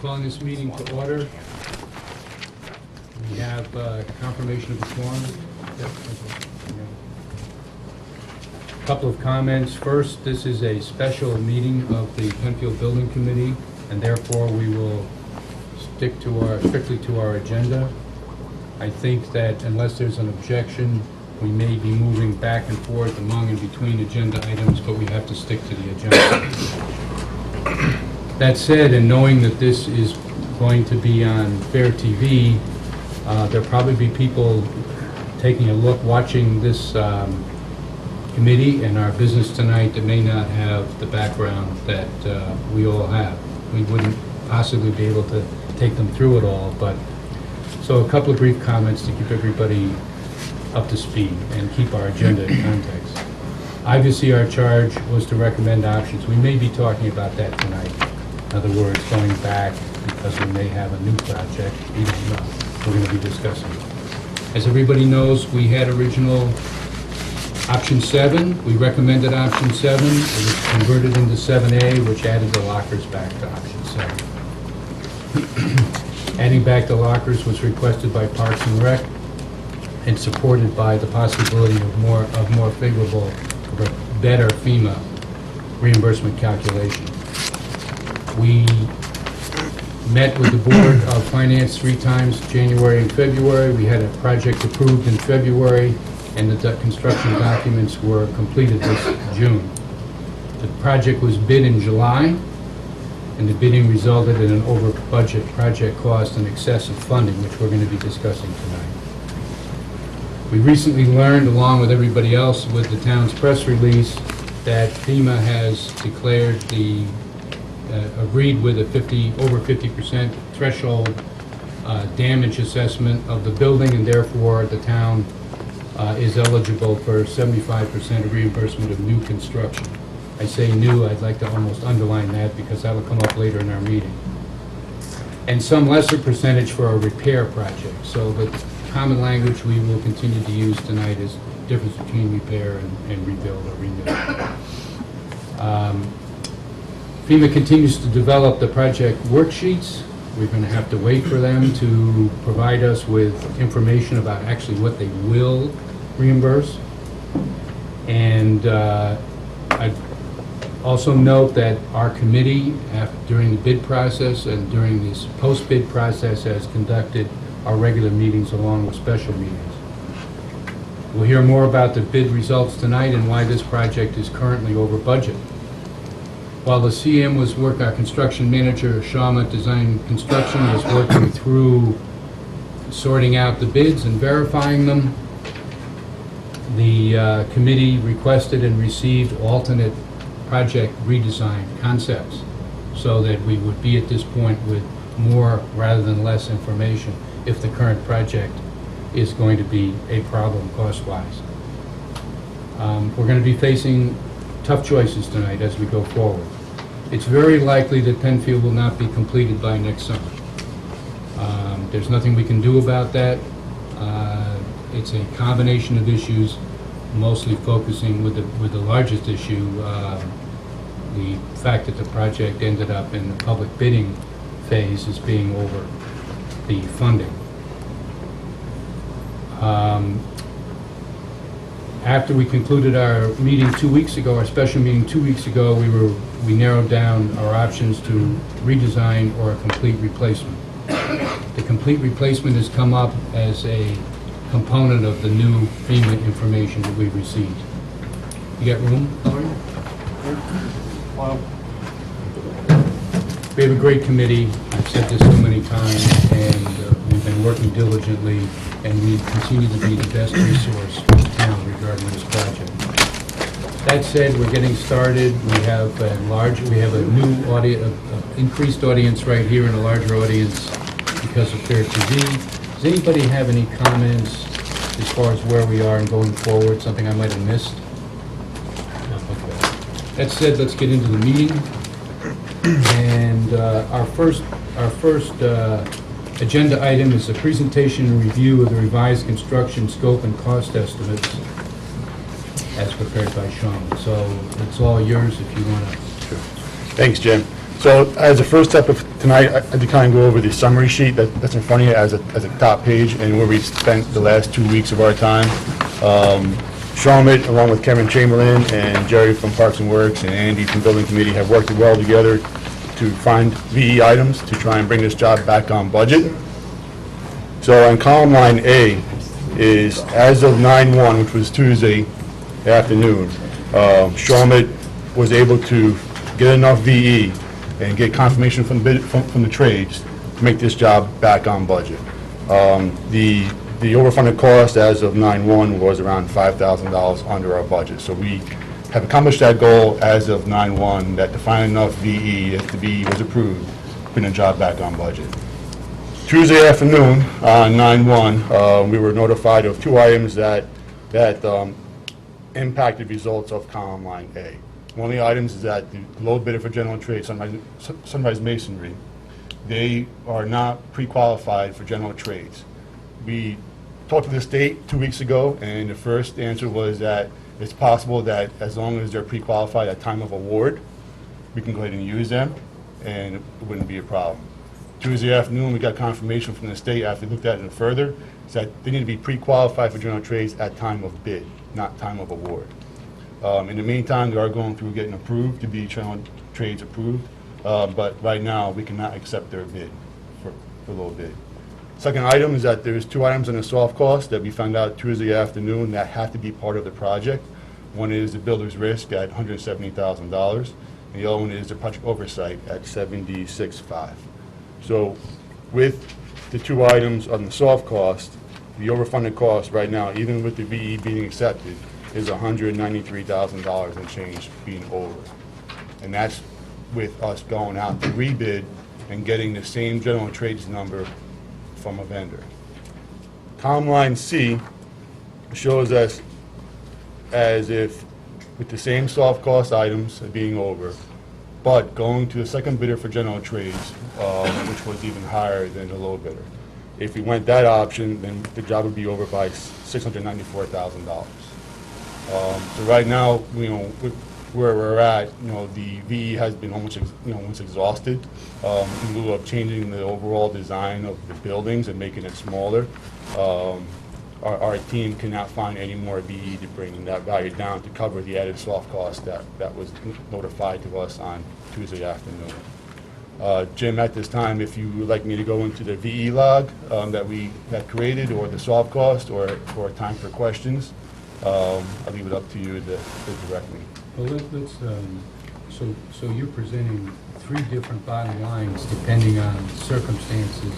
Calling this meeting to order. We have confirmation of the quorum. A couple of comments. First, this is a special meeting of the Penfield Building Committee, and therefore we will stick to strictly to our agenda. I think that unless there's an objection, we may be moving back and forth among and between agenda items, but we have to stick to the agenda. That said, and knowing that this is going to be on Fair TV, there'll probably be people taking a look, watching this committee and our business tonight that may not have the background that we all have. We wouldn't possibly be able to take them through it all, but so a couple of brief comments to keep everybody up to speed and keep our agenda in context. Obviously, our charge was to recommend options. We may be talking about that tonight. In other words, going back because we may have a new project. We don't know. We're going to be discussing it. As everybody knows, we had original option 7. We recommended option 7. It was converted into 7A, which added the lockers back to option 7. Adding back the lockers was requested by Parks and Rec and supported by the possibility of more favorable, of a better FEMA reimbursement calculation. We met with the Board of Finance 3 times, January and February. We had a project approved in February, and the construction documents were completed this June. The project was bid in July, and the bidding resulted in an over-budget project cost and excessive funding, which we're going to be discussing tonight. We recently learned, along with everybody else with the town's press release, that FEMA has declared agreed with a over 50% threshold damage assessment of the building, and therefore the town is eligible for 75% of reimbursement of new construction. I say new, I'd like to almost underline that because that'll come up later in our meeting. And some lesser percentage for a repair project. So the common language we will continue to use tonight is the difference between repair and rebuild or renew. FEMA continues to develop the project worksheets. We're going to have to wait for them to provide us with information about actually what they will reimburse. And I'd also note that our committee, during the bid process and during this post-bid process, has conducted our regular meetings along with special meetings. We'll hear more about the bid results tonight and why this project is currently over budget. While the CM was our construction manager, Shawmut Design Construction, was working through sorting out the bids and verifying them, the committee requested and received alternate project redesign concepts so that we would be at this point with more rather than less information if the current project is going to be a problem cost-wise. We're going to be facing tough choices tonight as we go forward. It's very likely that Penfield will not be completed by next summer. There's nothing we can do about that. It's a combination of issues, mostly focusing with the largest issue, the fact that the project ended up in the public bidding phase as being over the funding. After we concluded our meeting 2 weeks ago, our special meeting 2 weeks ago, we narrowed down our options to redesign or a complete replacement. The complete replacement has come up as a component of the new FEMA information that we received. You got room? Wow. We have a great committee. I've said this so many times, and we've been working diligently, and we continue to be the best resource for the town regarding this project. That said, we're getting started. We have a new audience, increased audience right here, and a larger audience because of Fair TV. Does anybody have any comments as far as where we are and going forward? Something I might have missed? Okay. That said, let's get into the meeting. And our first agenda item is a presentation and review of the revised construction scope and cost estimates as prepared by Sean. So it's all yours if you want to. Sure. Thanks, Jim. So as a first step of tonight, I had to kind of go over the summary sheet that's in front of you as a top page, and where we spent the last 2 weeks of our time. Sharmit, along with Kevin Chamberlain and Jerry from Parks and Works and Andy from Building Committee, have worked well together to find VE items to try and bring this job back on budget. So on column line A is, as of 9/1, which was Tuesday afternoon, Sharmit was able to get enough VE and get confirmation from the trades to make this job back on budget. The overfunded cost as of 9/1 was around $5,000 under our budget. So we have accomplished that goal as of 9/1, that to find enough VE if the VE was approved, bring the job back on budget. Tuesday afternoon, on 9/1, we were notified of 2 items that impacted results of column line A. One of the items is that the low bidder for general trade, Sunrise Masonry, they are not pre-qualified for general trades. We talked to the state 2 weeks ago, and the first answer was that it's possible that as long as they're pre-qualified at time of award, we can go ahead and use them, and it wouldn't be a problem. Tuesday afternoon, we got confirmation from the state after we looked at it further, is that they need to be pre-qualified for general trades at time of bid, not time of award. In the meantime, they are going through getting approved to be general trades approved, but right now, we cannot accept their bid for low bid. Second item is that there's 2 items in the soft cost that we found out Tuesday afternoon that have to be part of the project. One is the builder's risk at $170,000, and the other one is the project oversight at $76,500. So with the 2 items on the soft cost, the overfunded cost right now, even with the VE being accepted, is $193,000 and change being over. And that's with us going out to rebid and getting the same general trades number from a vendor. Column line C shows us as if with the same soft cost items being over, but going to the second bidder for general trades, which was even higher than the low bidder. If we went that option, then the job would be over by $694,000. So right now, where we're at, the VE has been almost exhausted. In lieu of changing the overall design of the buildings and making it smaller, our team cannot find any more VE to bring that value down to cover the added soft cost that was notified to us on Tuesday afternoon. Jim, at this time, if you would like me to go into the VE log that we had created, or the soft cost, or time for questions, I'll leave it up to you to direct me. Well, let's, so you're presenting 3 different bottom lines depending on circumstances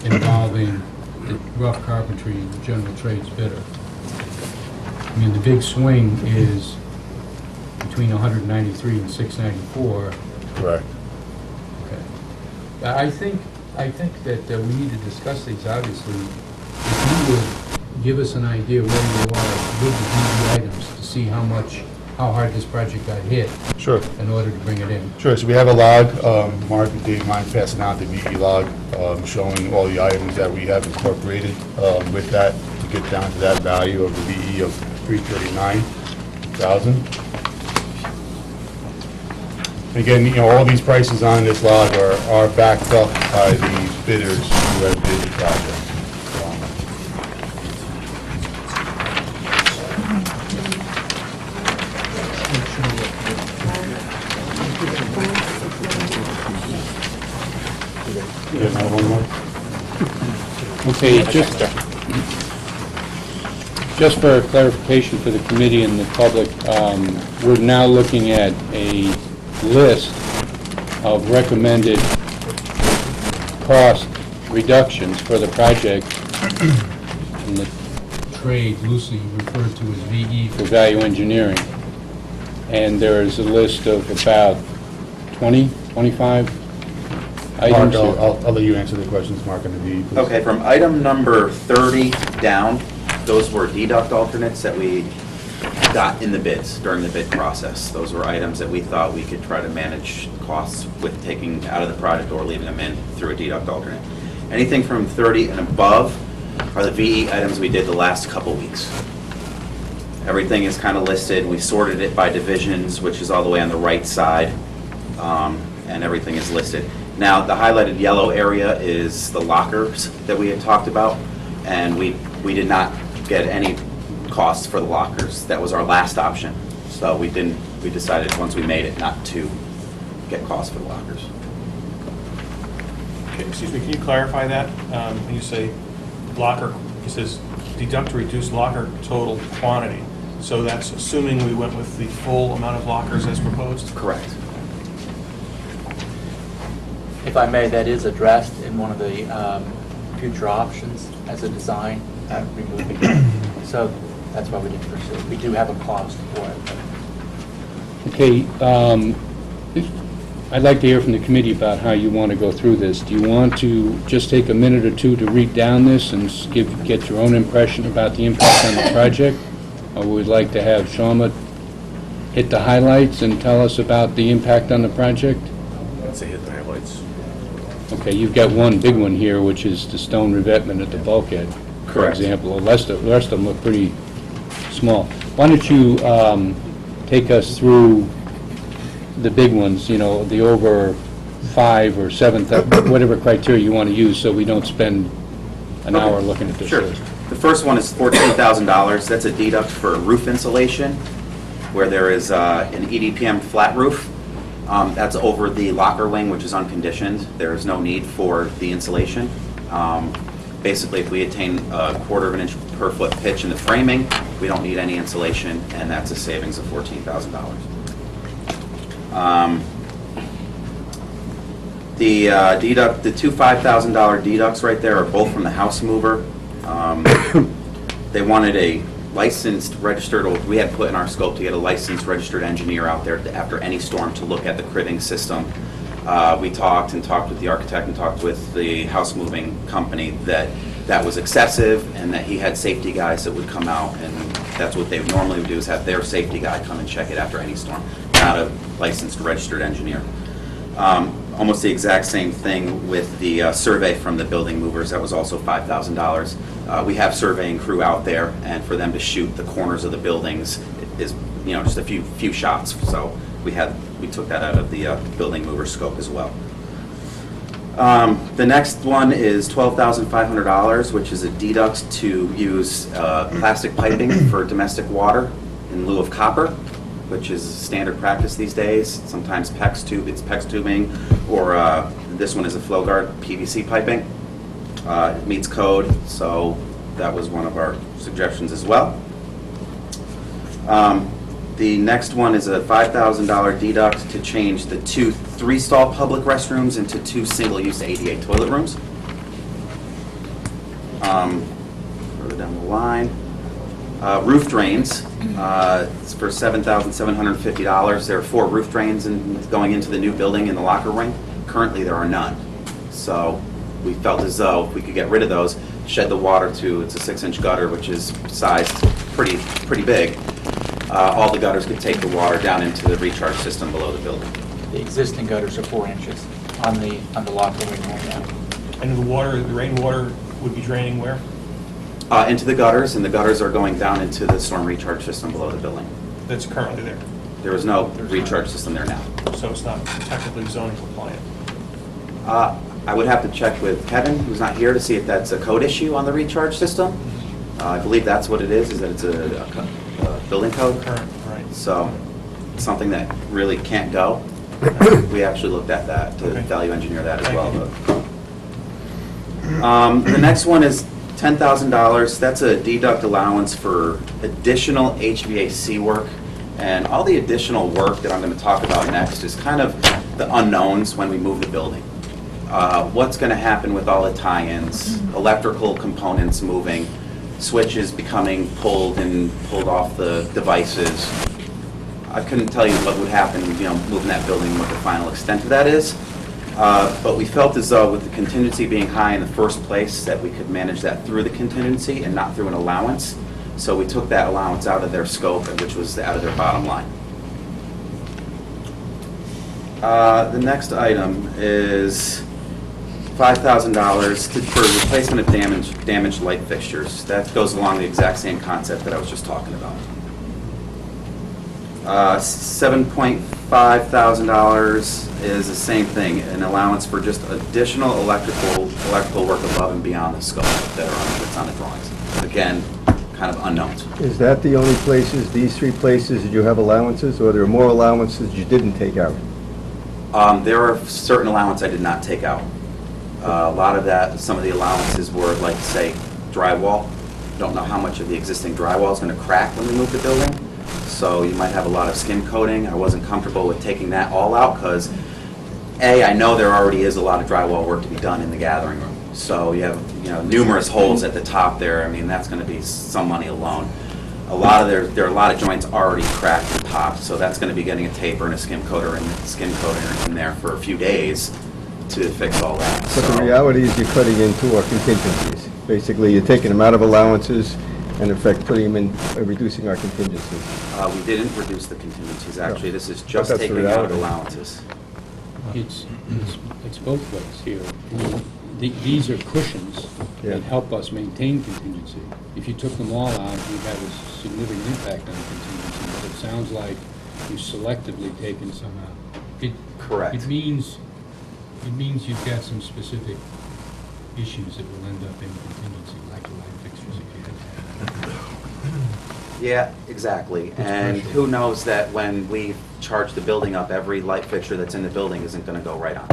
involving the rough carpentry and the general trades bidder. I mean, the big swing is between 193 and 694. Correct. Okay. I think that we need to discuss these, obviously. If you would give us an idea where you are with the VE items to see how hard this project got hit. Sure. In order to bring it in. Sure, so we have a log, Mark and Dave mind passing out the VE log, showing all the items that we have incorporated with that to get down to that value of the VE of $339,000. Again, all these prices on this log are backed up by the bidders who have bid the project. Okay, just for clarification for the committee and the public, we're now looking at a list of recommended cost reductions for the project, and the trade loosely referred to as VE for value engineering. And there's a list of about 20, 25 Mark, items here. I'll let you answer the questions, Mark, on the VE, please. Okay, from item number 30 down, those were deduct alternates that we got in the bids during the bid process. Those were items that we thought we could try to manage costs with taking out of the project or leaving them in through a deduct alternate. Anything from 30 and above are the VE items we did the last couple weeks. Everything is kind of listed. We sorted it by divisions, which is all the way on the right side. and everything is listed. Now, the highlighted yellow area is the lockers that we had talked about, and we did not get any costs for the lockers. That was our last option. So we decided, once we made it, not to get costs for the lockers. Okay, excuse me, can you clarify that? When you say locker, it says deduct to reduce locker total quantity. So that's assuming we went with the full amount of lockers as proposed? Correct. If I may, that is addressed in one of the future options as a design, removing it. So that's why we didn't pursue it. We do have a cost for it. Okay, I'd like to hear from the committee about how you want to go through this. Do you want to just take a minute or two to read down this and get your own impression about the impact on the project? Or would we like to have Shawna hit the highlights and tell us about the impact on the project? I'd say hit the highlights. Okay, you've got one big one here, which is the stone revetment at the bulkhead, for Correct. example. The rest of them look pretty small. Why don't you take us through the big ones, you know, the over 5 or 7, whatever criteria you want to use, so we don't spend an hour looking at this Sure. list. The first one is $14,000. That's a deduct for roof insulation, where there is an EDPM flat roof. That's over the locker wing, which is unconditioned. There is no need for the insulation. Basically, if we attain a 1/4 of an inch per foot pitch in the framing, we don't need any insulation, and that's a savings of $14,000. The two $5,000 deducts right there are both from the house mover. They wanted a licensed, registered, we had put in our scope to get a licensed, registered engineer out there after any storm to look at the cribbing system. We talked with the architect and talked with the house moving company that was excessive, and that he had safety guys that would come out, and that's what they normally would do, is have their safety guy come and check it after any storm, not a licensed, registered engineer. Almost the exact same thing with the survey from the building movers. That was also $5,000. We have surveying crew out there, and for them to shoot the corners of the buildings is, you know, just a few shots. So we took that out of the building mover scope as well. The next one is $12,500, which is a deduct to use plastic piping for domestic water in lieu of copper, which is standard practice these days. Sometimes it's PEX tubing, or this one is a FlowGuard PVC piping. It meets code, so that was one of our suggestions as well. The next one is a $5,000 deduct to change the 2 3-stall public restrooms into 2 single-use ADA toilet rooms. Further down the line. Roof drains, it's for $7,750. There are 4 roof drains going into the new building in the locker wing. Currently, there are none. So we felt as though if we could get rid of those, shed the water to, it's a 6-inch gutter, which is sized pretty big. All the gutters could take the water down into the recharge system below the building. The existing gutters are 4 inches on the locker wing right now. And the rainwater would be draining where? Into the gutters, and the gutters are going down into the storm recharge system below the building. That's currently there, There is no recharge system there now. so it's not technically zoning compliant. I would have to check with Kevin, who's not here, to see if that's a code issue on the recharge system. I believe that's what it is that it's a building code. Current, right. So it's something that really can't go. We actually looked at that to Okay. value engineer that as Thank well. you. The next one is $10,000. That's a deduct allowance for additional HVAC work. And all the additional work that I'm going to talk about next is kind of the unknowns when we move the building. What's going to happen with all the tie-ins, electrical components moving, switches becoming pulled off the devices. I couldn't tell you what would happen, you know, moving that building, what the final extent of that is. But we felt as though with the contingency being high in the first place, that we could manage that through the contingency and not through an allowance. So we took that allowance out of their scope, which was out of their bottom line. The next item is $5,000 for replacement of damaged light fixtures. That goes along the exact same concept that I was just talking about. $7,500 is the same thing, an allowance for just additional electrical work above and beyond the scope that's on the drawings. Again, kind of unknowns. Is that the only places, these three places, that you have allowances, or are there more allowances you didn't take out? There are certain allowances I did not take out. A lot of that, some of the allowances were like, say, drywall. Don't know how much of the existing drywall is going to crack when we move the building. So you might have a lot of skim coating. I wasn't comfortable with taking that all out because, A, I know there already is a lot of drywall work to be done in the gathering room. So you have, numerous holes at the top there. I mean, that's going to be some money alone. There are a lot of joints already cracked and popped, so that's going to be getting a taper and a skim coater in there for a few days to fix all that. But the reality is you're cutting into our contingencies. Basically, you're taking them out of allowances and in fact putting them in, reducing our contingencies. We didn't reduce the contingencies, actually. This is But just that's the taking out reality. allowances. It's both ways here. These are cushions Yeah. that help us maintain contingency. If you took them all out, you'd have a significant impact on contingency, but it sounds like you've selectively taken some out. Correct. It means you've got some specific issues that will end up in contingency, like the light fixtures if you had that. Yeah, exactly. And who knows that when we charge the building up, every light fixture that's in the building isn't going to go right on.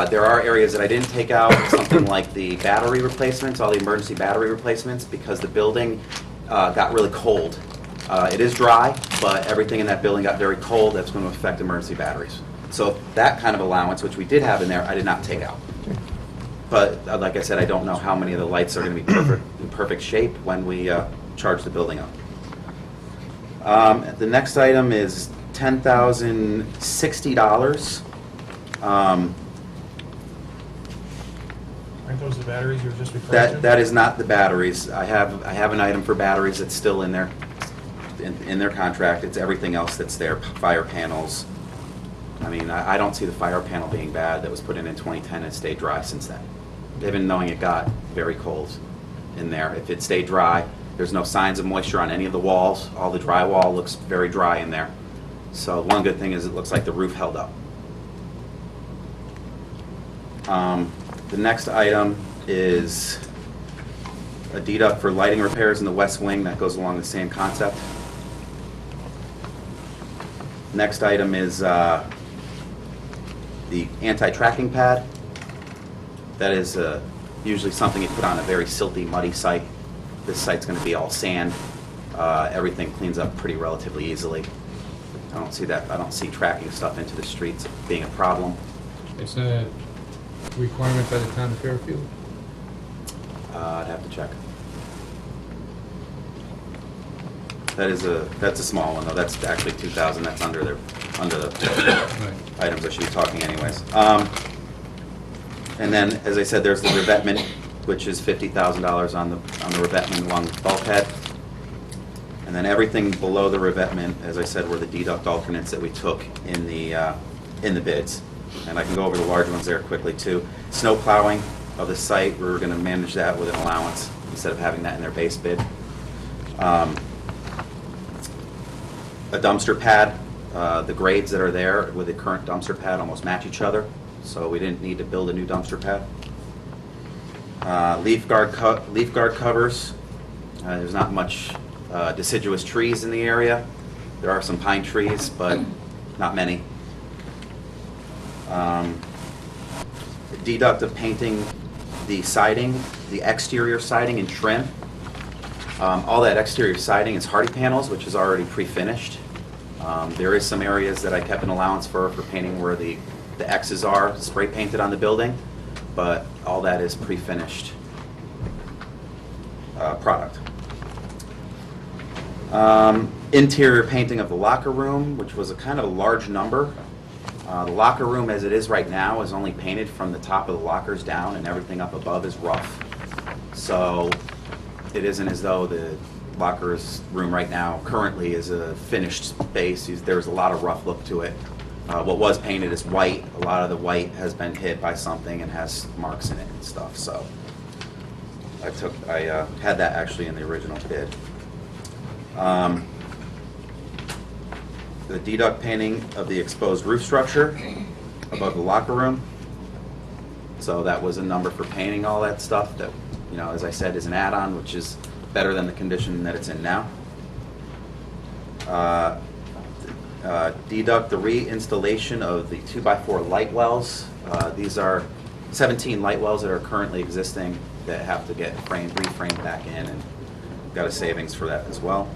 There are areas that I didn't take out, something like the battery replacements, all the emergency battery replacements, because the building got really cold. It is dry, but everything in that building got very cold. That's going to affect emergency batteries. So that kind of allowance, which we did have in there, I did not take out. But like I said, I don't know how many of the lights are going to be in perfect shape when we charge the building up. The next item is $10,060. Aren't those the batteries you were just referring to? That is not the batteries. I have an item for batteries that's still in their contract. It's everything else that's there, fire panels. I mean, I don't see the fire panel being bad that was put in 2010 and stayed dry since then. Even knowing it got very cold in there. If it stayed dry, there's no signs of moisture on any of the walls. All the drywall looks very dry in there. So one good thing is it looks like the roof held up. The next item is a deduct for lighting repairs in the west wing. That goes along the same concept. Next item is the anti-tracking pad. That is usually something you put on a very silty, muddy site. This site's going to be all sand. Everything cleans up pretty relatively easily. I don't see tracking stuff into the streets being a problem. It's a requirement by the town of Fairfield? I'd have to check. That's a small one though. That's actually 2,000. That's under the Right. items I should be talking anyways. And then, as I said, there's the revetment, which is $50,000 on the revetment along the bulkhead. And then everything below the revetment, as I said, were the deduct alternates that we took in the bids. And I can go over the large ones there quickly too. Snow plowing of the site, we were going to manage that with an allowance instead of having that in their base bid. A dumpster pad, the grades that are there with the current dumpster pad almost match each other, so we didn't need to build a new dumpster pad. Leaf guard covers. There's not much deciduous trees in the area. There are some pine trees, but not many. Deduct of painting the siding, the exterior siding and trim. All that exterior siding is hardy panels, which is already pre-finished. There is some areas that I kept an allowance for painting where the X's are spray painted on the building, but all that is pre-finished product. Interior painting of the locker room, which was a kind of a large number. The locker room as it is right now is only painted from the top of the lockers down, and everything up above is rough. So it isn't as though the lockers room right now currently is a finished space. There's a lot of rough look to it. What was painted is white. A lot of the white has been hit by something and has marks in it and stuff. So I had that actually in the original bid. the deduct painting of the exposed roof structure above the locker room. So that was a number for painting all that stuff that, you know, as I said, is an add-on, which is better than the condition that it's in now. Deduct the reinstallation of the 2x4 light wells. These are 17 light wells that are currently existing that have to get reframed back in, and got a savings for that as well.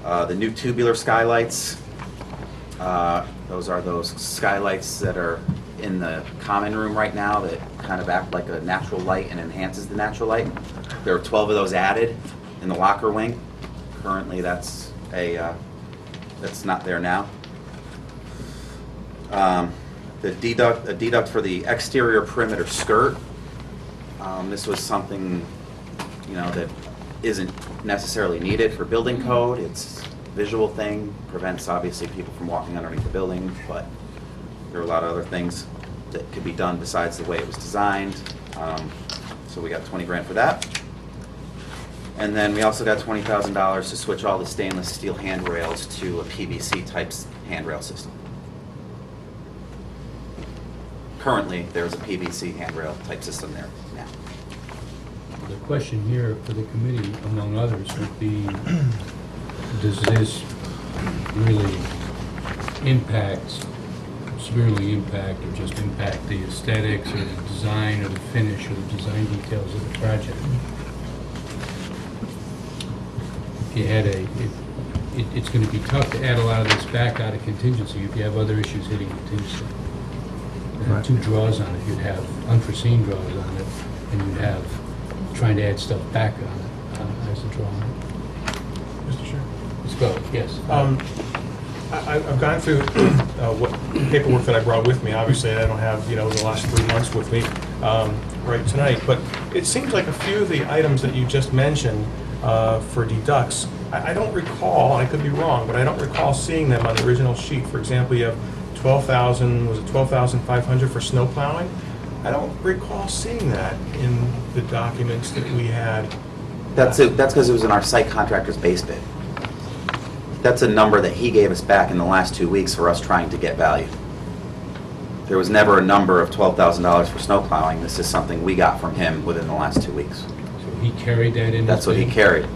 The new tubular skylights, those are those skylights that are in the common room right now that kind of act like a natural light and enhances the natural light. There are 12 of those added in the locker wing. Currently, that's not there now. A deduct for the exterior perimeter skirt. This was something, you know, that isn't necessarily needed for building code. It's a visual thing, prevents obviously people from walking underneath the building, but there are a lot of other things that could be done besides the way it was designed. So we got 20 grand for that. And then we also got $20,000 to switch all the stainless steel handrails to a PVC type handrail system. Currently, there's a PVC handrail type system there now. The question here for the committee, among others, would be, does this really severely impact, or just impact the aesthetics, or the design, or the finish, or the design details of the project? If you had it's going to be tough to add a lot of this back out of contingency if you have other issues hitting contingency. And two draws on it, you'd have unforeseen draws on it, and you'd have trying to add stuff back on it as a draw. Mr. Chair? Let's go, yes. I've gone through what paperwork that I brought with me. Obviously, I don't have, you know, the last 3 months with me right tonight, but it seems like a few of the items that you just mentioned for deducts, I don't recall, I could be wrong, but I don't recall seeing them on the original sheet. For example, you have 12,000, was it 12,500 for snow plowing? I don't recall seeing that in the documents that we had. That's because it was in our site contractor's base bid. That's a number that he gave us back in the last 2 weeks for us trying to get value. There was never a number of $12,000 for snow plowing. This is something we got from him within the last 2 weeks. So he carried that in? That's what he carried.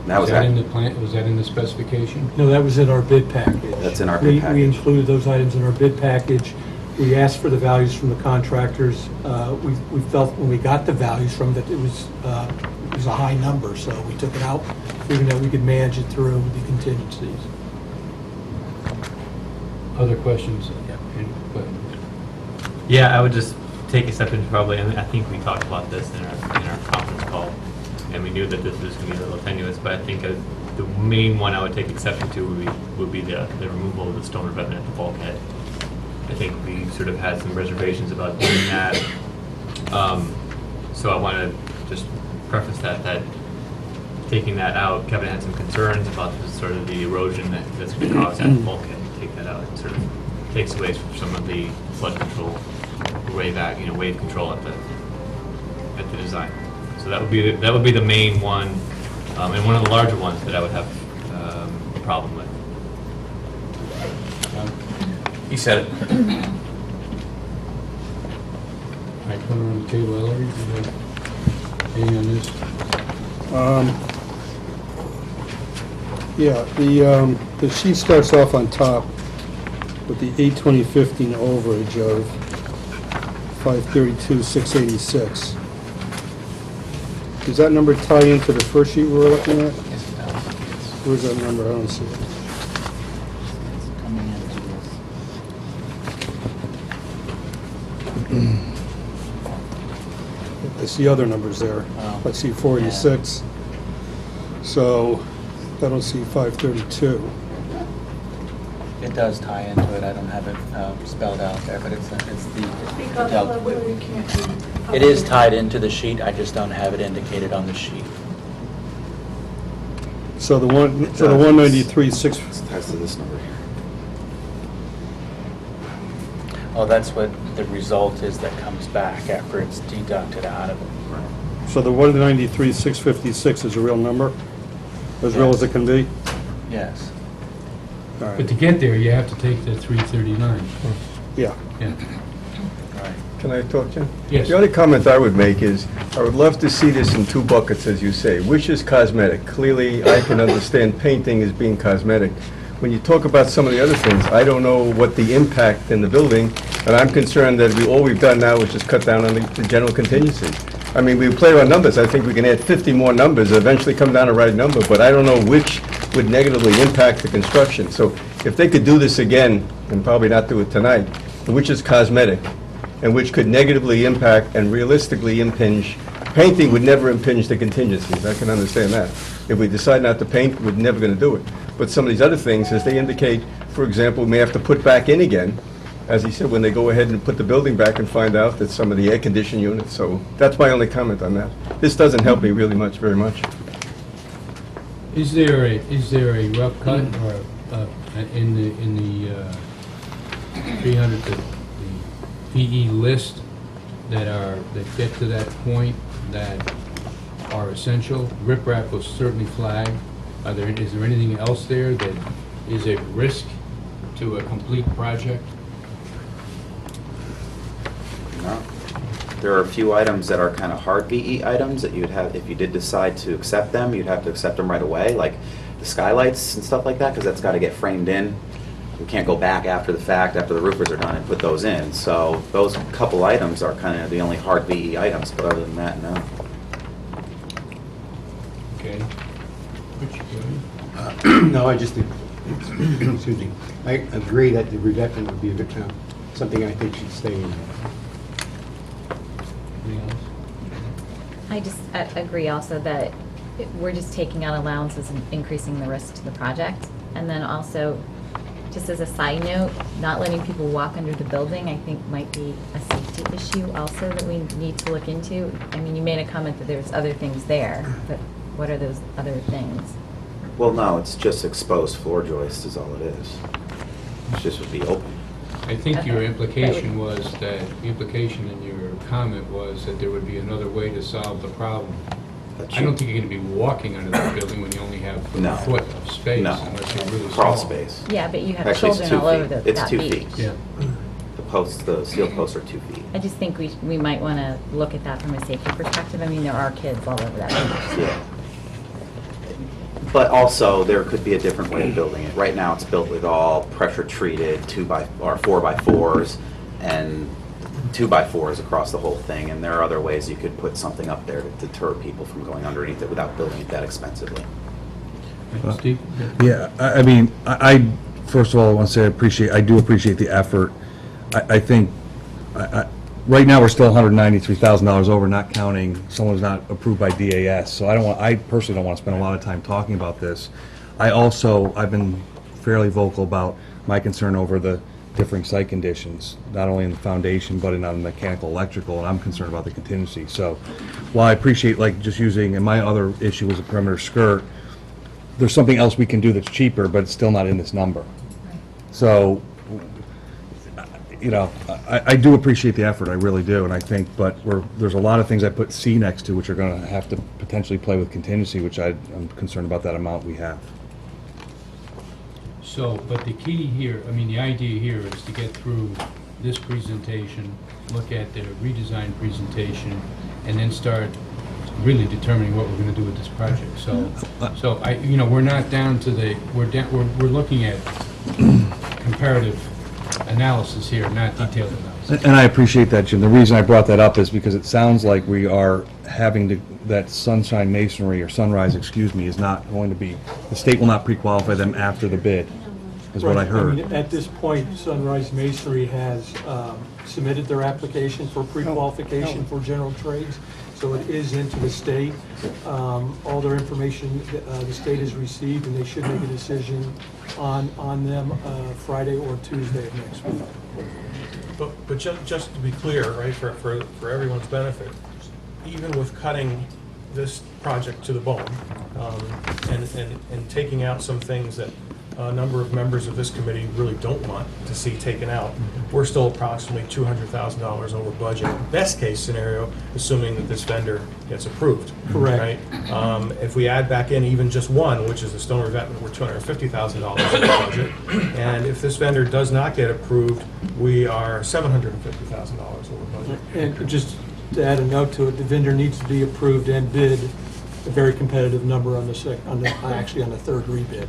That Was that in the plan, was that in the specification? No, that was in our bid package. That's in our bid We package. included those items in our bid package. We asked for the values from the contractors. We felt when we got the values from that it was a high number, so we took it out, figuring that we could manage it through the contingencies. Other questions? Go ahead. Yeah, I would just take exception probably, and I think we talked about this in our conference call, and we knew that this was going to be a little tenuous, but I think the main one I would take exception to would be the removal of the stone revetment at the bulkhead. I think we sort of had some reservations about doing that. So I want to just preface that taking that out, Kevin had some concerns about the sort of the erosion that's going to cause at the bulkhead. Take that out, it sort of takes away from some of the flood control, wave control at the design. So that would be the main one, and one of the larger ones that I would have a problem with. He said it. All right, put it on the table, Ellery, you have anything on this? Yeah, the sheet starts off on top with the 8/20/15 overage of 532,686. Does that number tie into the first sheet we were looking at? Where's that number? I don't see it. It's the other numbers there. Let's see, 486. So I don't see 532. It does tie into it. I don't have it spelled out there, but it's the Because delta. of the way we can't read. It is tied into the sheet. I just don't have it indicated on the sheet. So the 193,6. It ties to this number here. Oh, that's what the result is that comes back after it's deducted out of it. Right. So the 193,656 is a real number? As real as it can be? Yes. But to get there, you have to take the 339. Yeah. Yeah. Can I talk, Jim? Yes. The only comment I would make is, I would love to see this in two buckets, as you say, which is cosmetic. Clearly, I can understand painting as being cosmetic. When you talk about some of the other things, I don't know what the impact in the building, and I'm concerned that all we've done now is just cut down on the general contingency. I mean, we play around numbers, I think we can add 50 more numbers, eventually come down to the right number, but I don't know which would negatively impact the construction. So if they could do this again, and probably not do it tonight, which is cosmetic, and which could negatively impact and realistically impinge, painting would never impinge the contingencies, I can understand that. If we decide not to paint, we're never going to do it. But some of these other things, as they indicate, for example, we may have to put back in again, as he said, when they go ahead and put the building back and find out that some of the air conditioning units, so that's my only comment on that. This doesn't help me really much, very much. Is there a rough cut or in the 300, the PE list that get to that point that are essential? Riprap was certainly flagged. Is there anything else there that is a risk to a complete project? No. There are a few items that are kind of hard VE items that you'd have, if you did decide to accept them, you'd have to accept them right away, like the skylights and stuff like that, because that's got to get framed in. We can't go back after the fact, after the roofers are done, and put those in. So those couple items are kind of the only hard VE items, but other than that, no. Okay. Which, go ahead. No, I just, excuse me, I agree that the revetment would be a good, something I think should stay in. Anything else? I just agree also that we're just taking out allowances and increasing the risk to the project. And then also, just as a side note, not letting people walk under the building, I think might be a safety issue also that we need to look into. I mean, you made a comment that there's other things there, but what are those other things? Well, no, it's just exposed floor joist is all it is. It just would be open. I think your Okay. implication was that, the implication in your comment was that there would be another way to solve the problem. I don't think you're going to be walking under that building when you only have No. a foot of space, No. unless you're really Crawl small. space. Yeah, but you have Actually, it's children 2 all over feet. the, It's that 2 beach. feet. Yeah. The posts, the steel posts are 2 feet. I just think we might want to look at that from a safety perspective. I mean, there are kids all over that beach. Yeah. But also, there could be a different way of building it. Right now, it's built with all pressure-treated 4x4s and 2x4s across the whole thing, and there are other ways you could put something up there to deter people from going underneath it without building it that expensively. Steve? Yeah, I mean, I first of all, I want to say I do appreciate the effort. I think, right now, we're still $193,000 over, not counting someone who's not approved by DAS. So I personally don't want to spend a lot of time talking about this. I've been fairly vocal about my concern over the differing site conditions, not only in the foundation, but in the mechanical, electrical, and I'm concerned about the contingency. So while I appreciate like just using, and my other issue was a perimeter skirt, there's something else we can do that's cheaper, but it's still not in this number. So, you know, I do appreciate the effort, I really do, and I think, but there's a lot of things I put C next to which are gonna have to potentially play with contingency, which I'm concerned about that amount we have. So, but the key here, I mean, the idea here is to get through this presentation, look at the redesign presentation, and then start really determining what we're gonna do with this project. So we're not down to we're looking at comparative analysis here, not detailed analysis. And I appreciate that, Jim. The reason I brought that up is because it sounds like we are having to, that Sunshine Masonry, or Sunrise, excuse me, is not going to be, the state will not pre-qualify them after the bid, is what I Right. heard. mean, at this point, Sunrise Masonry has submitted their application for pre-qualification for general trades, so it is into the state. All their information the state has received, and they should make a decision on them Friday or Tuesday of next week. But just to be clear, right, for everyone's benefit, even with cutting this project to the bone, and taking out some things that a number of members of this committee really don't want to see taken out, we're still approximately $200,000 over budget. Best case scenario, assuming that this vendor gets approved. Correct. Right? If we add back in even just one, which is the stone revetment, we're $250,000 over budget. And if this vendor does not get approved, we are $750,000 over budget. And just to add a note to it, the vendor needs to be approved and bid a very competitive number on actually on the third rebid.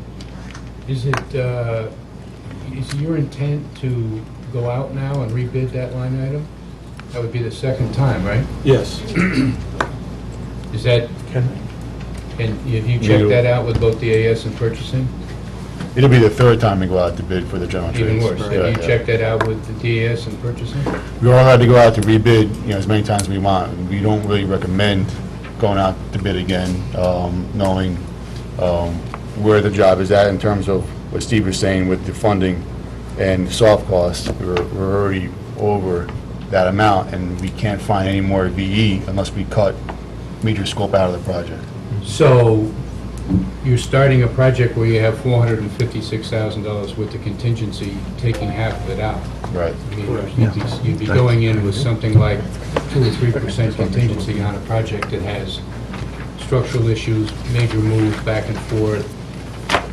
Is your intent to go out now and rebid that line item? That would be the second time, right? Yes. Is that, and have you checked that out with both DAS and purchasing? It'll be the third time we go out to bid for the general trades. Even worse, Yeah, have you yeah. checked that out with the DAS and purchasing? We're allowed to go out to rebid, as many times as we want. We don't really recommend going out to bid again, knowing where the job is at in terms of what Steve was saying with the funding and soft costs. We're already over that amount, and we can't find any more VE unless we cut major scope out of the project. So, you're starting a project where you have $456,000 worth of contingency, taking half of it out. Right. I mean, you'd be going in with something like 2 or 3% contingency on a project that has structural issues, major moves back and forth,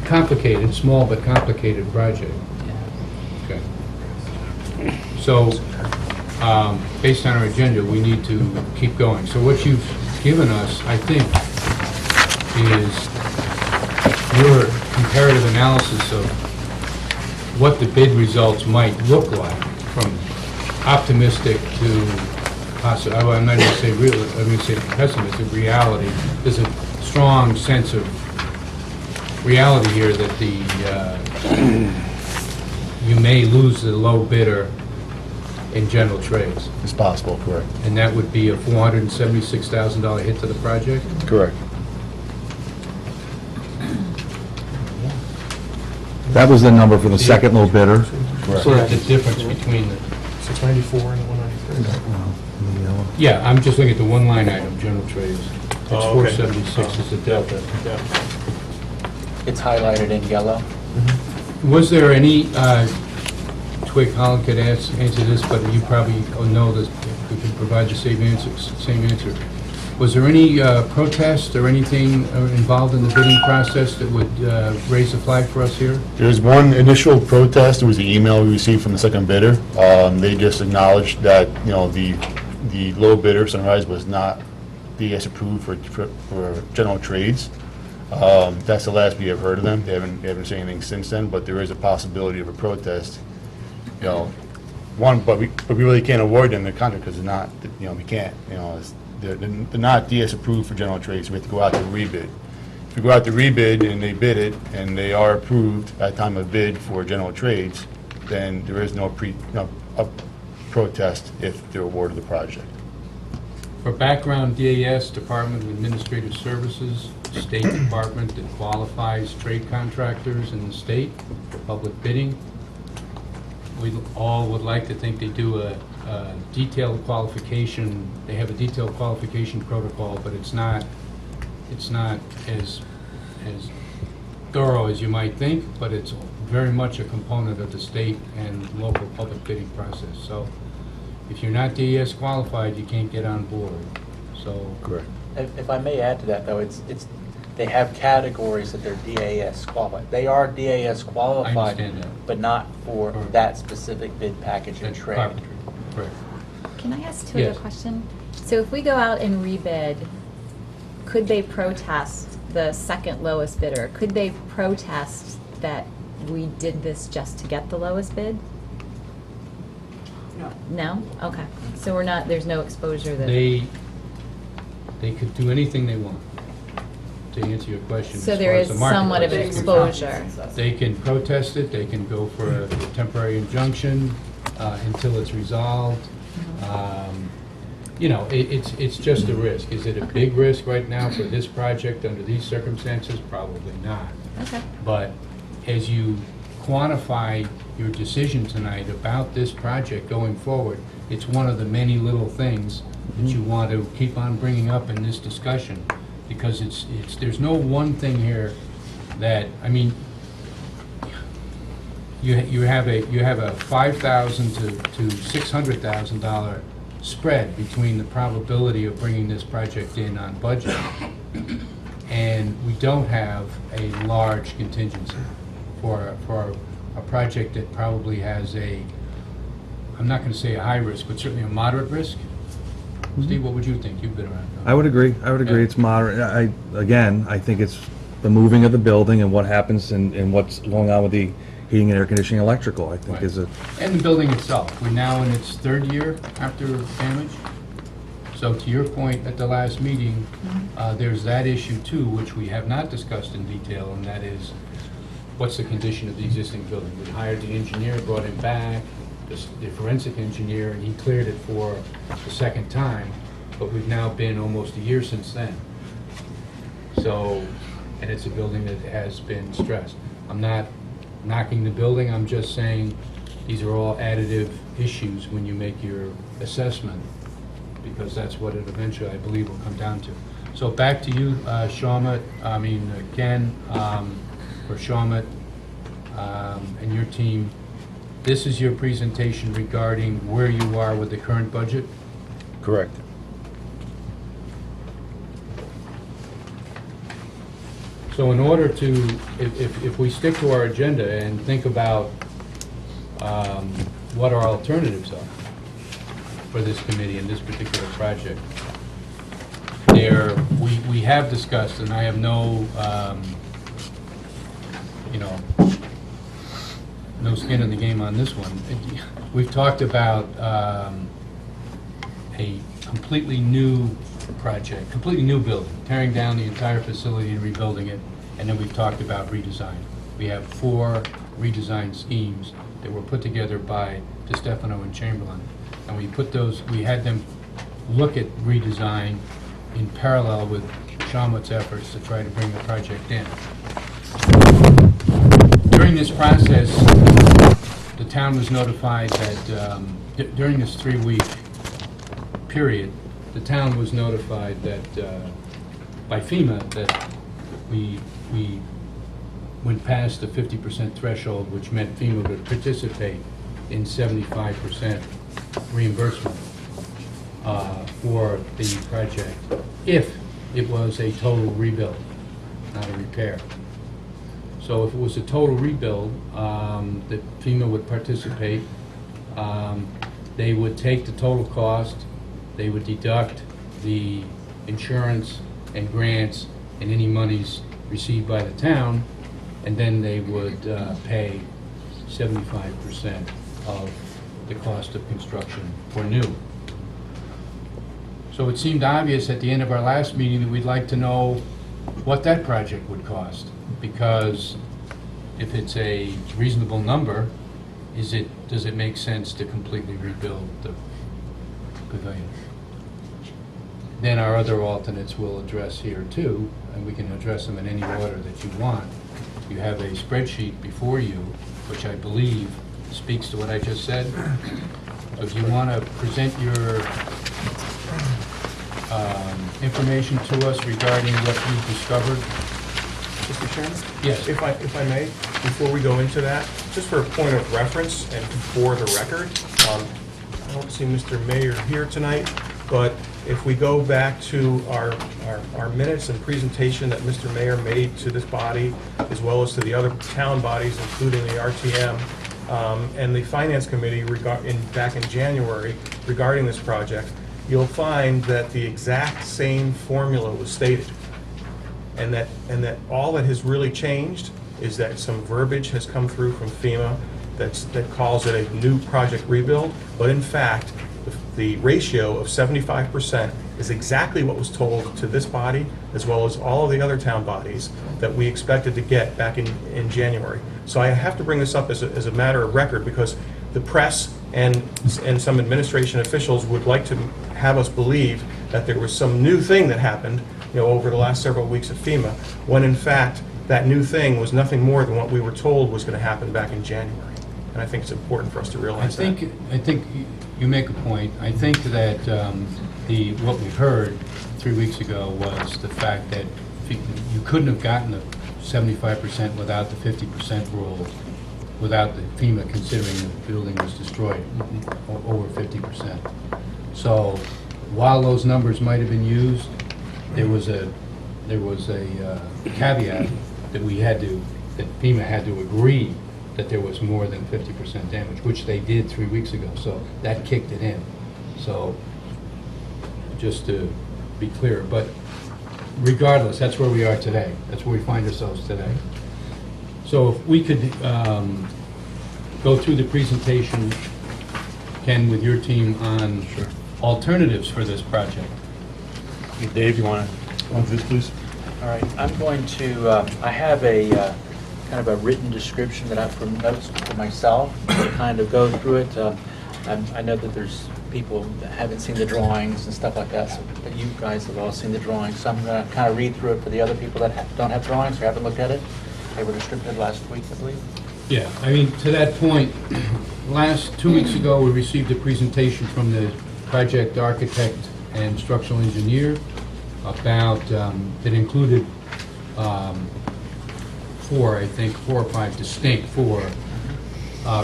complicated, small but complicated project. Okay. So, based on our agenda, we need to keep going. So what you've given us, I think, is your comparative analysis of what the bid results might look like, from optimistic to possible. I'm not going to say real, I'm going to say pessimistic, reality. There's a strong sense of reality here that you may lose the low bidder in general trades. It's possible, correct. And that would be a $476,000 hit to the project? Correct. That was the number for the second low bidder. Correct. The difference between the, 694 and 193. yeah, I'm just looking at the one line item, general trades. It's Oh, okay. 476 is the delta. Yeah. It's highlighted in yellow. Was there any, Twig Holland could answer this, but you probably know this, we can provide the same answer. Was there any protest or anything involved in the bidding process that would raise a flag for us here? There's one initial protest. It was the email we received from the second bidder. They just acknowledged that, the low bidder, Sunrise, was not DS approved for general trades. That's the last we have heard of them. They haven't said anything since then, but there is a possibility of a protest. But we really can't award them the contract because they're not, we can't, they're not DS approved for general trades, so we have to go out to rebid. If we go out to rebid and they bid it, and they are approved at time of bid for general trades, then there is no protest if they're awarded the project. For background, DAS, Department of Administrative Services, state department that qualifies trade contractors in the state for public bidding. We all would like to think they do a detailed qualification, they have a detailed qualification protocol, but it's not as thorough as you might think, but it's very much a component of the state and local public bidding process. So if you're not DES qualified, you can't get on board. So Correct. If I may add to that, though, they have categories that they're DAS qualified. They are DAS qualified. I understand that. But not for that specific bid package and that's trade. carpentry. Correct. Can I ask Yes. a question? So if we go out and rebid, could they protest the second lowest bidder? Could they protest that we did this just to get the lowest bid? No. No? Okay. So we're not, there's no exposure that... They could do anything they want, to answer your question. So as there far as is the somewhat of marketplace is exposure. They can protest it, they can go for a temporary injunction until it's resolved. It's just a risk. Is it a big risk right now for this project under these circumstances? Probably not. Okay. But as you quantify your decision tonight about this project going forward, it's one of the many little things that you want to keep on bringing up in this discussion, because there's no one thing here that, you have a $5,000 to $600,000 spread between the probability of bringing this project in on budget, and we don't have a large contingency for a project that probably has a, I'm not going to say a high risk, but certainly a moderate risk. Steve, what would you think? You've been around. I would agree. It's moderate. I think it's the moving of the building and what happens and what's going on with the heating and air conditioning, electrical, I think Right. is a, And the building itself, we're now in its third year after damage. So to your point at the last meeting, there's that issue too, which we have not discussed in detail, and that is, what's the condition of the existing building? We hired the engineer, brought him back, the forensic engineer, and he cleared it for the second time, but we've now been almost a year since then. So, and it's a building that has been stressed. I'm not knocking the building, I'm just saying these are all additive issues when you make your assessment, because that's what it eventually, I believe, will come down to. So back to you, Ken, or Shawmut, and your team. This is your presentation regarding where you are with the current budget? Correct. So in order to, if we stick to our agenda and think about what our alternatives are for this committee and this particular project, we have discussed, and I have no, no skin in the game on this one. We've talked about a completely new project, completely new building, tearing down the entire facility and rebuilding it, and then we've talked about redesign. We have 4 redesign schemes that were put together by DeStefano and Chamberlain, and we had them look at redesign in parallel with Shawmut's efforts to try to bring the project in. During this process, the town was notified that, during this 3-week period, the town was notified that, by FEMA, that we went past the 50% threshold, which meant FEMA would participate in 75% reimbursement for the project, if it was a total rebuild, not a repair. So if it was a total rebuild, that FEMA would participate. They would take the total cost, they would deduct the insurance and grants and any monies received by the town, and then they would pay 75% of the cost of construction for new. So it seemed obvious at the end of our last meeting that we'd like to know what that project would cost, because if it's a reasonable number, does it make sense to completely rebuild the pavilion? Then our other alternates will address here too, and we can address them in any order that you want. You have a spreadsheet before you, which I believe speaks to what I just said. So if you want to present your information to us regarding what you've discovered. Mr. Chairman? Yes. If I may, before we go into that, just for a point of reference and for the record, I don't see Mr. Mayor here tonight, but if we go back to our minutes and presentation that Mr. Mayor made to this body, as well as to the other town bodies, including the RTM, and the Finance Committee back in January regarding this project, you'll find that the exact same formula was stated. And that all that has really changed is that some verbiage has come through from FEMA that calls it a new project rebuild, but in fact, the ratio of 75% is exactly what was told to this body, as well as all of the other town bodies that we expected to get back in January. So I have to bring this up as a matter of record, because the press and some administration officials would like to have us believe that there was some new thing that happened, over the last several weeks at FEMA, when in fact that new thing was nothing more than what we were told was going to happen back in January. And I think it's important for us to realize that. I think you make a point. I think that what we heard 3 weeks ago was the fact that you couldn't have gotten the 75% without the 50% rule without the FEMA considering the building was destroyed, over 50%. So while those numbers might have been used, there was a caveat that that FEMA had to agree that there was more than 50% damage, which they did 3 weeks ago, so that kicked it in. So, just to be clear, but regardless, that's where we are today. That's where we find ourselves today. So if we could go through the presentation, Ken, with your team on alternatives for this project. Dave, you want to run through this, please? All right, I'm going to, I have a kind of a written description that I've put notes for myself to kind of go through it. I know that there's people that haven't seen the drawings and stuff like that, so, but you guys have all seen the drawings. So I'm going to kind of read through it for the other people that don't have drawings or haven't looked at it. They were distributed last week, I believe. Yeah, I mean, to that point, 2 weeks ago, we received a presentation from the project architect and structural engineer about, that included 4 or 5 distinct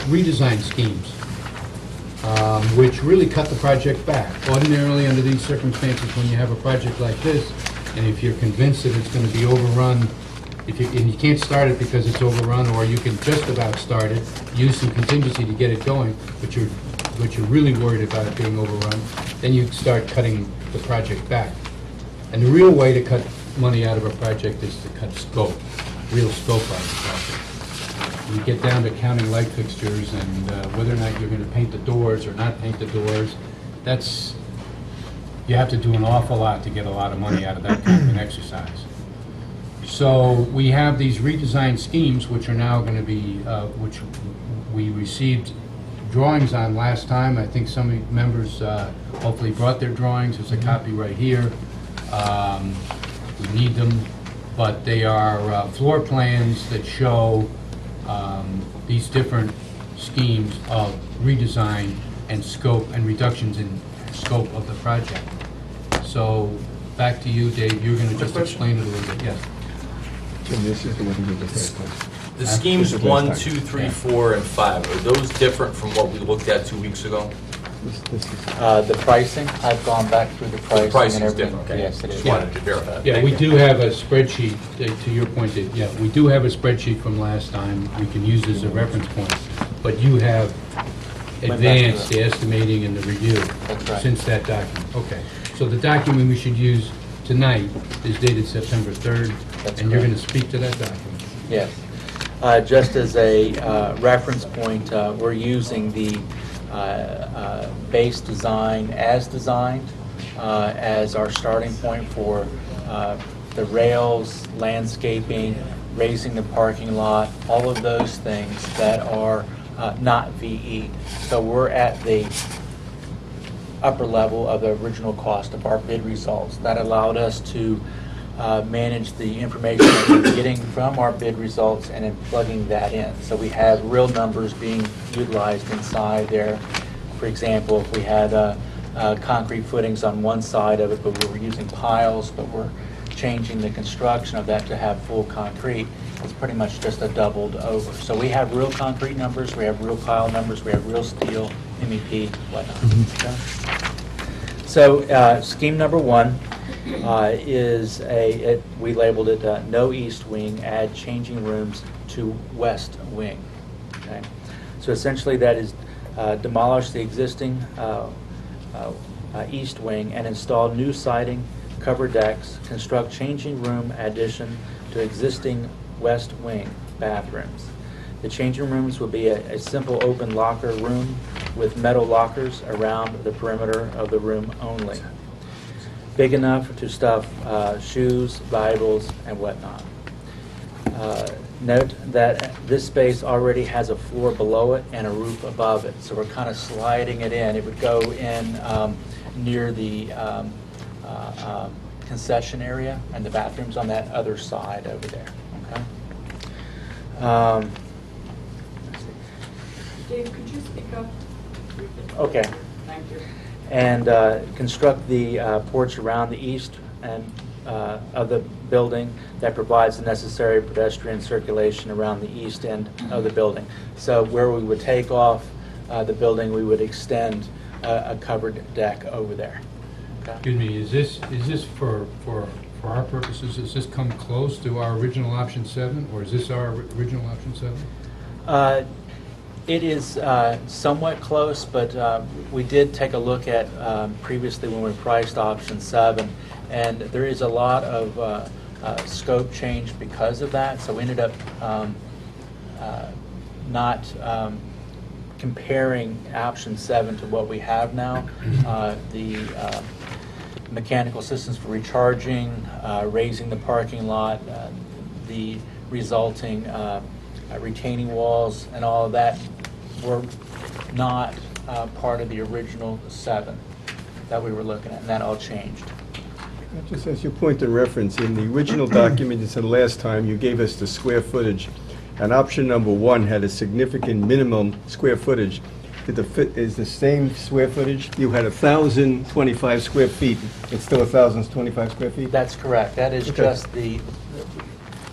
redesign schemes, which really cut the project back. Ordinarily, under these circumstances, when you have a project like this, and if you're convinced that it's going to be overrun, and you can't start it because it's overrun, or you can just about start it, use some contingency to get it going, but you're really worried about it being overrun, then you start cutting the project back. And the real way to cut money out of a project is to cut scope, real scope out of the project. You get down to counting light fixtures and whether or not you're going to paint the doors or not paint the doors. You have to do an awful lot to get a lot of money out of that kind of an exercise. So we have these redesigned schemes, which are now going to be, which we received drawings on last time. I think some members hopefully brought their drawings. There's a copy right here. We need them, but they are floor plans that show these different schemes of redesign and scope and reductions in scope of the project. So back to you, Dave. You're going to just explain it a little bit. Yes. Jim, this is the one you just had. The schemes 1, 2, 3, 4, and 5, are those different from what we looked at 2 weeks ago? This is. The pricing, I've gone back through the pricing. The pricing and is everything. different, okay. Yes, it is. Just wanted to verify that. Yeah, Thank we you. do have a spreadsheet, to your point, Dave. Yeah, we do have a spreadsheet from last time. We can use as a reference point. But you have advanced the estimating and the review That's right. since that document. Okay. So the document we should use tonight is dated September 3rd, That's and you're going to correct. speak to that document. Yes. Just as a reference point, we're using the base design as designed as our starting point for the rails, landscaping, raising the parking lot, all of those things that are not VE. So we're at the upper level of the original cost of our bid results. That allowed us to manage the information that we're getting from our bid results and then plugging that in. So we have real numbers being utilized inside there. For example, if we had concrete footings on one side of it, but we were using piles, but we're changing the construction of that to have full concrete, it's pretty much just a doubled over. So we have real concrete numbers, we have real pile numbers, we have real steel, MEP, whatnot. Okay? So scheme number 1 is we labeled it no east wing, add changing rooms to west wing. Okay? So essentially that is demolish the existing east wing and install new siding, cover decks, construct changing room addition to existing west wing bathrooms. The changing rooms will be a simple open locker room with metal lockers around the perimeter of the room only. Big enough to stuff shoes, Bibles, and whatnot. Note that this space already has a floor below it and a roof above it, so we're kind of sliding it in. It would go in near the concession area, and the bathroom's on that other side over there. Okay. Let's see. Dave, could you speak up? Okay. Thank you. And construct the porch around the east and of the building that provides the necessary pedestrian circulation around the east end of the building. So where we would take off the building, we would extend a covered deck over there. Okay? Excuse me, is this for our purposes, does this come close to our original option 7, or is this our original option 7? It is somewhat close, but we did take a look at previously when we priced option 7, and there is a lot of scope change because of that, so we ended up not comparing option 7 to what we have now. The mechanical systems for recharging, raising the parking lot, the resulting retaining walls, and all of that were not part of the original 7 that we were looking at, and that all changed. Just as your point of reference, in the original document, you said last time, you gave us the square footage, and option number 1 had a significant minimum square footage. Is the same square footage? You had 1,025 square feet. It's still 1,025 square feet? That's correct. That is Okay.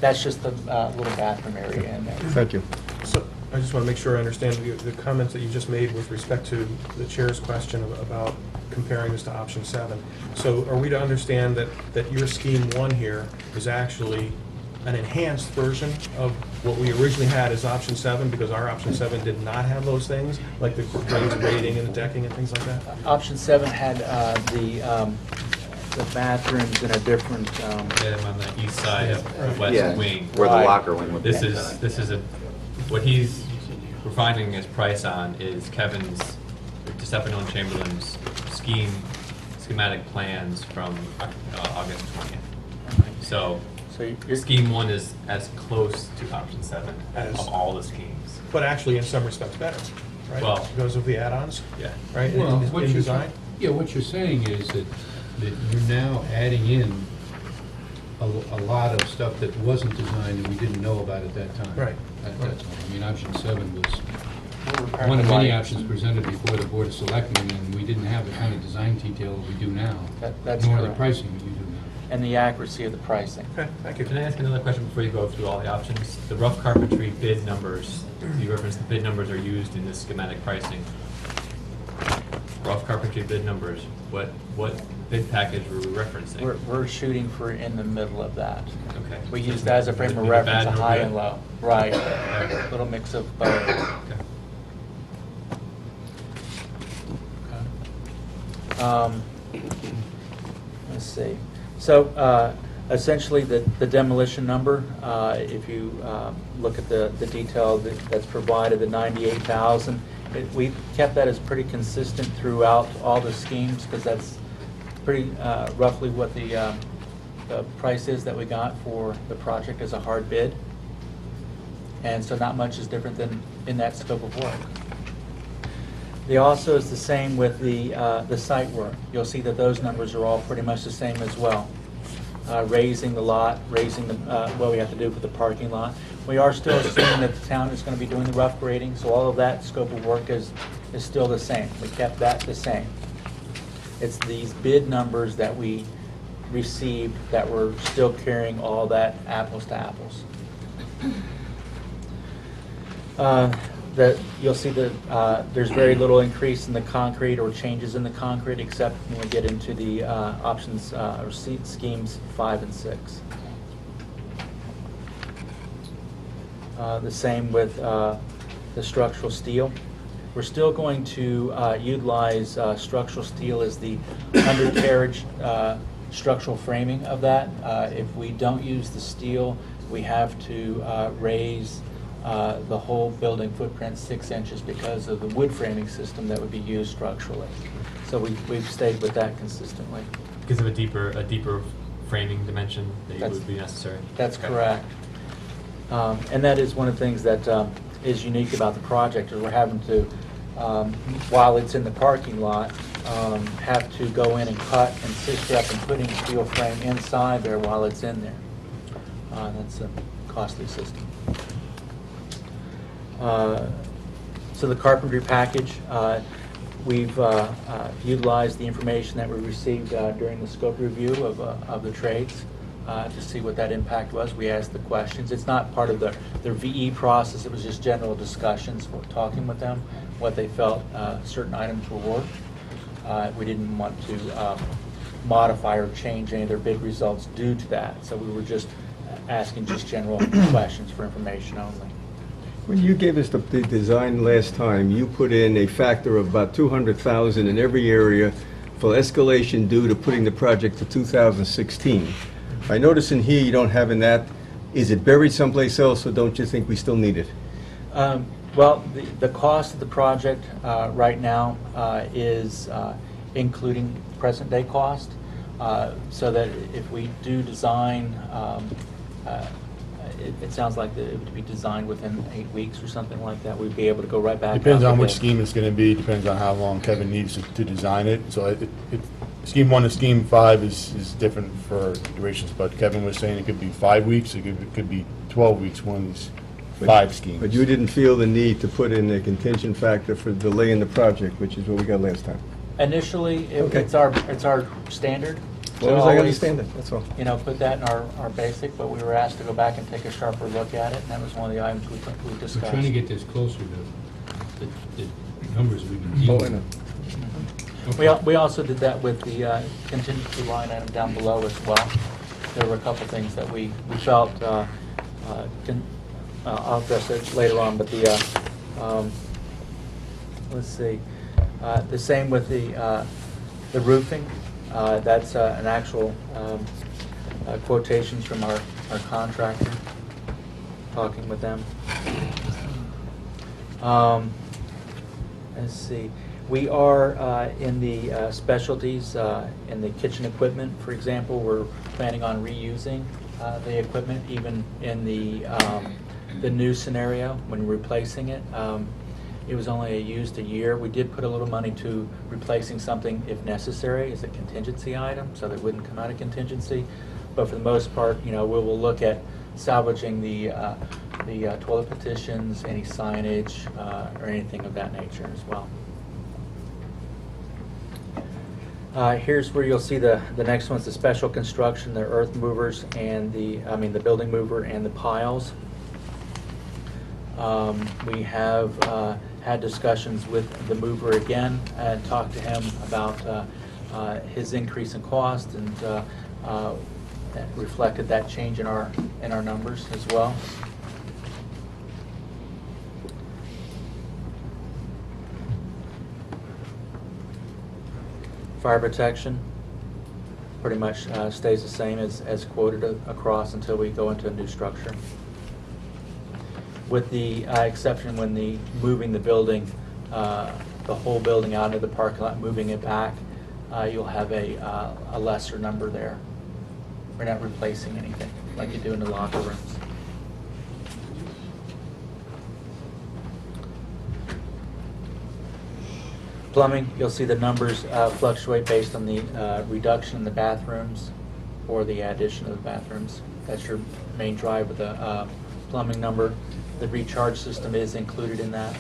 that's just the little bathroom area in there. Thank you. So I just want to make sure I understand the comments that you just made with respect to the chair's question about comparing this to option 7. So are we to understand that your scheme 1 here is actually an enhanced version of what we originally had as option 7, because our option 7 did not have those things, like the raised rating and the decking and things like that? Option 7 had the bathrooms in a different, Get him on the east side of the Yeah, west wing. where the Right. locker wing would be. This is what we're finding his price on is Kevin's, DeStefano and Chamberlain's schematic plans from August 20th. So your scheme 1 is as close to option 7 As- of all the schemes. But actually, in some respects, better, right? Well- Because of the add-ons, Yeah. right? Well, In what in you're design? Yeah, what you're saying is that you're now adding in a lot of stuff that wasn't designed and we didn't know about at that time. Right. That's all. I mean, option 7 was we're repairing one of the many light. options presented before the Board of Selectmen, and we didn't have the kind of design detail that we do now. That's Nor the correct. pricing that you do now. And the accuracy of the pricing. Okay, thank you. Can I ask another question before you go through all the options? The rough carpentry bid numbers, you referenced the bid numbers are used in this schematic pricing. Rough carpentry bid numbers, what bid package were we referencing? We're shooting for in the middle of that. Okay. We used that as a frame of Neither reference, bad a nor high good. and low. Right. Little mix of both. Okay. Let's see. So essentially, the demolition number, if you look at the detail that's provided, the 98,000, we kept that as pretty consistent throughout all the schemes, because that's pretty roughly what the price is that we got for the project as a hard bid. And so not much is different than in that scope of work. They also is the same with the site work. You'll see that those numbers are all pretty much the same as well. Raising the lot, raising what we have to do for the parking lot. We are still assuming that the town is going to be doing the rough grading, so all of that scope of work is still the same. We kept that the same. It's these bid numbers that we received that we're still carrying all that apples to apples. You'll see that there's very little increase in the concrete or changes in the concrete, except when we get into the options or schemes 5 and 6. The same with the structural steel. We're still going to utilize structural steel as the undercarriage structural framing of that. If we don't use the steel, we have to raise the whole building footprint 6 inches because of the wood framing system that would be used structurally. So we've stayed with that consistently. Because of a deeper framing dimension that That's- would be necessary? That's Okay. correct. And that is one of the things that is unique about the project, is we're having to, while it's in the parking lot, have to go in and cut and sister up and putting a steel frame inside there while it's in there. That's a costly system. So the carpentry package, We've utilized the information that we received during the scope review of the trades to see what that impact was. We asked the questions. It's not part of their VE process, it was just general discussions, talking with them, what they felt certain items were worth. We didn't want to modify or change any of their bid results due to that, so we were just asking just general questions for information only. When you gave us the design last time, you put in a factor of about 200,000 in every area for escalation due to putting the project to 2016. I notice in here you don't have in that. Is it buried someplace else, or don't you think we still need it? Well, the cost of the project right now is including present-day cost, so that if we do design, it sounds like it would be designed within 8 weeks or something like that. We'd be able to go right back. Depends out on to which bid. scheme it's gonna be, depends on how long Kevin needs to design it. So scheme 1 to scheme 5 is different for durations, but Kevin was saying it could be 5 weeks, it could be 12 weeks, one of these 5 schemes. But you didn't feel the need to put in a contingent factor for delay in the project, which is what we got last time. Initially, Okay. it's our standard. As long to as I always, understand it, that's all. You know, put that in our basic, but we were asked to go back and take a sharper look at it, and that was one of the items we We're discussed. trying to get this closer to the numbers we've been Oh, dealing I know. with. We also did that with the contingency line item down below as well. There were a couple things that we felt, I'll address it later on, but let's see, the same with the roofing. That's an actual quotations from our contractor, talking with them. Let's see. We are in the specialties, in the kitchen equipment, for example. We're planning on reusing the equipment, even in the new scenario when replacing it. It was only used a year. We did put a little money to replacing something if necessary as a contingency item, so that it wouldn't come out of contingency. But for the most part, you know, we will look at salvaging the toilet petitions, any signage, or anything of that nature as well. Here's where you'll see the next one's the special construction, the earth movers and the building mover and the piles. We have had discussions with the mover again and talked to him about his increase in cost, and that reflected that change in our numbers as well. Fire protection pretty much stays the same as quoted across until we go into a new structure. With the exception when moving the building, the whole building out into the parking lot, moving it back, you'll have a lesser number there. We're not replacing anything like you do in the locker rooms. Plumbing, you'll see the numbers fluctuate based on the reduction in the bathrooms or the addition of the bathrooms. That's your main drive with the plumbing number. The recharge system is included in that.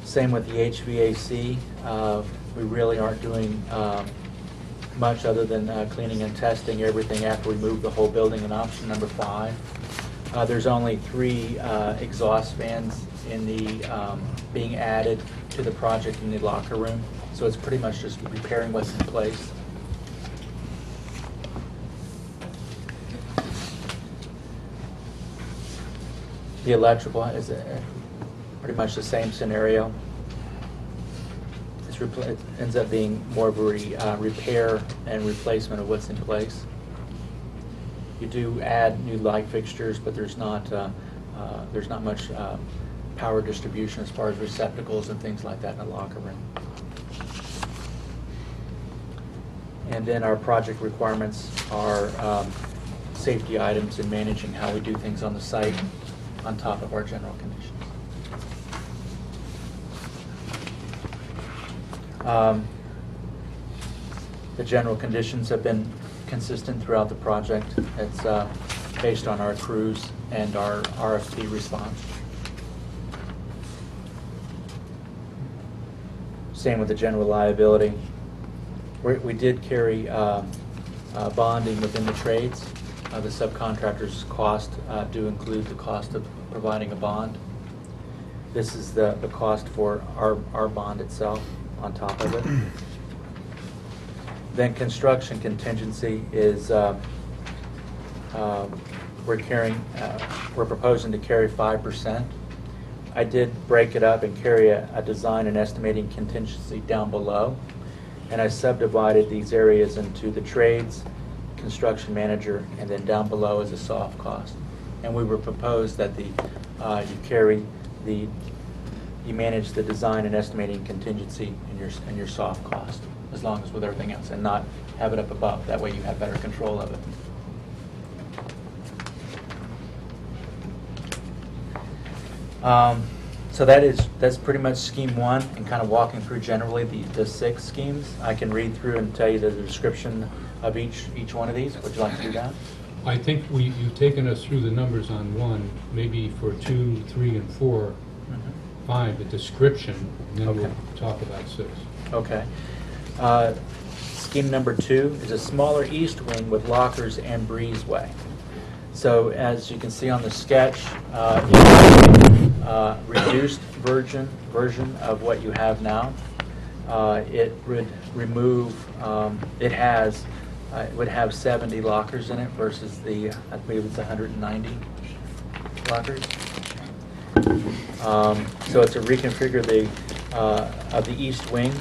Same with the HVAC. We really aren't doing much other than cleaning and testing everything after we move the whole building in option number 5. There's only 3 exhaust fans in the being added to the project in the locker room, so it's pretty much just repairing what's in place. The electrical is pretty much the same scenario. It ends up being more of a repair and replacement of what's in place. You do add new light fixtures, but there's not much power distribution as far as receptacles and things like that in the locker room. And then our project requirements are safety items and managing how we do things on the site on top of our general conditions. The general conditions have been consistent throughout the project. It's based on our crews and our RFP response. Same with the general liability. We did carry bonding within the trades. The subcontractor's cost do include the cost of providing a bond. This is the cost for our bond itself on top of it. Then construction contingency is, we're proposing to carry 5%. I did break it up and carry a design and estimating contingency down below. And I subdivided these areas into the trades, construction manager, and then down below is a soft cost. And we were proposed that you manage the design and estimating contingency in your soft cost, as long as with everything else, and not have it up above. That way you have better control of it. So that's pretty much scheme one, and kind of walking through generally the 6 schemes. I can read through and tell you the description of each one of these. Would you like to do that? I think you've taken us through the numbers on 1, maybe for 2, 3, and 4, 5, the description, and then we'll talk about 6. Okay. Scheme number 2 is a smaller east wing with lockers and breezeway. So as you can see on the sketch, reduced version of what you have now. It would remove, it would have 70 lockers in it versus I believe it's 190 lockers. So it's a reconfigure of the east wing,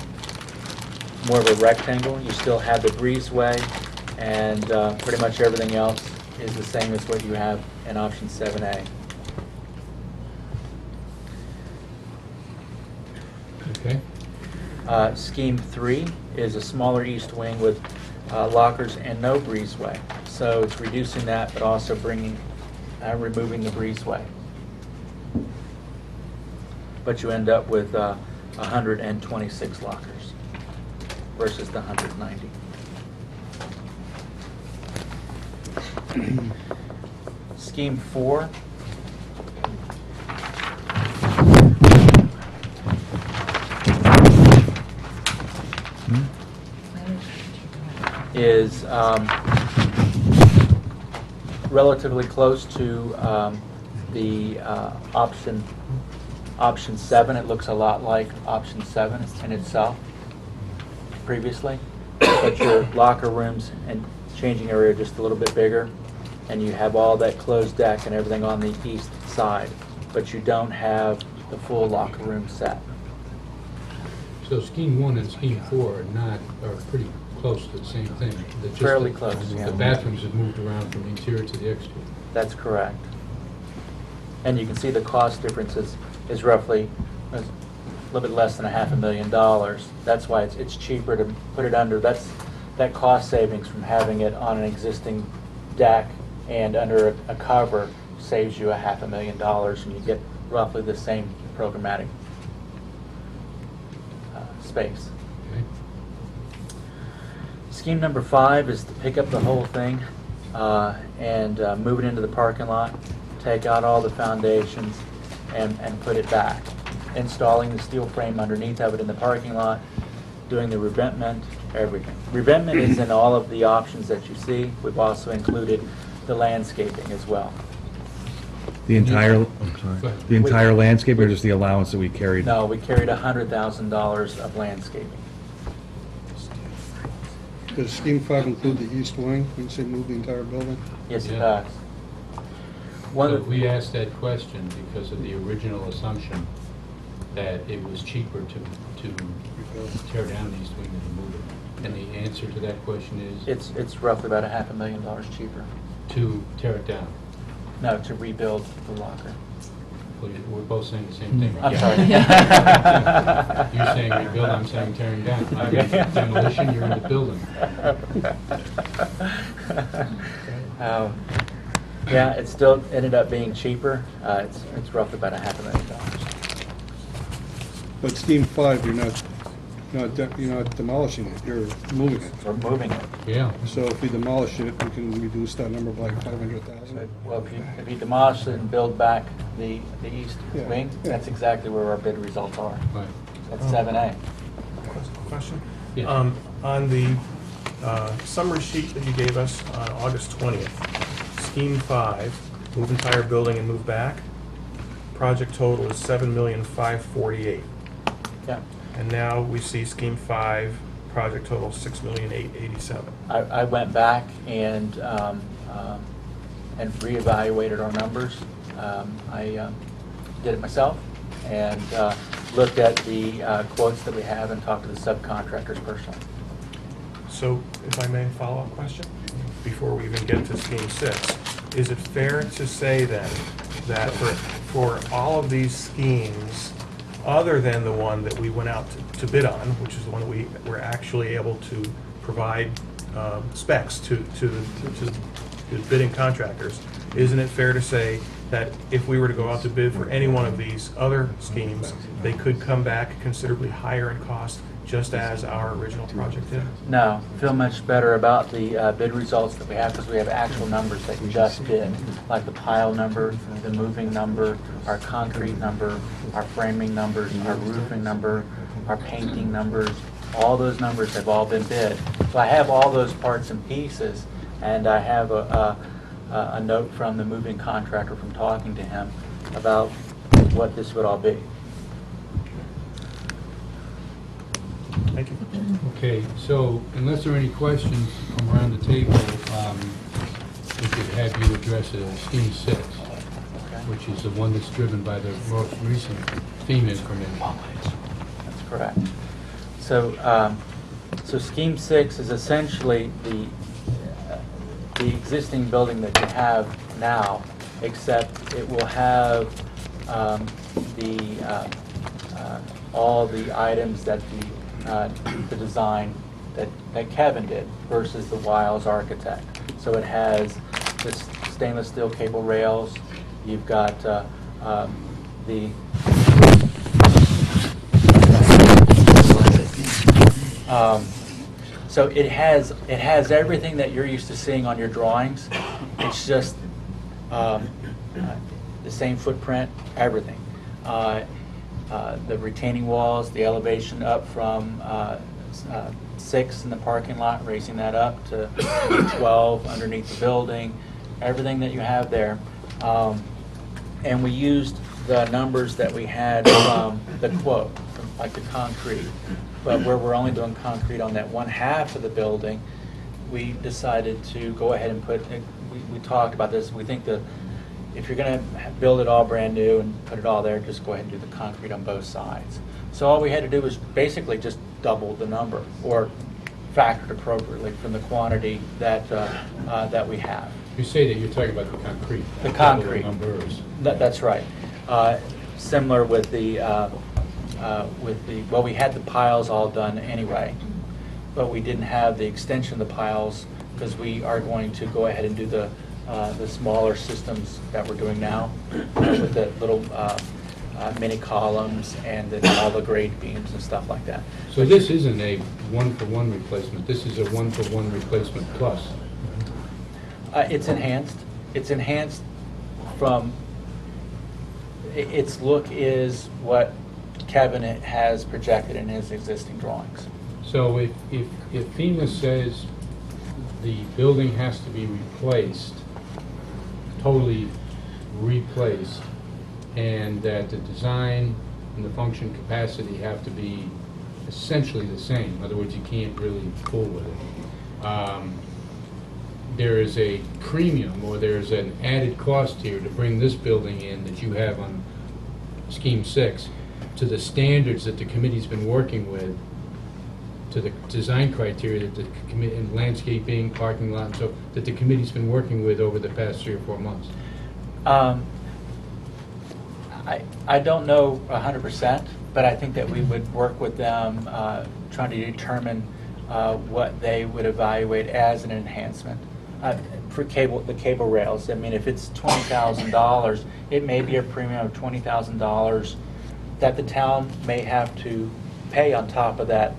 more of a rectangle. You still have the breezeway, and pretty much everything else is the same as what you have in option 7A. Okay. Scheme 3 is a smaller east wing with lockers and no breezeway. So it's reducing that, but also removing the breezeway. But you end up with 126 lockers versus the 190. Scheme 4 is relatively close to the option 7. It looks a lot like option 7 in itself previously, but your locker rooms and changing area are just a little bit bigger, and you have all that closed deck and everything on the east side, but you don't have the full locker room set. So scheme 1 and scheme 4 are pretty close to the same thing. They're just Fairly close, yeah. The bathrooms have moved around from the interior to the exterior. That's correct. And you can see the cost difference is roughly a little bit less than $500,000. That's why it's cheaper to put it under. That cost savings from having it on an existing deck and under a cover saves you $500,000, and you get roughly the same programmatic space. Okay. Scheme number 5 is to pick up the whole thing and move it into the parking lot, take out all the foundations, and put it back. Installing the steel frame underneath of it in the parking lot, doing the revetment, everything. Revetment is in all of the options that you see. We've also included the landscaping as well. The entire, I'm Go sorry, ahead. the entire landscape, or just the allowance that we carried? No, we carried $100,000 of landscaping. Does scheme 5 include the east wing, when you say move the entire building? Yes, it Yeah. does. One So of we asked that question because of the original assumption that it was cheaper to tear down the east wing than to move it. And the answer to that question is it's roughly about $500,000 cheaper. to tear it down. No, to rebuild the locker. Well, we're both saying the same thing. I'm Yeah. sorry. You're saying rebuild, I'm saying tearing down. I'm Okay. in demolition, you're in the building. Yeah, it still ended up being cheaper. It's roughly about $500,000. But scheme 5, you're not not demolishing it, you're moving it. We're moving it. Yeah. So if we demolish it, we can reduce that number by 500,000. Well, if you demolish it and build back the east Yeah, wing, yeah. that's exactly where our bid results are. Right. That's 7A. Question? Yes. On the summary sheet that you gave us on August 20th, Scheme 5, move entire building and move back, project total is $7,548,000. Yeah. And now we see Scheme 5, project total $6,887,000. I went back and reevaluated our numbers. I did it myself and looked at the quotes that we have and talked to the subcontractors personally. So, if I may, follow-up question, before we even get to Scheme 6. Is it fair to say then that for all of these schemes, other than the one that we went out to bid on, which is the one that we were actually able to provide specs to the bidding contractors, isn't it fair to say that if we were to go out to bid for any one of these other schemes, they could come back considerably higher in cost, just as our original project did? No, feel much better about the bid results that we have because we have actual numbers that you just bid, like the pile number, the moving number, our concrete number, our framing numbers, our roofing number, our painting numbers. All those numbers have all been bid. So I have all those parts and pieces, and I have a note from the moving contractor from talking to him about what this would all be. Thank you. Okay, so unless there are any questions from around the table, we could have you address Scheme 6, which is the one that's driven by the most recent FEMA information. That's correct. So, so Scheme 6 is essentially the existing building that you have now, except it will have all the items that the design that Kevin did versus the Wiles architect. So it has the stainless steel cable rails. You've got so it has everything that you're used to seeing on your drawings. It's just the same footprint, everything. The retaining walls, the elevation up from 6 in the parking lot, raising that up to 12 underneath the building, everything that you have there. And we used the numbers that we had from the quote, from like the concrete. But where we're only doing concrete on that one half of the building, we decided to go ahead and put, we talked about this, we think that if you're going to build it all brand new and put it all there, just go ahead and do the concrete on both sides. So all we had to do was basically just double the number, or factored appropriately from the quantity that that we have. You say that you're talking about the concrete. The concrete. Numbers. That's right. Similar with the well, we had the piles all done anyway, but we didn't have the extension of the piles because we are going to go ahead and do the smaller systems that we're doing now with the little mini columns and then all the grade beams and stuff like that. So this isn't a one-for-one replacement, this is a one-for-one replacement plus. It's enhanced. It's enhanced from, its look is what Kevin has projected in his existing drawings. So if FEMA says the building has to be replaced, totally replaced, and that the design and the function capacity have to be essentially the same, in other words, you can't really fool with it. There is a premium, or there's an added cost here to bring this building in that you have on Scheme 6 to the standards that the committee's been working with, to the design criteria that the committee, in landscaping, parking lot, and so, that the committee's been working with over the past 3 or 4 months? I don't know 100%, but I think that we would work with them trying to determine what they would evaluate as an enhancement. For the cable rails, I mean, if it's $20,000, it may be a premium of $20,000 that the town may have to pay on top of that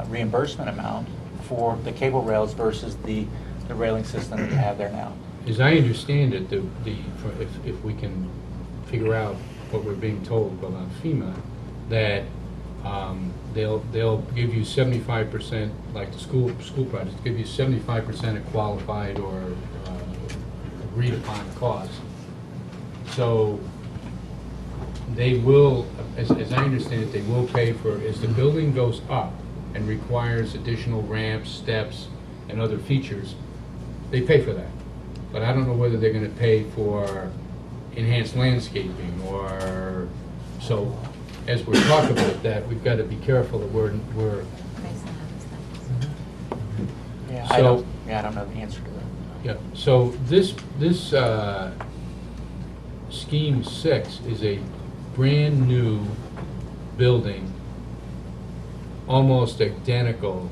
reimbursement amount for the cable rails versus the railing system that we have there now. As I understand it, if we can figure out what we're being told about FEMA, that they'll give you 75%, like the school projects, give you 75% of qualified or agreed upon costs. So they will, as I understand it, they will pay for, as the building goes up and requires additional ramps, steps, and other features, they pay for that. But I don't know whether they're gonna pay for enhanced landscaping or, so as we're talking about that, we've gotta be careful that we're, Yeah, So- I don't know the answer to that. yeah, so this Scheme 6 is a brand-new building, almost identical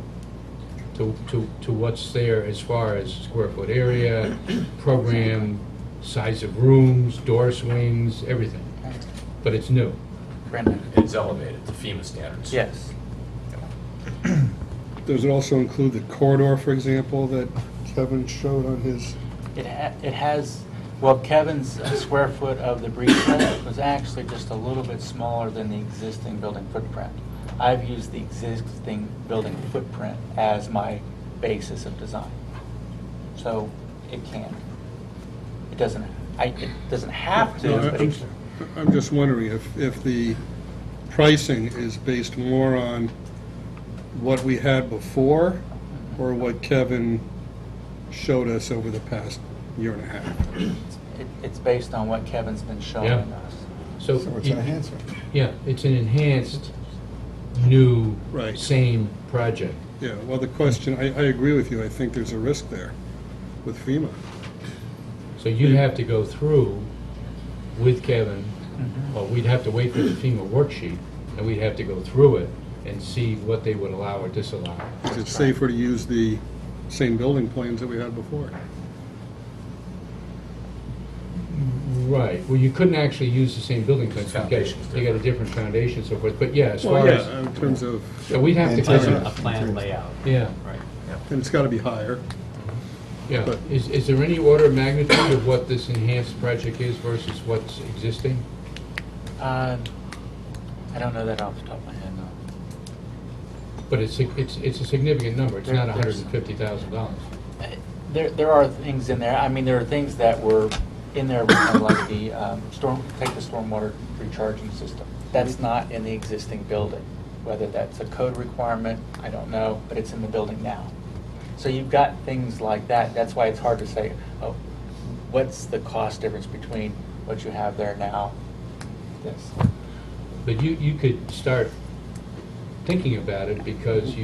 to what's there as far as square foot area, program, size of rooms, door swings, everything. But it's new. Brenda? It's elevated to FEMA standards. Yes. Does it also include the corridor, for example, that Kevin showed on his? It has, well, Kevin's square foot of the breachhead was actually just a little bit smaller than the existing building footprint. I've used the existing building footprint as my basis of design. So it can. It doesn't have No, to, but it I'm just wondering if the pricing is based more on what we had before or what Kevin showed us over the past year and a half. it's based on what Kevin's been showing Yeah. us. So it's an enhancement. Yeah, it's an enhanced, new, Right. same project. Yeah, well, the question, I agree with you, I think there's a risk there with FEMA. So you'd have to go through with Kevin, or we'd have to wait for the FEMA worksheet, and we'd have to go through it and see what they would allow or disallow. Is it safer to use the same building plans that we had before? Right, well, you couldn't actually use the same building plans, Foundation's you got a different foundation and so forth, but yeah, as Well, far yeah, as, in terms of, so we'd have to Interior. consider, A plan layout. yeah, Right. and it's got to be higher. yeah. But- Is there any order of magnitude of what this enhanced project is versus what's existing? I don't know that off the top of my head, no. But it's a significant number, it's not There's- $150,000. There are things in there, I mean, there are things that were in there, like the take the stormwater recharging system. That's not in the existing building. Whether that's a code requirement, I don't know, but it's in the building now. So you've got things like that, that's why it's hard to say, oh, what's the cost difference between what you have there now, this. But you could start thinking about it, because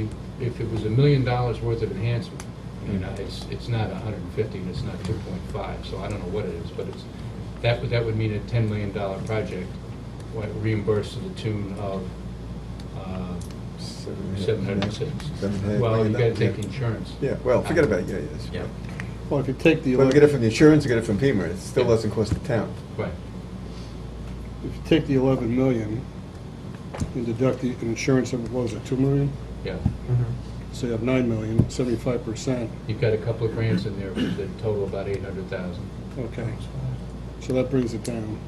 if it was $1 million worth of enhancement, you know, it's not 150 and it's not 2.5, so I don't know what it is, but that would mean a $10 million project, reimbursed to the tune of 706. Well, you gotta take insurance. Yeah, well, forget about it, yeah, yes. Yeah. Well, if you take the, Whether we get it 11 from the insurance or get it from FEMA, it still Yeah. doesn't cost the town. Right. if you take the 11 million and deduct the insurance of, what was it, 2 million? Yeah. So you have 9 million, 75%. You've got a couple of grants in there that total about 800,000. Okay. So that brings it down.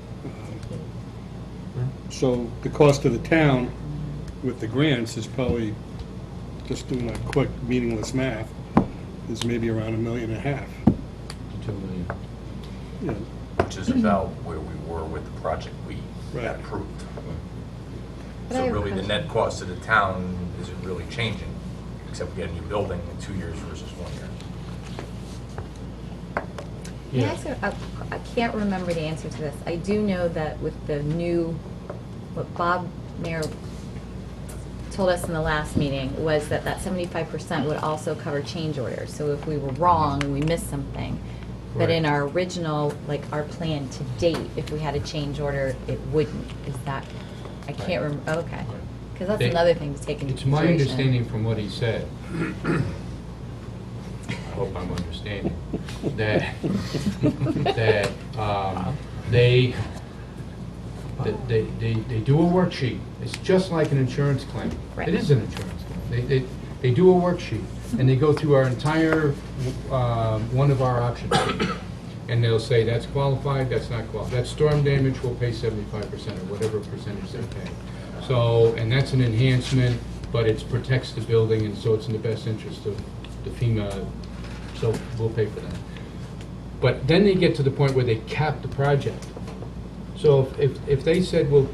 So the cost to the town with the grants is probably, just doing a quick meaningless math, is maybe around $1.5 million. To 2 million. Yeah, Which is about where we were with the project we Right. got approved. But I So have a really, the question. net cost to the town isn't really changing, except we get a new building in 2 years versus 1 year. Can I Yeah. ask I can't remember the answer to this. I do know that with the new, what Bob Mayer told us in the last meeting was that 75% would also cover change orders. So if we were wrong and we missed something, but in Right. our original, like our plan to date, if we had a change order, it wouldn't. Is that, I can't remember, okay. Because that's They- another thing to take into It's my consideration. understanding from what he said, I hope I'm understanding, that they They do a worksheet. It's just like an insurance claim. Right. It is an insurance claim. They do a worksheet, and they go through our entire, one of our options. And they'll say, that's qualified, that's not qualified. That's storm damage, we'll pay 75% or whatever percentage they pay. So, and that's an enhancement, but it protects the building, and so it's in the best interest of the FEMA, so we'll pay for that. But then they get to the point where they cap the project. So if they said, we'll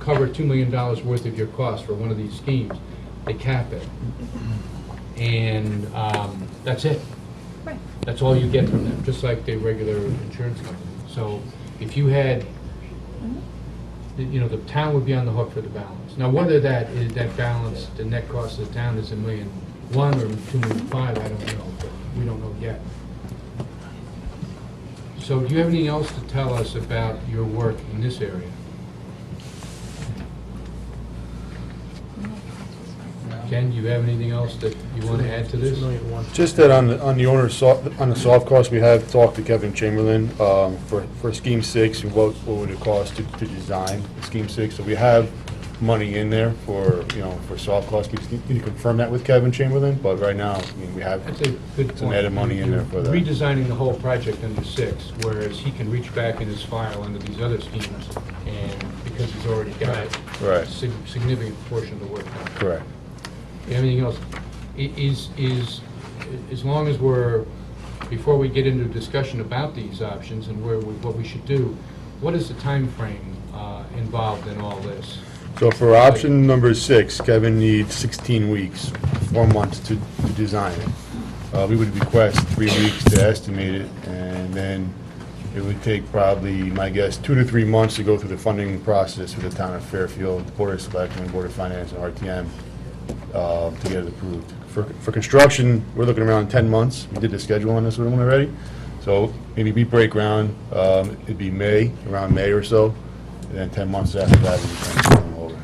cover $2 million worth of your cost for one of these schemes, they cap it. And that's it. Right. That's all you get from them, just like the regular insurance company. So if you had, the town would be on the hook for the balance. Now, whether that is, that balance, the net cost of the town is $1.1 million or $2.5 million, I don't know, but we don't know yet. So do you have anything else to tell us about your work in this area? Ken, do you have anything else that you want to add to this? Just that on the on the soft cost, we have talked to Kevin Chamberlain for Scheme 6 and what would it cost to design Scheme 6. So we have money in there for soft costs. We just need to confirm that with Kevin Chamberlain, but right now, I mean, we have That's a good point. some added money in there for that. Redesigning the whole project under 6, whereas he can reach back in his file under these other schemes, and because he's already got Right. a significant portion of the work done. Correct. Anything else? As long as before we get into a discussion about these options and what we should do, what is the time frame involved in all this? So for option number 6, Kevin needs 16 weeks, 4 months to design it. We would request 3 weeks to estimate it, and then it would take probably, my guess, 2 to 3 months to go through the funding process for the town of Fairfield, Board of Selectmen, Board of Finance, and RTM to get it approved. For construction, we're looking around 10 months. We did the schedule on this one already. So maybe we break ground, it'd be May, around May or so, and then 10 months after that, we can start over.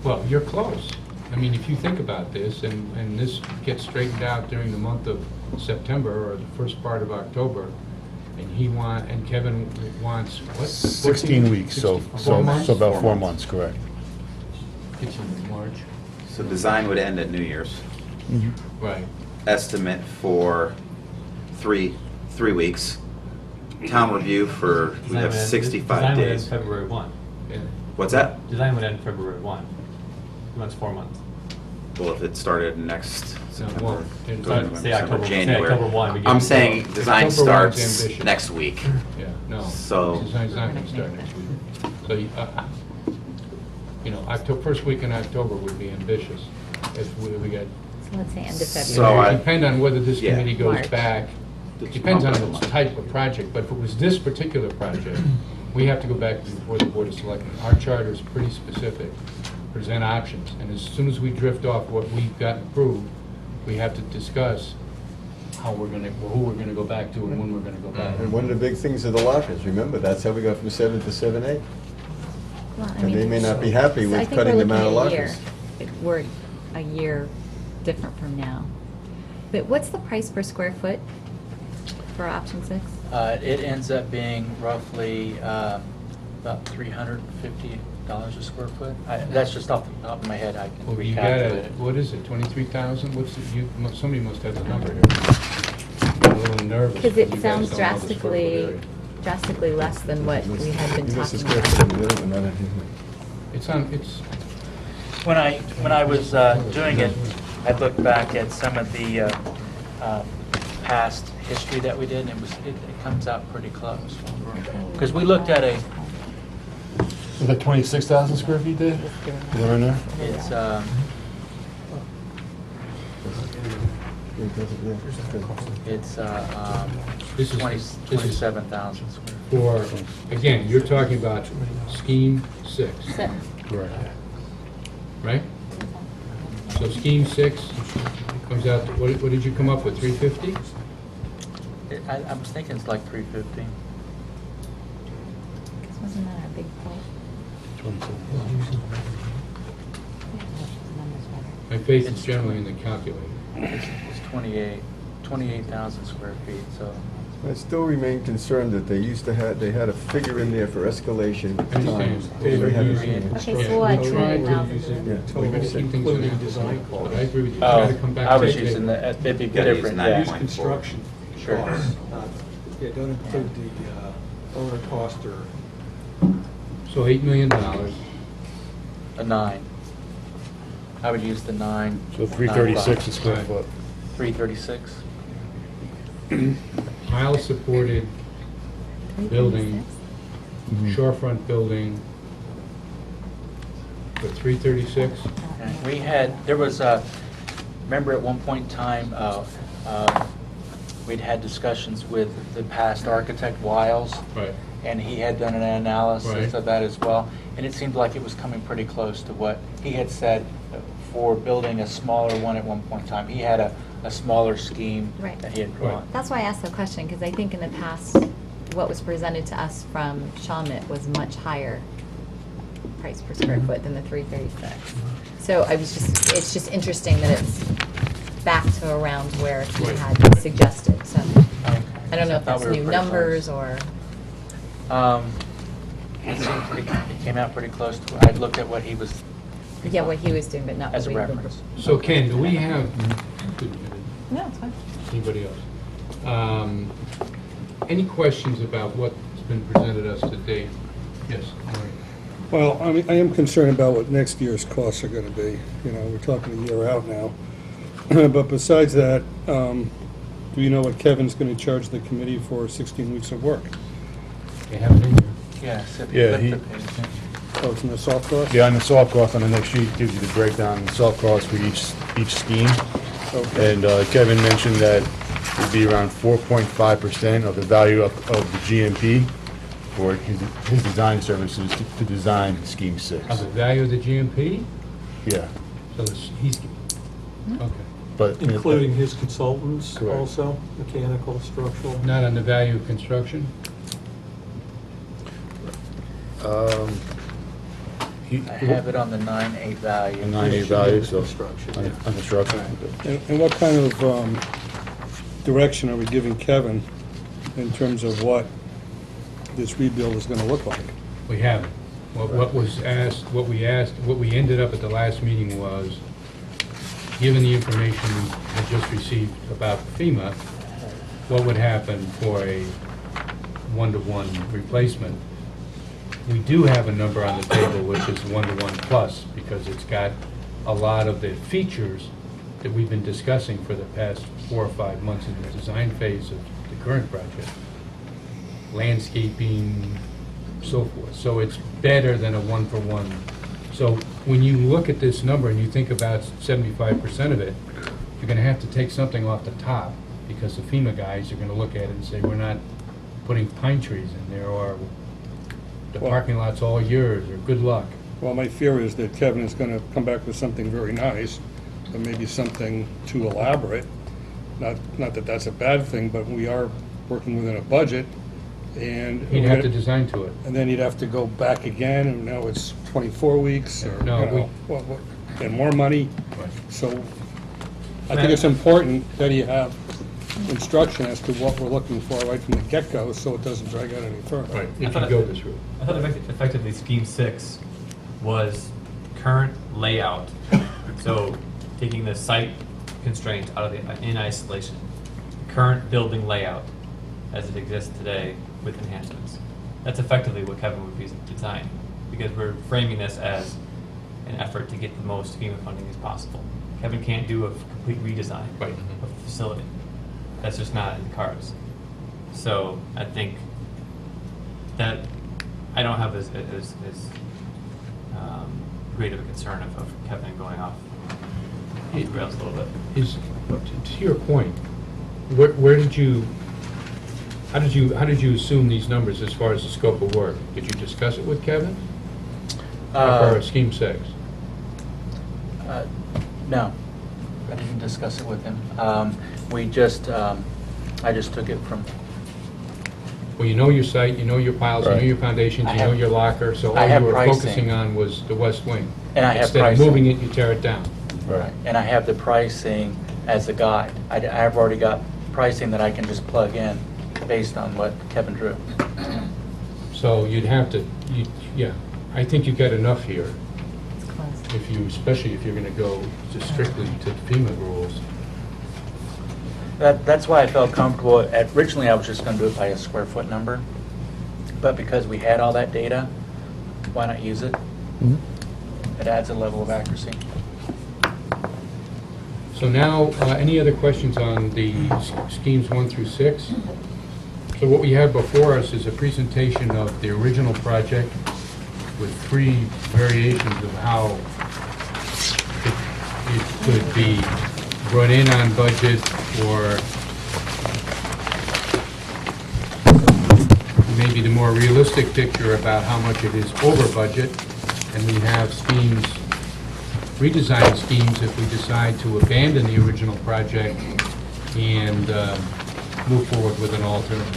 Well, you're close. I mean, if you think about this, and this gets straightened out during the month of September or the first part of October, and Kevin wants, what? 16 weeks, so 4 months? about 4 months, correct. It's in March. So design would end at New Year's. Right. Estimate for three weeks. Town review for, we have 65 Design would end days. February 1. What's that? Design would end February 1. That's 4 months. Well, if it started next September, well, October, say November, October- say January. October 1, we give I'm it- saying design October 1 's starts ambitious. next week. Yeah, no. So- Design's not going to start next week. So, first week in October would be ambitious if we got. So let's say end of So February. I- It depend on whether this Yeah. committee goes March. back. It depends on the type of project, but if it was this particular project, we have to go back before the Board of Selectmen. Our charter is pretty specific, present options, and as soon as we drift off what we've got approved, we have to discuss who we're gonna go back to and when we're gonna go back. And one of the big things are the lockers, remember, that's how we got from 7 to 7A. Well, I And mean, they may not be happy so I with think cutting we're the amount of looking at a lockers. year. We're a year different from now. But what's the price per square foot for option 6? It ends up being roughly about $350 a square foot. That's just off the top of my head, I can Well, you got recalculate it, it. what is it, 23,000? Somebody must have the number here. I'm a little nervous. Because you it guys sounds don't know the square foot drastically less than what we had been Give us a talking square about. foot of the other one, not a- area. It's, When I was doing it, I looked back at some of the past history that we did, and it comes out pretty close. Because we looked at Is that 26,000 square feet, Dave? Is that in there? it's, it's This is- 27,000 square. for, again, you're talking about scheme 6, Correct. right? So scheme 6 comes out, to- what did you come up with, 350? I was thinking it's like 350. Because wasn't that our big quote? My faith is generally in the calculator. It's 28,000 square feet, so I still remain concerned that they had a figure in there for escalation at the time. understand. They had a- Okay, so what, We tried to 200,000? use it, Yeah. we gotta keep things in Including apples design and apples, costs. but I agree with you. Oh, Gotta come back I was to using the the, it'd be Gotta use different, nine yeah. Use point construction Sure. costs, yeah, don't include the owner cost or, So $8 million. A 9. I would use the 9. So 336 a square foot. 336? Tile-supported building, shorefront building for 336. And we had, there was a, remember at one point in time, we'd had discussions with the past architect Wiles, Right. and he had done an analysis Right. of that as well, and it seemed like it was coming pretty close to what he had said for building a smaller one at one point in time. He had a smaller scheme Right. that he had drawn. That's why I asked the question, because I think in the past, what was presented to us from Shawmut was much higher price per square foot than the 336. So I was just, it's just interesting that it's back to around where he had suggested, so. Okay. I don't know if thought that's we were new pretty numbers or, It seemed pretty, it came out pretty close to, I looked at what he was. yeah, what he was doing, but not what As a we. reference. So Ken, do we have, No, it's fine. anybody else? Any questions about what's been presented us to date? Yes, Maureen. Well, I mean, I am concerned about what next year's costs are gonna be. You know, we're talking a year out now. But besides that, do you know what Kevin's gonna charge the committee for 16 weeks of work? They have it in here. Yes, if you Yeah, flip the page. Oh, it's in the soft cost? Yeah, on the soft cost on the next sheet gives you the breakdown, the soft cost for each scheme. Okay. And Kevin mentioned that it'd be around 4.5% of the value of the GMP for his design services to design Scheme 6. Of the value of the GMP? Yeah, So he's, okay. but. including his consultants Correct. also, mechanical, structural. Not on the value of construction? I have it on the 9.8 value. A 9.8 value, so. Construction, On yeah. on construction. And what kind of direction are we giving Kevin in terms of what this rebuild is gonna look like? We haven't. What was asked, what we ended up at the last meeting was, given the information we had just received about FEMA, what would happen for a one-to-one replacement? We do have a number on the table, which is one-to-one plus, because it's got a lot of the features that we've been discussing for the past 4 or 5 months in the design phase of the current project. Landscaping, so forth. So it's better than a one-for-one. So when you look at this number and you think about 75% of it, you're gonna have to take something off the top, because the FEMA guys are gonna look at it and say, we're not putting pine trees in there, or the Well- parking lot's all yours, or good luck. Well, my fear is that Kevin is gonna come back with something very nice, but maybe something too elaborate. Not that that's a bad thing, but we are working within a budget, and. You'd have to design to it. And then you'd have to go back again, and now it's 24 weeks, or, you No, know, and more money. So I think it's important that you have instruction as to what we're looking for right from the get-go, so it doesn't drag out any further. Right, I if thought you go this route. I thought effectively Scheme 6 was current layout, so taking the site constraint out of the, in isolation, current building layout as it exists today with enhancements. That's effectively what Kevin would be designing, because we're framing this as an effort to get the most FEMA funding as possible. Kevin can't do a complete redesign of the facility. That's just not in the cards. So I think that I don't have as great of a concern of Kevin going off the rails a little bit. Is, to your point, where did you, how did you assume these numbers as far as the scope of work? Did you discuss it with Kevin? For Scheme 6? No, I didn't discuss it with him. We just, I just took it from, Well, you know your site, you know your piles, you know Right. your foundations, I you know have- your locker, so I all have you were pricing. focusing on was the west wing. And I have Instead of pricing. moving it, you tear it down. Right. and I have the pricing as a guide. I've already got pricing that I can just plug in based on what Kevin drew. So you'd have to, yeah, I think you got enough here, It's close. if you, especially if you're gonna go just strictly to FEMA rules. That's why I felt comfortable. Originally, I was just going to do it by a square foot number, but because we had all that data, why not use it? It adds a level of accuracy. So now, any other questions on the schemes 1 through 6? So what we have before us is a presentation of the original project with 3 variations of how it could be brought in on budget, or maybe the more realistic picture about how much it is over budget. And we have schemes, redesigned schemes, if we decide to abandon the original project and move forward with an alternative.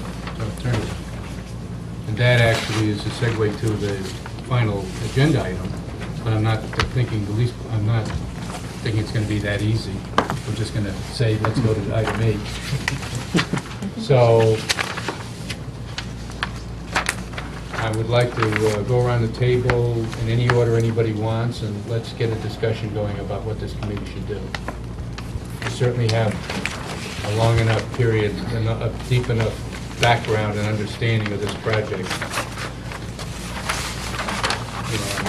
And that actually is a segue to the final agenda item, but I'm not thinking it's going to be that easy. We're just going to say, let's go to item 8. So I would like to go around the table in any order anybody wants, and let's get a discussion going about what this committee should do. We certainly have a long enough period, and a deep enough background and understanding of this project. You know, I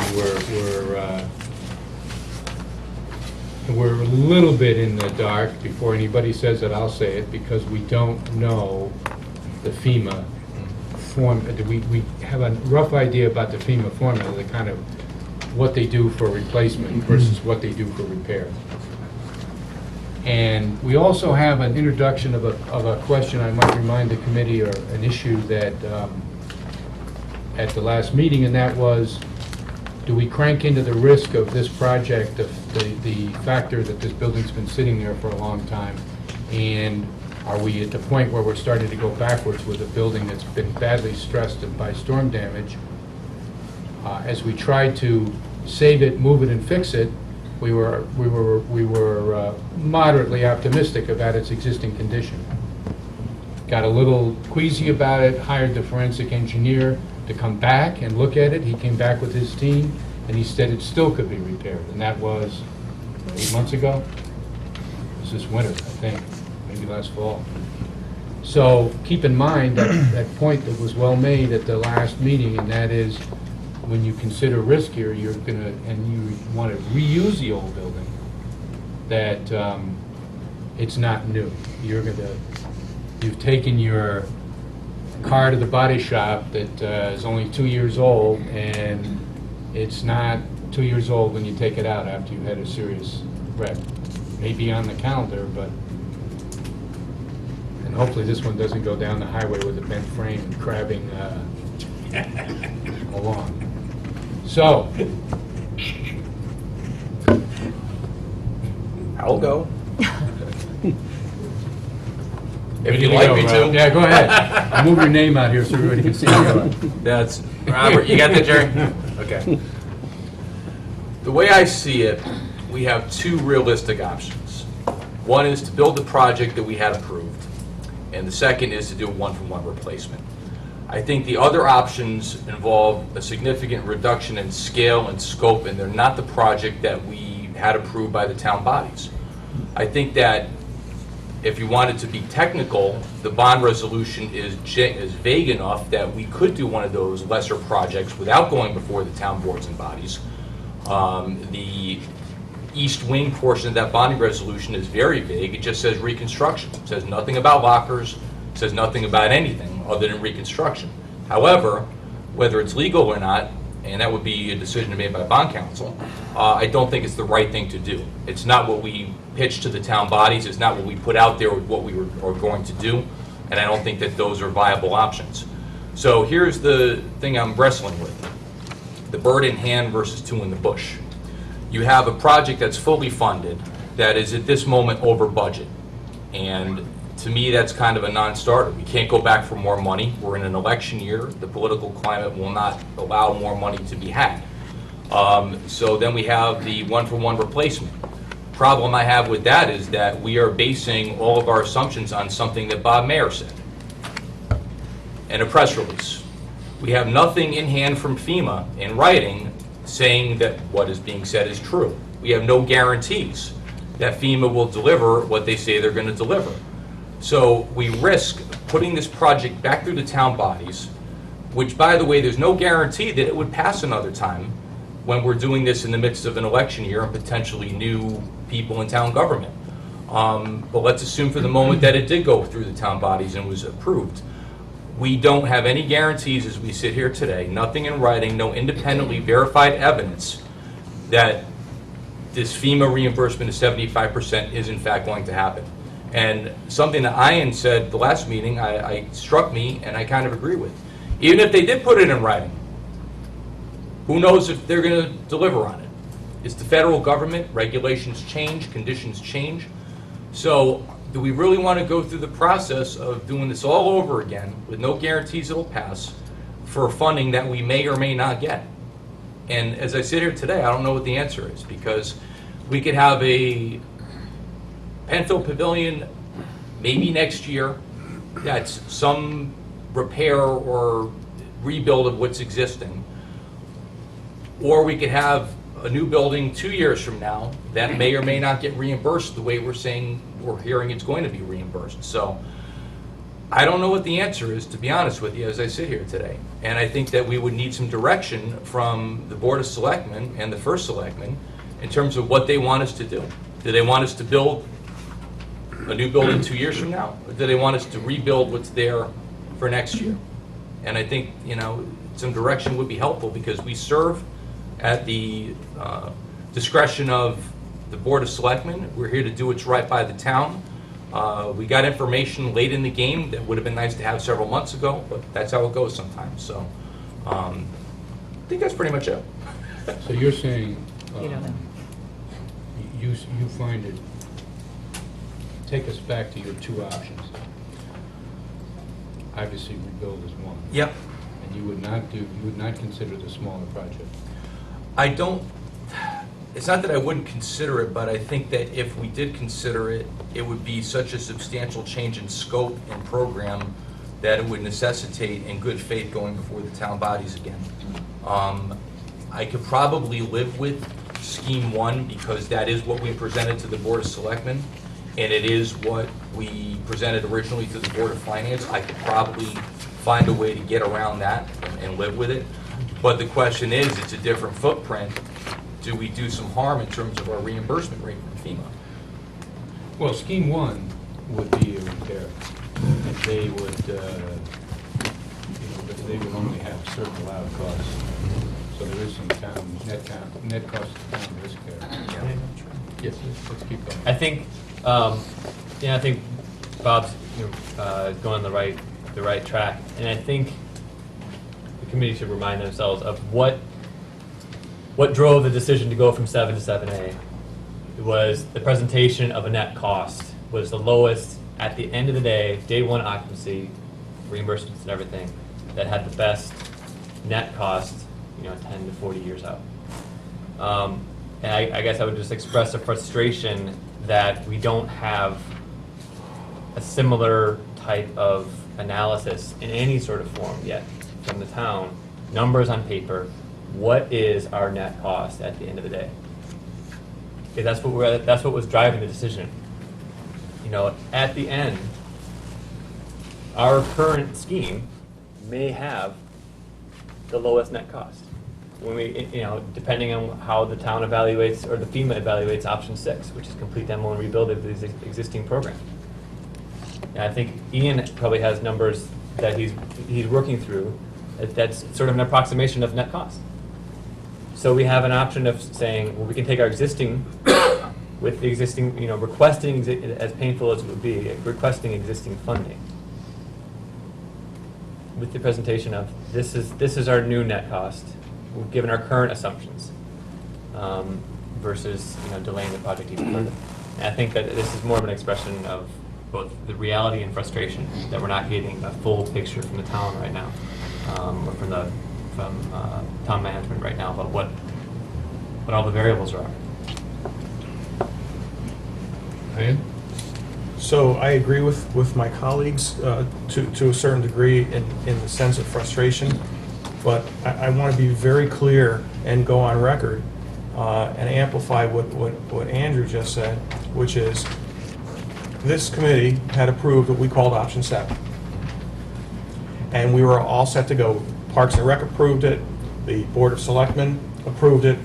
mean, we're a little bit in the dark. Before anybody says it, I'll say it, because we don't know the FEMA form. We have a rough idea about the FEMA formula, the kind of what they do for replacement versus what they do for repair. And we also have an introduction of a question I might remind the committee, or an issue that at the last meeting, and that was, do we crank into the risk of this project, the factor that this building's been sitting there for a long time, and are we at the point where we're starting to go backwards with a building that's been badly stressed by storm damage? As we tried to save it, move it, and fix it, we were moderately optimistic about its existing condition. Got a little queasy about it, hired the forensic engineer to come back and look at it. He came back with his team, and he said it still could be repaired, and that was 8 months ago. It was this winter, I think, maybe last fall. So keep in mind that point that was well made at the last meeting, and that is, when you consider risk here, you're gonna, and you want to reuse the old building, that it's not new. You've taken your car to the body shop that is only 2 years old, and it's not 2 years old when you take it out after you've had a serious wreck. Maybe on the calendar, but, and hopefully this one doesn't go down the highway with a bent frame and crabbing along. So, I'll go. ready If you'd to like go, me Rob? to. Yeah, go ahead. I'll move your name out here so everybody can see you. That's, Robert, you got that, Jerry? Okay. The way I see it, we have 2 realistic options. One is to build the project that we had approved, and the second is to do a 1-for-1 replacement. I think the other options involve a significant reduction in scale and scope, and they're not the project that we had approved by the town bodies. I think that if you wanted to be technical, the bond resolution is vague enough that we could do one of those lesser projects without going before the town boards and bodies. The east wing portion of that bonding resolution is very vague. It just says reconstruction. It says nothing about lockers, it says nothing about anything other than reconstruction. However, whether it's legal or not, and that would be a decision made by bond counsel, I don't think it's the right thing to do. It's not what we pitched to the town bodies, it's not what we put out there with what we are going to do, and I don't think that those are viable options. So here's the thing I'm wrestling with. The bird in hand versus 2 in the bush. You have a project that's fully funded that is at this moment over budget. And to me, that's kind of a non-starter. We can't go back for more money. We're in an election year. The political climate will not allow more money to be had. So then we have the 1-for-1 replacement. Problem I have with that is that we are basing all of our assumptions on something that Bob Mayer said. and a press release. We have nothing in hand from FEMA in writing saying that what is being said is true. We have no guarantees that FEMA will deliver what they say they're going to deliver. So we risk putting this project back through the town bodies, which, by the way, there's no guarantee that it would pass another time when we're doing this in the midst of an election year and potentially new people in town government. But let's assume for the moment that it did go through the town bodies and was approved. We don't have any guarantees as we sit here today, nothing in writing, no independently verified evidence that this FEMA reimbursement of 75% is in fact going to happen. And something that Ian said the last meeting, I struck me and I kind of agree with. Even if they did put it in writing, who knows if they're going to deliver on it? It's the federal government, regulations change, conditions change. So do we really want to go through the process of doing this all over again with no guarantees it'll pass for funding that we may or may not get? And as I sit here today, I don't know what the answer is, because we could have a Penfield Pavilion maybe next year. That's some repair or rebuild of what's existing. Or we could have a new building 2 years from now that may or may not get reimbursed the way we're saying, we're hearing it's going to be reimbursed. So I don't know what the answer is, to be honest with you, as I sit here today. And I think that we would need some direction from the Board of Selectmen and the First Selectman in terms of what they want us to do. Do they want us to build a new building 2 years from now? Or do they want us to rebuild what's there for next year? And I think, you know, some direction would be helpful, because we serve at the discretion of the Board of Selectmen. We're here to do what's right by the town. We got information late in the game that would have been nice to have several months ago, but that's how it goes sometimes. So I think that's pretty much it. So you're saying, You don't know. you find it, take us back to your two options. Obviously, rebuild is one. Yep. And you would not consider the smaller project. I don't, it's not that I wouldn't consider it, but I think that if we did consider it, it would be such a substantial change in scope and program that it would necessitate, in good faith, going before the town bodies again. I could probably live with Scheme 1, because that is what we presented to the Board of Selectmen, and it is what we presented originally to the Board of Finance. I could probably find a way to get around that and live with it. But the question is, it's a different footprint. Do we do some harm in terms of our reimbursement rate from FEMA? Well, Scheme 1 would be a repair. And they would, they would only have certain allowed costs. So there is some net cost to town risk there. Yes, let's keep going. I think, I think Bob's going on the right track, and I think the committee should remind themselves of what drove the decision to go from 7 to 7A. It was the presentation of a net cost was the lowest at the end of the day one occupancy, reimbursements and everything, that had the best net cost, 10 to 40 years out. And I guess I would just express a frustration that we don't have a similar type of analysis in any sort of form yet from the town. Numbers on paper. What is our net cost at the end of the day? Because that's what was driving the decision. At the end, our current scheme may have the lowest net cost. When we, depending on how the town evaluates, or the FEMA evaluates option 6, which is complete demo and rebuild of the existing program. And I think Ian probably has numbers that he's working through. That's sort of an approximation of net cost. So we have an option of saying, well, we can take our existing, with the existing, requesting, as painful as it would be, requesting existing funding, with the presentation of this is our new net cost, given our current assumptions, versus delaying the project even further. And I think that this is more of an expression of both the reality and frustration that we're not getting a full picture from the town right now, or from town management right now about what all the variables are. Ian? So I agree with my colleagues to a certain degree in the sense of frustration, but I want to be very clear and go on record and amplify what Andrew just said, which is this committee had approved what we called option 7. And we were all set to go. Parks and Rec approved it, the Board of Selectmen approved it,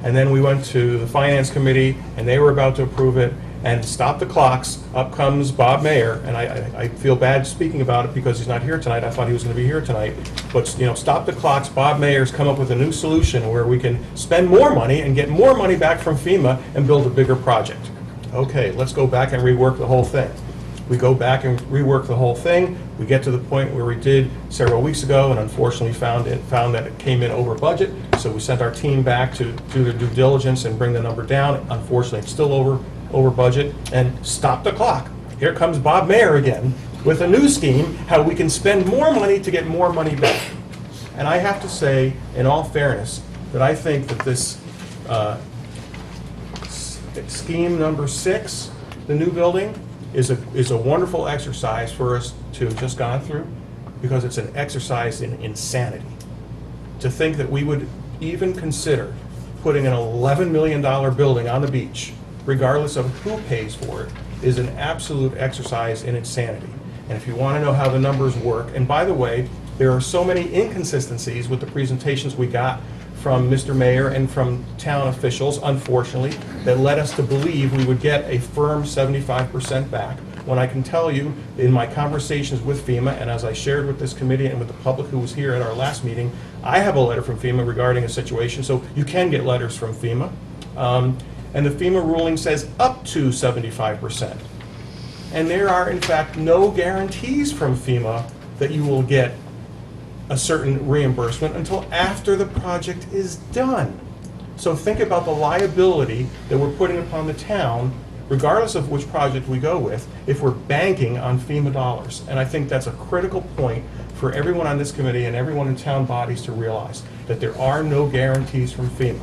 and then we went to the Finance Committee, and they were about to approve it, and stop the clocks, up comes Bob Mayer, and I feel bad speaking about it because he's not here tonight, I thought he was gonna be here tonight, but, you know, stop the clocks, Bob Mayer's come up with a new solution where we can spend more money and get more money back from FEMA and build a bigger project. Okay, let's go back and rework the whole thing. We go back and rework the whole thing. We get to the point where we did several weeks ago and unfortunately found that it came in over budget. So we sent our team back to do their due diligence and bring the number down. Unfortunately, it's still over budget. And stop the clock. Here comes Bob Mayer again with a new scheme, how we can spend more money to get more money back. And I have to say, in all fairness, that I think that this scheme number 6, the new building, is a wonderful exercise for us to have just gone through, because it's an exercise in insanity. To think that we would even consider putting an $11 million building on the beach, regardless of who pays for it, is an absolute exercise in insanity. And if you want to know how the numbers work, and by the way, there are so many inconsistencies with the presentations we got from Mr. Mayor and from town officials, unfortunately, that led us to believe we would get a firm 75% back, when I can tell you, in my conversations with FEMA, and as I shared with this committee and with the public who was here at our last meeting, I have a letter from FEMA regarding a situation, so you can get letters from FEMA. And the FEMA ruling says up to 75%. And there are, in fact, no guarantees from FEMA that you will get a certain reimbursement until after the project is done. So think about the liability that we're putting upon the town, regardless of which project we go with, if we're banking on FEMA dollars. And I think that's a critical point for everyone on this committee and everyone in town bodies to realize, that there are no guarantees from FEMA.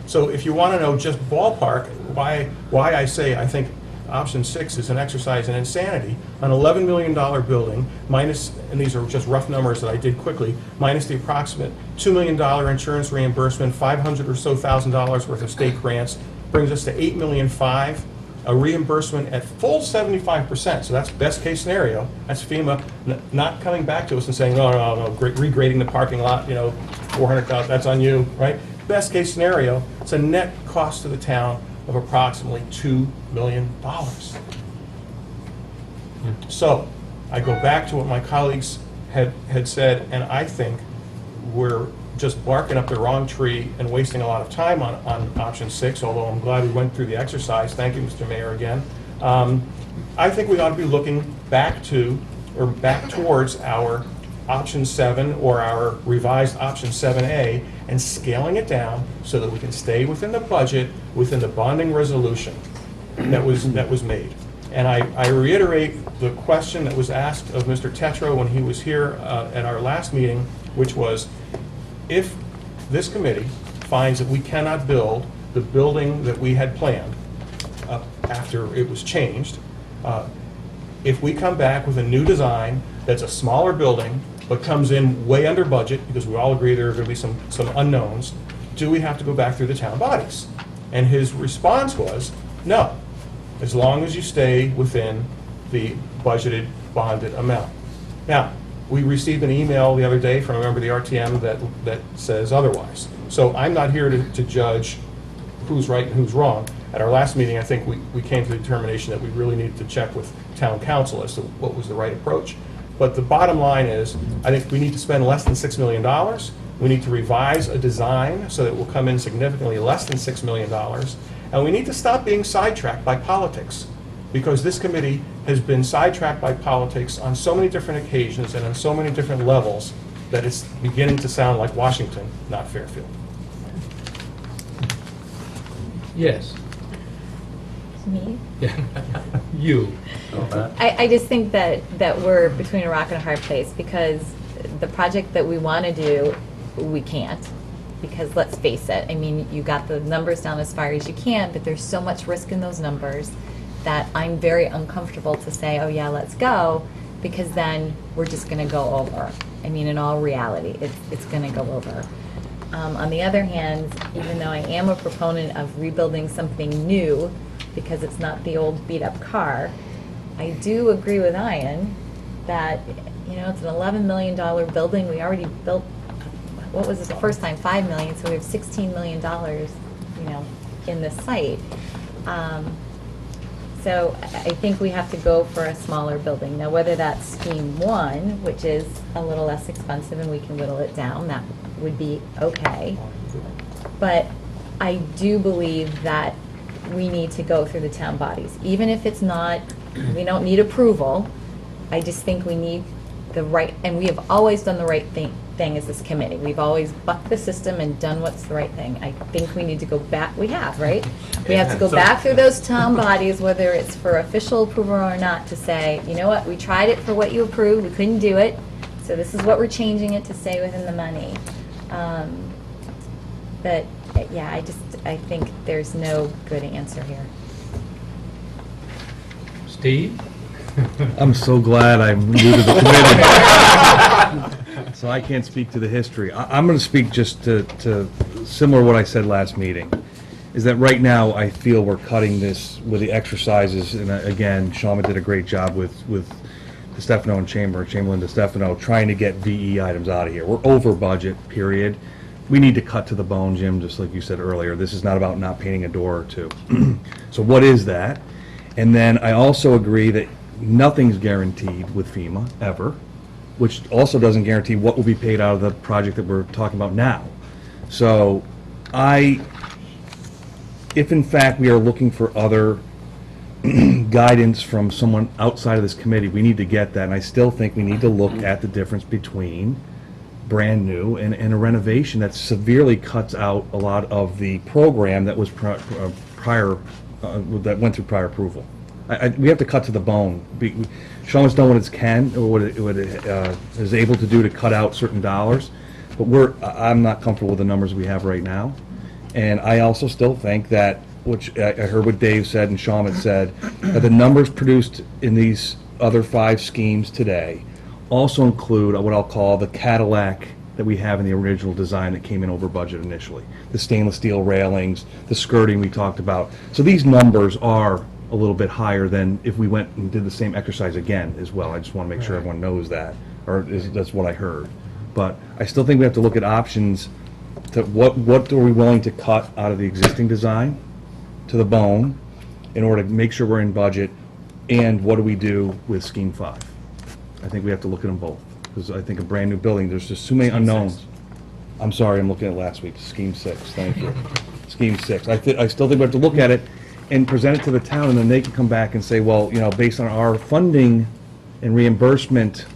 So if you want to know just ballpark why I say I think option 6 is an exercise in insanity, an $11 million building, minus, and these are just rough numbers that I did quickly, minus the approximate $2 million insurance reimbursement, $500,000 or so worth of state grants, brings us to $8.5 million, a reimbursement at full 75%. So that's best case scenario. That's FEMA not coming back to us and saying, no, regrading the parking lot, you know, $400,000, that's on you, right? Best case scenario, it's a net cost to the town of approximately $2 million. So I go back to what my colleagues had said, and I think we're just barking up the wrong tree and wasting a lot of time on option 6, although I'm glad we went through the exercise. Thank you, Mr. Mayor, again. I think we ought to be looking back to, or back towards our option 7 or our revised option 7A and scaling it down so that we can stay within the budget, within the bonding resolution that was made. And I reiterate the question that was asked of Mr. Tetro when he was here at our last meeting, which was, if this committee finds that we cannot build the building that we had planned after it was changed, if we come back with a new design that's a smaller building but comes in way under budget, because we all agree there are going to be some unknowns, do we have to go back through the town bodies? And his response was, no, as long as you stay within the budgeted bonded amount. Now, we received an email the other day from a member of the RTM that says otherwise. So I'm not here to judge who's right and who's wrong. At our last meeting, I think we came to the determination that we really needed to check with town council as to what was the right approach. But the bottom line is, I think we need to spend less than $6 million. We need to revise a design so that it will come in significantly less than $6 million. And we need to stop being sidetracked by politics, because this committee has been sidetracked by politics on so many different occasions and on so many different levels that it's beginning to sound like Washington, not Fairfield. Yes. Me? You. I just think that we're between a rock and a hard place, because the project that we want to do, we can't. Because let's face it, I mean, you got the numbers down as far as you can, but there's so much risk in those numbers that I'm very uncomfortable to say, oh yeah, let's go, because then we're just gonna go over. I mean, in all reality, it's gonna go over. On the other hand, even though I am a proponent of rebuilding something new, because it's not the old beat-up car, I do agree with Ian that, you know, it's an $11 million building. We already built, what was it the first time, $5 million, so we have $16 million, you know, in this site. So I think we have to go for a smaller building. Now, whether that's Scheme 1, which is a little less expensive and we can whittle it down, that would be okay. But I do believe that we need to go through the town bodies. Even if it's not, we don't need approval, I just think we need the right, and we have always done the right thing as this committee. We've always bucked the system and done what's the right thing. I think we need to go back, we have, right? We have to go back through those town bodies, whether it's for official approval or not, to say, you know what, we tried it for what you approved, we couldn't do it, so this is what we're changing it to stay within the money. But, yeah, I think there's no good answer here. Steve? I'm so glad I'm new to the committee. So I can't speak to the history. I'm going to speak just to similar to what I said last meeting, is that right now I feel we're cutting this with the exercises, and again, Shawna did a great job with DeStefano and Chamberlain DeStefano, trying to get VE items out of here. We're over budget, period. We need to cut to the bone, Jim, just like you said earlier. This is not about not painting a door or two. So what is that? And then I also agree that nothing's guaranteed with FEMA, ever, which also doesn't guarantee what will be paid out of the project that we're talking about now. So if in fact we are looking for other guidance from someone outside of this committee, we need to get that. And I still think we need to look at the difference between brand new and a renovation that severely cuts out a lot of the program that was prior, that went through prior approval. We have to cut to the bone. Shawna's done what it can, or what it is able to do to cut out certain dollars, but I'm not comfortable with the numbers we have right now. And I also still think that, which I heard what Dave said and Shawna said, that the numbers produced in these other 5 schemes today also include what I'll call the Cadillac that we have in the original design that came in over budget initially. The stainless steel railings, the skirting we talked about. So these numbers are a little bit higher than if we went and did the same exercise again as well. I just want to make sure everyone knows that, or that's what I heard. But I still think we have to look at options to what are we willing to cut out of the existing design to the bone in order to make sure we're in budget, and what do we do with Scheme 5? I think we have to look at them both, because I think a brand new building, there's just too many unknowns. I'm sorry, I'm looking at last week, Scheme 6, thank you. Scheme 6. I still think we have to look at it and present it to the town, and then they can come back and say, well, you know, based on our funding and reimbursement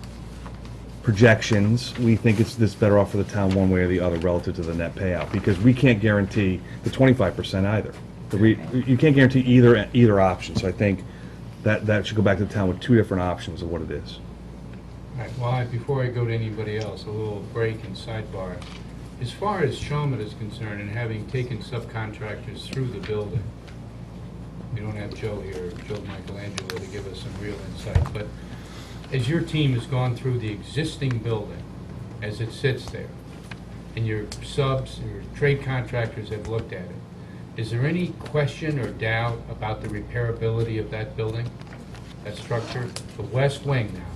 projections, we think it's this better off for the town one way or the other relative to the net payout, because we can't guarantee the 25% either. You can't guarantee either option, so I think that should go back to the town with 2 different options of what it is. All right, well, before I go to anybody else, a little break and sidebar. As far as Shawna is concerned, and having taken subcontractors through the building, we don't have Joe here, Joe Michelangelo, to give us some real insight, but as your team has gone through the existing building as it sits there, and your subs, your trade contractors have looked at it, is there any question or doubt about the repairability of that building, that structure, the west wing now?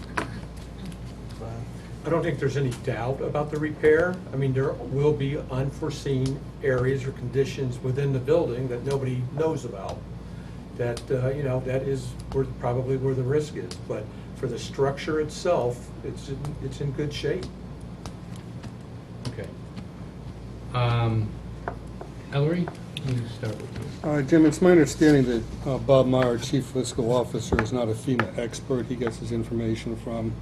I don't think there's any doubt about the repair. I mean, there will be unforeseen areas or conditions within the building that nobody knows about. That, you know, that is probably where the risk is. But for the structure itself, it's in good shape. Okay. Ellery, let me start with you. Jim, it's my understanding that Bob Meyer, Chief Fiscal Officer, is not a FEMA expert. He gets his information from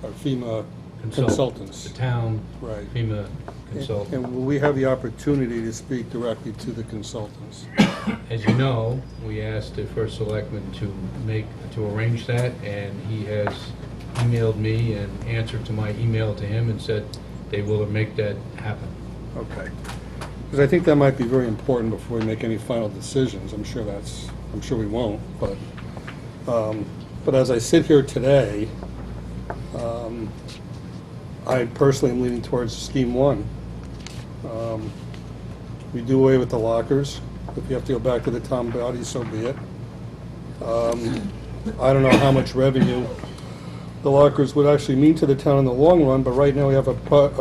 our FEMA consultants. The town, Right. FEMA consultant. And will we have the opportunity to speak directly to the consultants? As you know, we asked the first selectman to arrange that, and he has emailed me and answered to my email to him and said they will make that happen. Okay. Because I think that might be very important before we make any final decisions. I'm sure that's I'm sure we won't, but as I sit here today, I personally am leaning towards scheme one. We do away with the lockers. If you have to go back to the town body, so be it. I don't know how much revenue the lockers would actually mean to the town in the long run, but right now we have a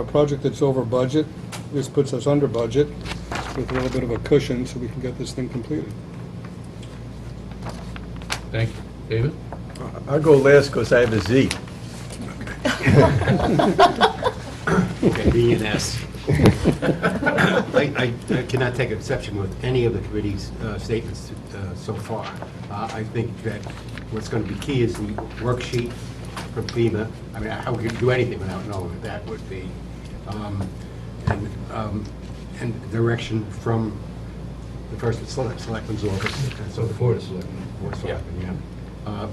project that's over budget. This puts us under budget with a little bit of a cushion so we can get this thing completed. Thank you. David? I'll go last because I have a Z. Okay, B and S. I cannot take exception with any of the committee's statements so far. I think that what's going to be key is the worksheet from FEMA. I mean, how we could do anything without knowing what that would be. And direction from the first selectman's office. And so the Board of Selectmen. Board of Selectmen, yeah.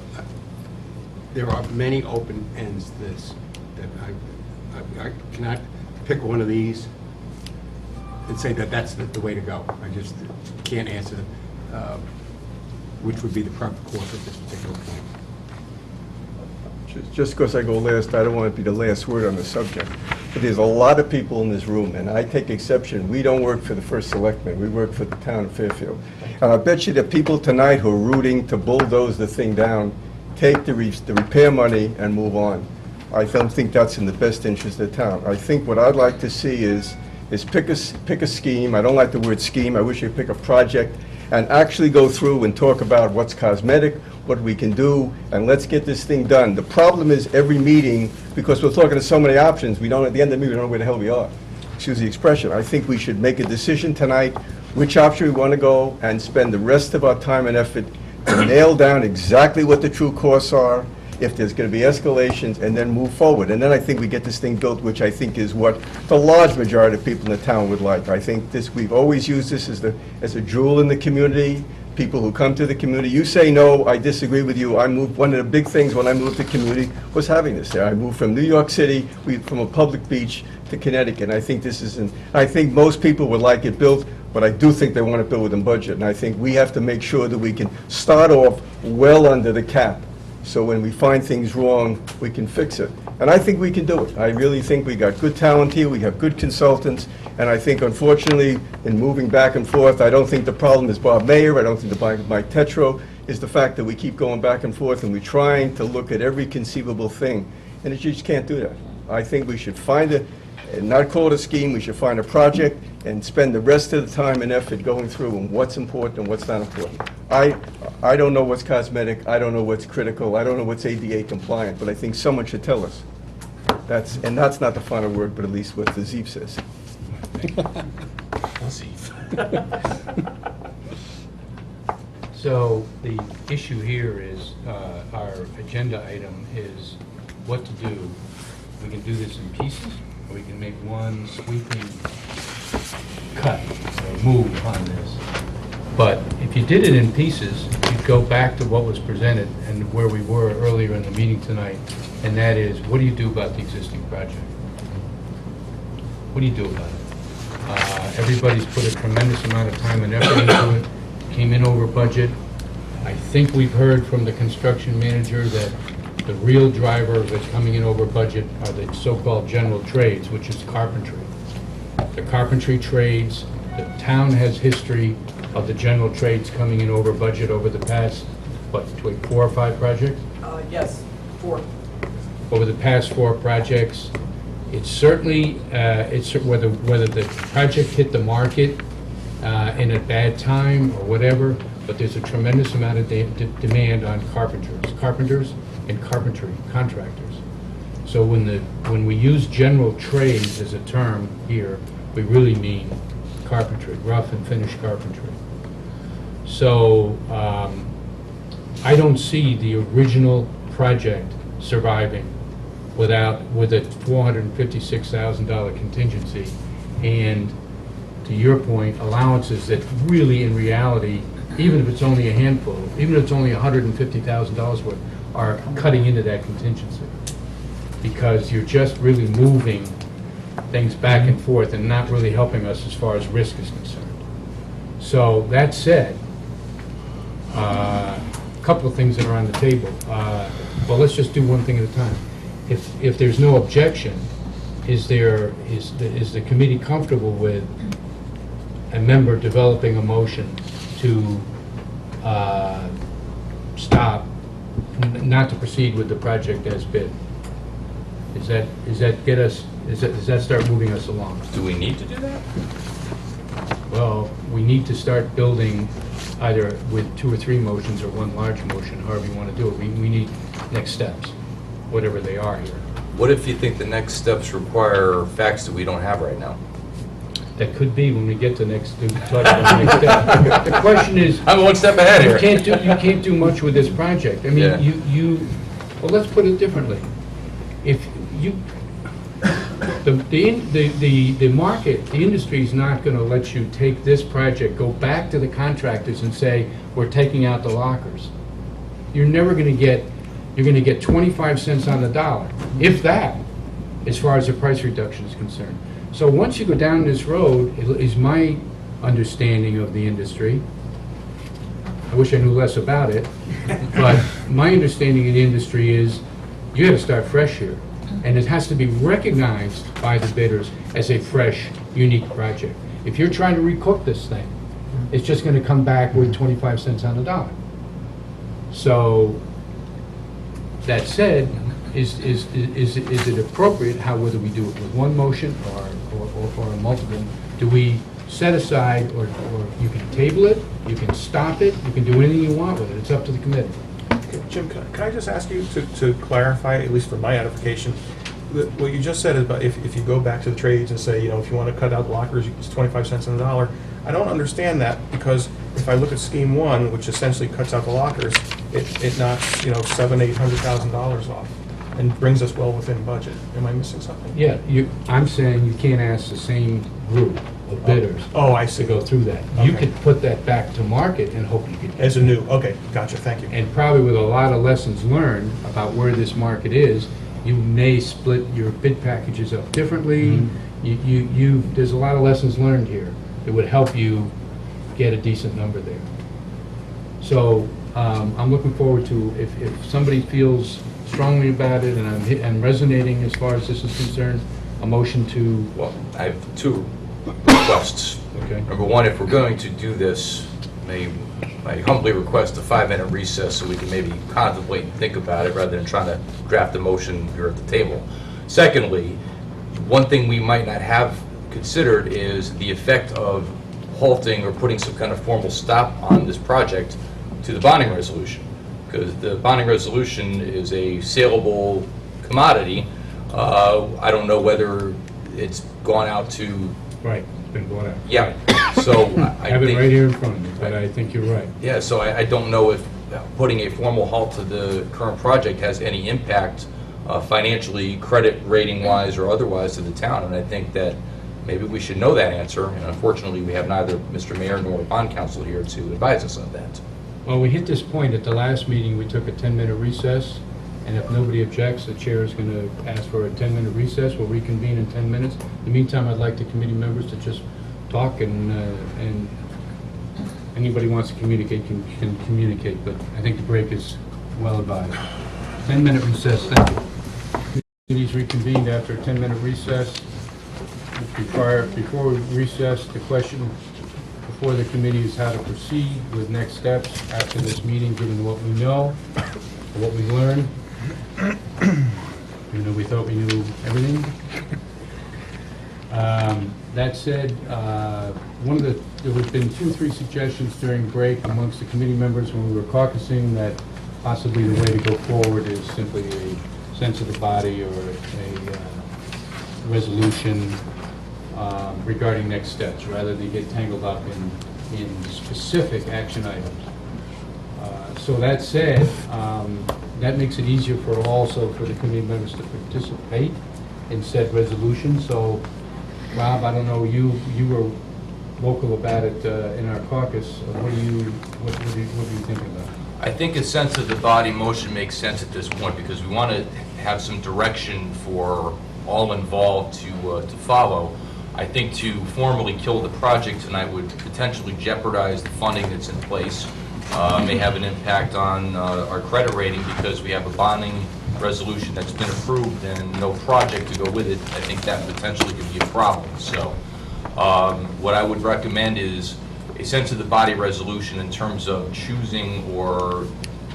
There are many open ends to this that I cannot pick one of these and say that that's the way to go. I just can't answer which would be the proper course at this particular point. Just because I go last, I don't want to be the last word on the subject. But there's a lot of people in this room, and I take exception. We don't work for the first selectman. We work for the town of Fairfield. And I bet you that people tonight who are rooting to bulldoze the thing down take the repair money and move on. I don't think that's in the best interest of the town. I think what I'd like to see is pick a scheme. I don't like the word scheme. I wish you'd pick a project and actually go through and talk about what's cosmetic, what we can do, and let's get this thing done. The problem is every meeting, because we're talking to so many options, we don't, at the end of the meeting, we don't know where the hell we are. Excuse the expression. I think we should make a decision tonight which option we want to go and spend the rest of our time and effort to nail down exactly what the true costs are, if there's going to be escalations, and then move forward. And then I think we get this thing built, which I think is what the large majority of people in the town would like. I think we've always used this as a jewel in the community. People who come to the community, you say no, I disagree with you. One of the big things when I moved to community was having this there. I moved from New York City, from a public beach to Connecticut. And I think I think most people would like it built, but I do think they want it built within budget. And I think we have to make sure that we can start off well under the cap. So when we find things wrong, we can fix it. And I think we can do it. I really think we got good talent here, we have good consultants, and I think unfortunately, in moving back and forth, I don't think the problem is Bob Mayer, I don't think Mike Tetro, is the fact that we keep going back and forth and we're trying to look at every conceivable thing, and you just can't do that. I think we should find and not call it a scheme, we should find a project and spend the rest of the time and effort going through and what's important and what's not important. I don't know what's cosmetic, I don't know what's critical, I don't know what's ADA compliant, but I think someone should tell us. That's not the final word, but at least what the ZEEF says. So the issue here is, our agenda item is what to do. We can do this in pieces, or we can make one sweeping cut or move on this. But if you did it in pieces, you'd go back to what was presented and where we were earlier in the meeting tonight, and that is, what do you do about the existing project? What do you do about it? Everybody's put a tremendous amount of time and effort into it, came in over budget. I think we've heard from the construction manager that the real driver that's coming in over budget are the so-called general trades, which is carpentry. The carpentry trades, the town has history of the general trades coming in over budget over the past, between 4 or 5 projects? Yes, 4. Over the past 4 projects, it's certainly, whether the project hit the market in a bad time or whatever, but there's a tremendous amount of demand on carpenters and carpentry contractors. So when we use general trades as a term here, we really mean carpentry, rough and finished carpentry. So I don't see the original project surviving with a $456,000 contingency and, to your point, allowances that really in reality, even if it's only a handful, even if it's only $150,000 worth, are cutting into that contingency. Because you're just really moving things back and forth and not really helping us as far as risk is concerned. So that said, A couple of things that are on the table. Well, let's just do one thing at a time. If there's no objection, is the committee comfortable with a member developing a motion to stop, not to proceed with the project as bid? Does that start moving us along? Do we need to do that? Well, we need to start building either with 2 or 3 motions or one large motion, however you want to do it. We need next steps, whatever they are here. What if you think the next steps require facts that we don't have right now? That could be when we get to talk about next step. The question is, I'm one step ahead here. you can't do much with this project. I Yeah. mean, well, let's put it differently. If you, the market, the industry is not going to let you take this project, go back to the contractors and say, we're taking out the lockers. You're never going to get, you're going to get 25 cents on the dollar, if that, as far as the price reduction is concerned. So once you go down this road, is my understanding of the industry, I wish I knew less about it, but my understanding of the industry is you got to start fresh here. And it has to be recognized by the bidders as a fresh, unique project. If you're trying to recook this thing, it's just going to come back with 25 cents on the dollar. So, that said, is it appropriate, whether we do it with one motion or a multiple, do we set aside, or you can table it, you can stop it, you can do anything you want with it, it's up to the committee. Jim, can I just ask you to clarify, at least for my edification, what you just said is about if you go back to the trades and say, if you want to cut out the lockers, it's 25 cents on the dollar. I don't understand that, because if I look at scheme 1, which essentially cuts out the lockers, it knocks, $700,000-800,000 off and brings us well within budget. Am I missing something? Yeah, I'm saying you can't ask the same group of bidders Oh, I see. to go through that. You Okay. could put that back to market and hope you could. As a new, okay, gotcha, thank you. And probably with a lot of lessons learned about where this market is, you may split your bid packages up differently. There's a lot of lessons learned here that would help you get a decent number there. So I'm looking forward to, if somebody feels strongly about it and I'm resonating as far as this is concerned, a motion to, Well, I have 2 requests. okay, Number one, if we're going to do this, I humbly request a 5-minute recess so we can maybe contemplate and think about it rather than trying to draft a motion here at the table. Secondly, one thing we might not have considered is the effect of halting or putting some kind of formal stop on this project to the bonding resolution. Because the bonding resolution is a saleable commodity. I don't know whether it's gone out to, right, it's been brought out. yeah, so I have it right here in front of me, but I think you're right. Yeah, so I don't know if putting a formal halt to the current project has any impact financially, credit rating-wise or otherwise to the town, and I think that maybe we should know that answer, and unfortunately, we have neither Mr. Mayor nor bond counsel here to advise us on that. Well, we hit this point at the last meeting, we took a 10-minute recess, and if nobody objects, the chair is going to ask for a 10-minute recess. We'll reconvene in 10 minutes. In the meantime, I'd like the committee members to just talk, and anybody wants to communicate can communicate, but I think the break is well advised. 10-minute recess, thank you. Committee's reconvened after a 10-minute recess. Before we recess, the question before the committee is how to proceed with next steps after this meeting, given what we know, what we learned. We thought we knew everything. That said, there have been 2 or 3 suggestions during break amongst the committee members when we were caucusing that possibly the way to go forward is simply a sense of the body or a resolution regarding next steps, rather than get tangled up in specific action items. So that said, that makes it easier for the committee members to participate in said resolution. So, Rob, I don't know, you were vocal about it in our caucus. What do you think of that? I think a sense of the body motion makes sense at this point because we want to have some direction for all involved to follow. I think to formally kill the project tonight would potentially jeopardize the funding that's in place. may have an impact on our credit rating because we have a bonding resolution that's been approved and no project to go with it. I think that potentially could be a problem. So what I would recommend is a sense of the body resolution in terms of choosing or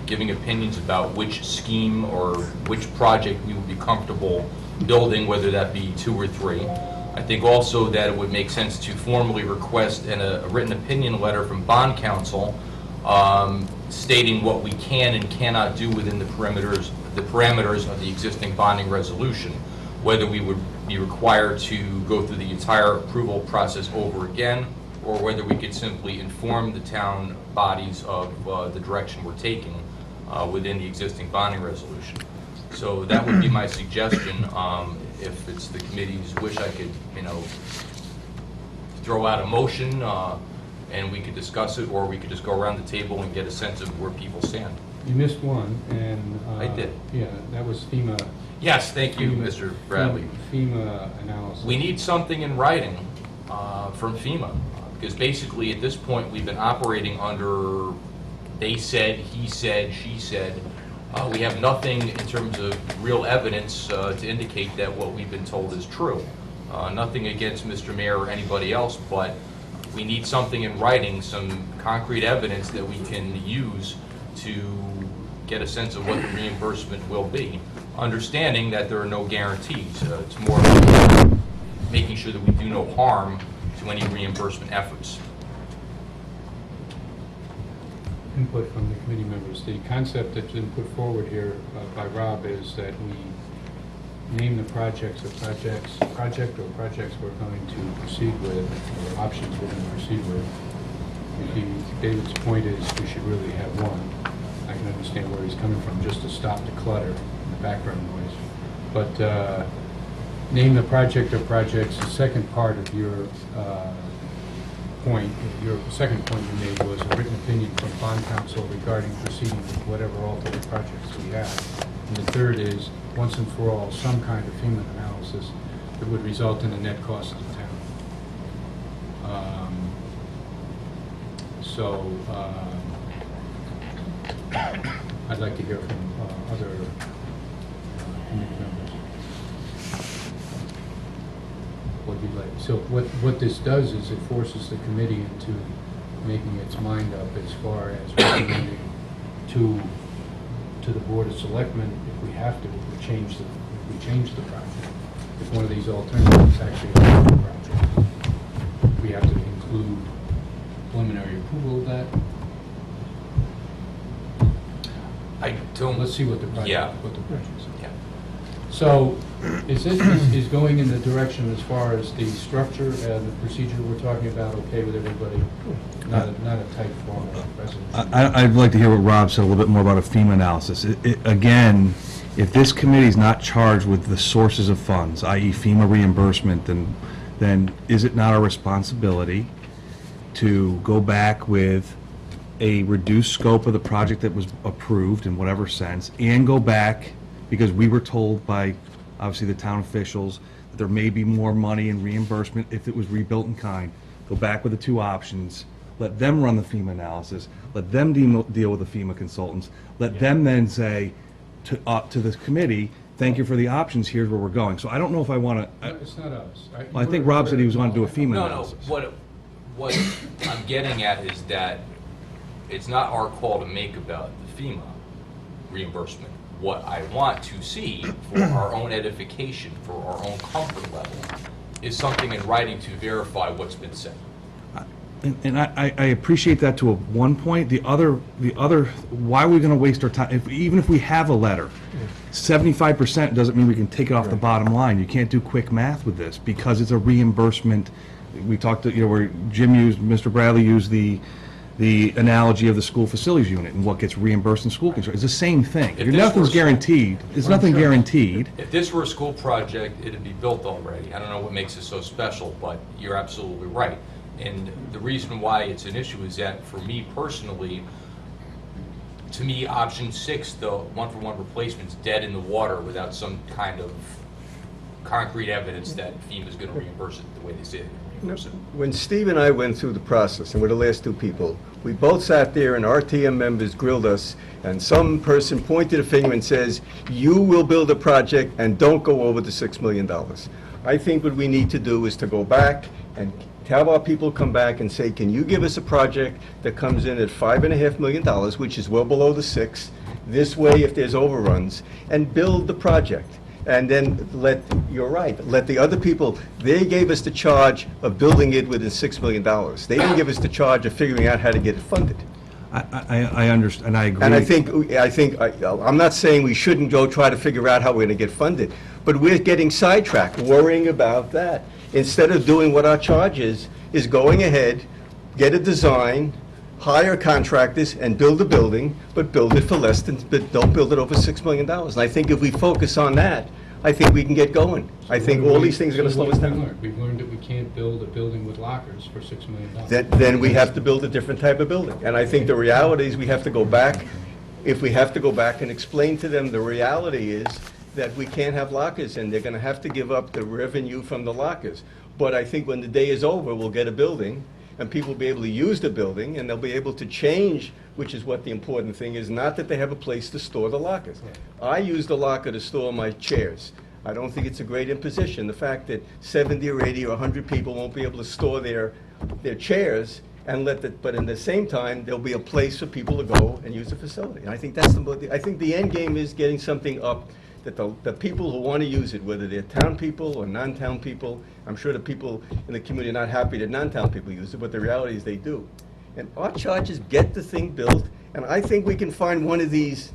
giving opinions about which scheme or which project we would be comfortable building, whether that be 2 or 3. I think also that it would make sense to formally request a written opinion letter from bond counsel stating what we can and cannot do within the parameters of the existing bonding resolution, whether we would be required to go through the entire approval process over again, or whether we could simply inform the town bodies of the direction we're taking within the existing bonding resolution. So that would be my suggestion. If it's the committee's wish, I could, throw out a motion and we could discuss it, or we could just go around the table and get a sense of where people stand. You missed one, and... I did. Yeah, that was FEMA. Yes, thank you, Mr. Bradley. FEMA analysis. We need something in writing from FEMA, because basically at this point, we've been operating under they said, he said, she said. We have nothing in terms of real evidence to indicate that what we've been told is true. Nothing against Mr. Mayor or anybody else, but we need something in writing, some concrete evidence that we can use to get a sense of what the reimbursement will be, understanding that there are no guarantees. It's more about making sure that we do no harm to any reimbursement efforts. Input from the committee members. The concept that's been put forward here by Rob is that we name the project or projects we're going to proceed with, or options we're going to proceed with. David's point is we should really have one. I can understand where he's coming from, just to stop the clutter and the background noise. But name the project or projects. The second part of your your second point you made was a written opinion from bond counsel regarding proceeding with whatever alternate projects we have. And the third is, once and for all, some kind of FEMA analysis that would result in a net cost to the town. I'd like to hear from other committee members. What you'd like. So what this does is it forces the committee into making its mind up as far as recommending to the Board of Selectmen, if we have to, if we change the project. If one of these alternatives actually is the project, we have to include preliminary approval of that. I don't. Let's see what the project, Yeah. what the project is. Yeah. So, is this is going in the direction as far as the structure and the procedure we're talking about okay with everybody? Not a tight form of resolution. I'd like to hear what Rob said a little bit more about a FEMA analysis. Again, if this committee is not charged with the sources of funds, i.e. FEMA reimbursement, then is it not our responsibility to go back with a reduced scope of the project that was approved in whatever sense, and go back, because we were told by, obviously, the town officials that there may be more money in reimbursement if it was rebuilt in kind, go back with the 2 options, let them run the FEMA analysis, let them deal with the FEMA consultants, let them then say to the committee, thank you for the options, here's where we're going. So I don't know if I want to... No, it's not us. I think Rob said he was going to do a FEMA No, analysis. what I'm getting at is that it's not our call to make about the FEMA reimbursement. What I want to see for our own edification, for our own comfort level, is something in writing to verify what's been said. And I appreciate that to one point. The other, why are we going to waste our time? Even if we have a letter, 75% doesn't mean we can take it off the bottom line. You can't do quick math with this because it's a reimbursement. We talked, where Mr. Bradley used the analogy of the school facilities unit and what gets reimbursed in school construction. It's the same thing. If this Nothing's were- guaranteed. There's nothing guaranteed. If this were a school project, it'd be built already. I don't know what makes it so special, but you're absolutely right. And the reason why it's an issue is that, for me personally, to me, option 6, the one-for-one replacement's dead in the water without some kind of concrete evidence that FEMA's going to reimburse it the way they say they're going to reimburse it. When Steve and I went through the process, and we're the last 2 people, We both sat there and our TM members grilled us, and some person pointed a finger and says, you will build a project and don't go over the $6 million. I think what we need to do is to go back and have our people come back and say, can you give us a project that comes in at $5.5 million, which is well below the 6, this way if there's overruns, and build the project. And then you're right, let the other people, they gave us the charge of building it within $6 million. They didn't give us the charge of figuring out how to get it funded. I understand, and I agree. And I'm not saying we shouldn't go try to figure out how we're going to get funded, but we're getting sidetracked, worrying about that. Instead of doing what our charge is going ahead, get a design, hire contractors, and build a building, but build it for less than, but don't build it over $6 million. And I think if we focus on that, I think we can get going. I think all these things are going to slow us down. We've learned that we can't build a building with lockers for $6 million. Then we have to build a different type of building. And I think the reality is we have to go back, if we have to go back and explain to them, the reality is that we can't have lockers, and they're going to have to give up the revenue from the lockers. But I think when the day is over, we'll get a building, and people will be able to use the building, and they'll be able to change, which is what the important thing is, not that they have a place to store the lockers. I use the locker to store my chairs. I don't think it's a great imposition. The fact that 70 or 80 or 100 people won't be able to store their chairs, and but in the same time, there'll be a place for people to go and use the facility. And I think I think the end game is getting something up that the people who want to use it, whether they're town people or non-town people, I'm sure the people in the community are not happy that non-town people use it, but the reality is they do. And our charge is get the thing built, and I think we can find one of these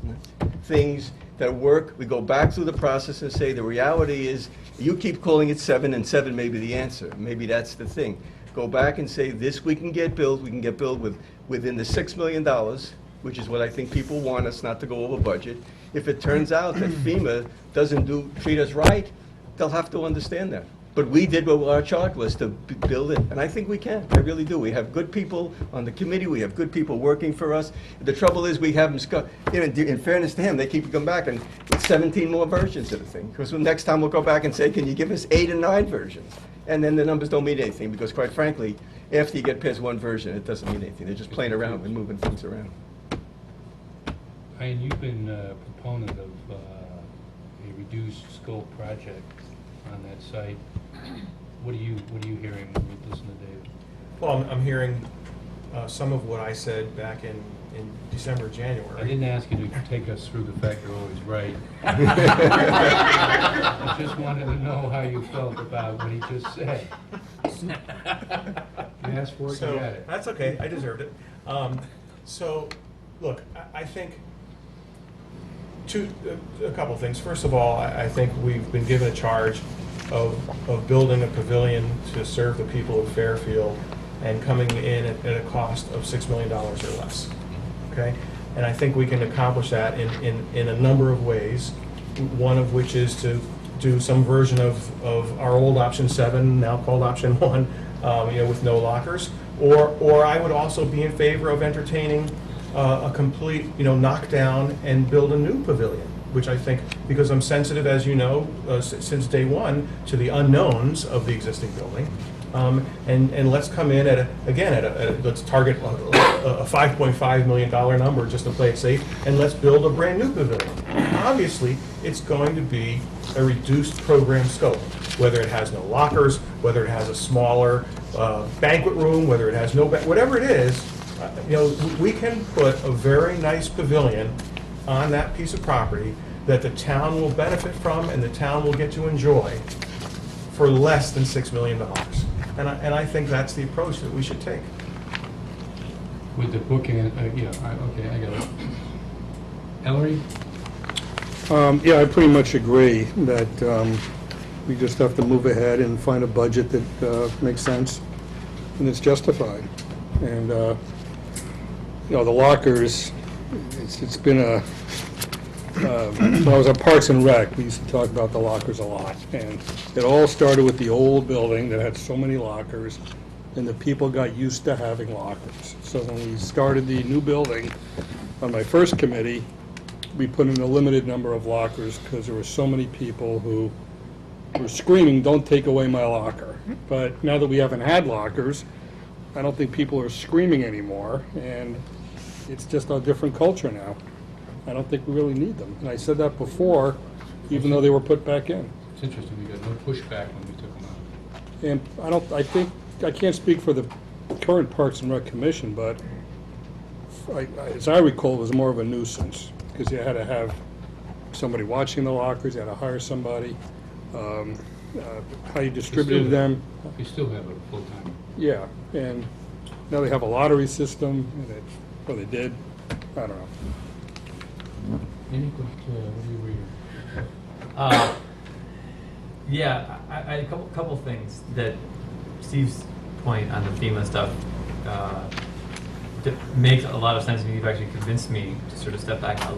things that work. We go back through the process and say the reality is, you keep calling it 7, and 7 may be the answer. Maybe that's the thing. Go back and say this we can get built within the $6 million, which is what I think people want us not to go over budget. If it turns out that FEMA doesn't treat us right, they'll have to understand that. But we did what our charge was, to build it, and I think we can. I really do. We have good people on the committee. We have good people working for us. The trouble is we have them, in fairness to him, they keep coming back and 17 more versions of the thing. Because next time we'll go back and say, can you give us 8 and 9 versions? And then the numbers don't mean anything, because quite frankly, after you get past one version, it doesn't mean anything. They're just playing around and moving things around. Ian, you've been a proponent of a reduced scope project on that site. What are you hearing when you listen to Dave? Well, I'm hearing some of what I said back in December, January. I didn't ask you to take us through the fact you're always right. I just wanted to know how you felt about what he just said. You asked for it, you got it. That's okay, I deserved it. So, look, I think a couple of things. First of all, I think we've been given a charge of building a pavilion to serve the people of Fairfield and coming in at a cost of $6 million or less, okay? And I think we can accomplish that in a number of ways, one of which is to do some version of our old option 7, now called option 1, with no lockers. Or I would also be in favor of entertaining a complete, knockdown and build a new pavilion, which I think, because I'm sensitive, as you know, since day one, to the unknowns of the existing building. And let's come in let's target a $5.5 million number just to play it safe, and let's build a brand new pavilion. Obviously, it's going to be a reduced program scope, whether it has no lockers, whether it has a smaller banquet room, whether it has no, whatever it is, we can put a very nice pavilion on that piece of property that the town will benefit from and the town will get to enjoy for less than $6 million. And I think that's the approach that we should take. With the booking, okay, I got it. Ellery? Yeah, I pretty much agree that we just have to move ahead and find a budget that makes sense and it's justified. And, the lockers, it's been a, when I was at Parks and Rec, we used to talk about the lockers a lot. And it all started with the old building that had so many lockers, and the people got used to having lockers. So when we started the new building, on my first committee, we put in a limited number of lockers because there were so many people who were screaming, "Don't take away my locker." But now that we haven't had lockers, I don't think people are screaming anymore, and it's just a different culture now. I don't think we really need them. And I said that before, even though they were put back in. It's interesting, we got no pushback when we took them out. And I can't speak for the current Parks and Rec Commission, but as I recall, it was more of a nuisance, because you had to have somebody watching the lockers, you had to hire somebody, how you distributed them. You still have a full-time. Yeah, and now they have a lottery system, or they did, I don't know. Any good, what do you read? Yeah, I a couple things that Steve's point on the FEMA stuff that makes a lot of sense, and you've actually convinced me to sort of step back out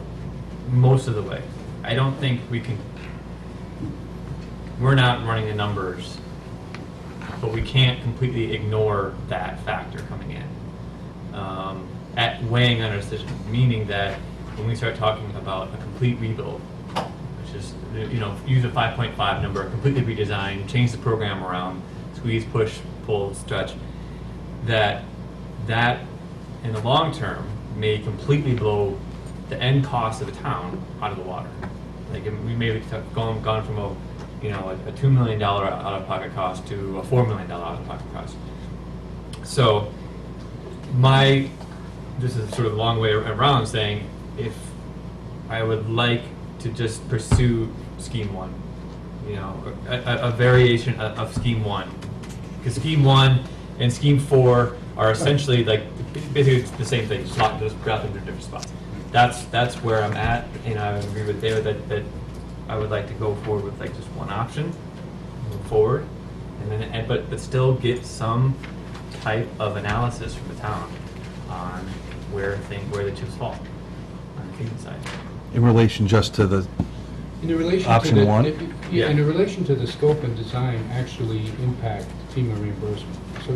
most of the way. I don't think we're not running the numbers, but we can't completely ignore that factor coming in at weighing on our decision, meaning that when we start talking about a complete rebuild, which is, use a 5.5 number, completely redesign, change the program around, squeeze, push, pull, stretch, that in the long term may completely blow the end cost of the town out of the water. Like, we may have gone from a $2 million out-of-pocket cost to a $4 million out-of-pocket cost. So this is sort of a long way around saying, if I would like to just pursue Scheme 1, a variation of Scheme 1, because Scheme 1 and Scheme 4 are essentially like basically the same thing, just drop them to different spots. That's where I'm at, and I agree with David that I would like to go forward with like just one option, move forward, and then but still get some type of analysis from the town on where the chips fall on the FEMA side. In relation just to the In relation Option to the, one? Yeah, in relation to the scope and design actually impact FEMA reimbursement. So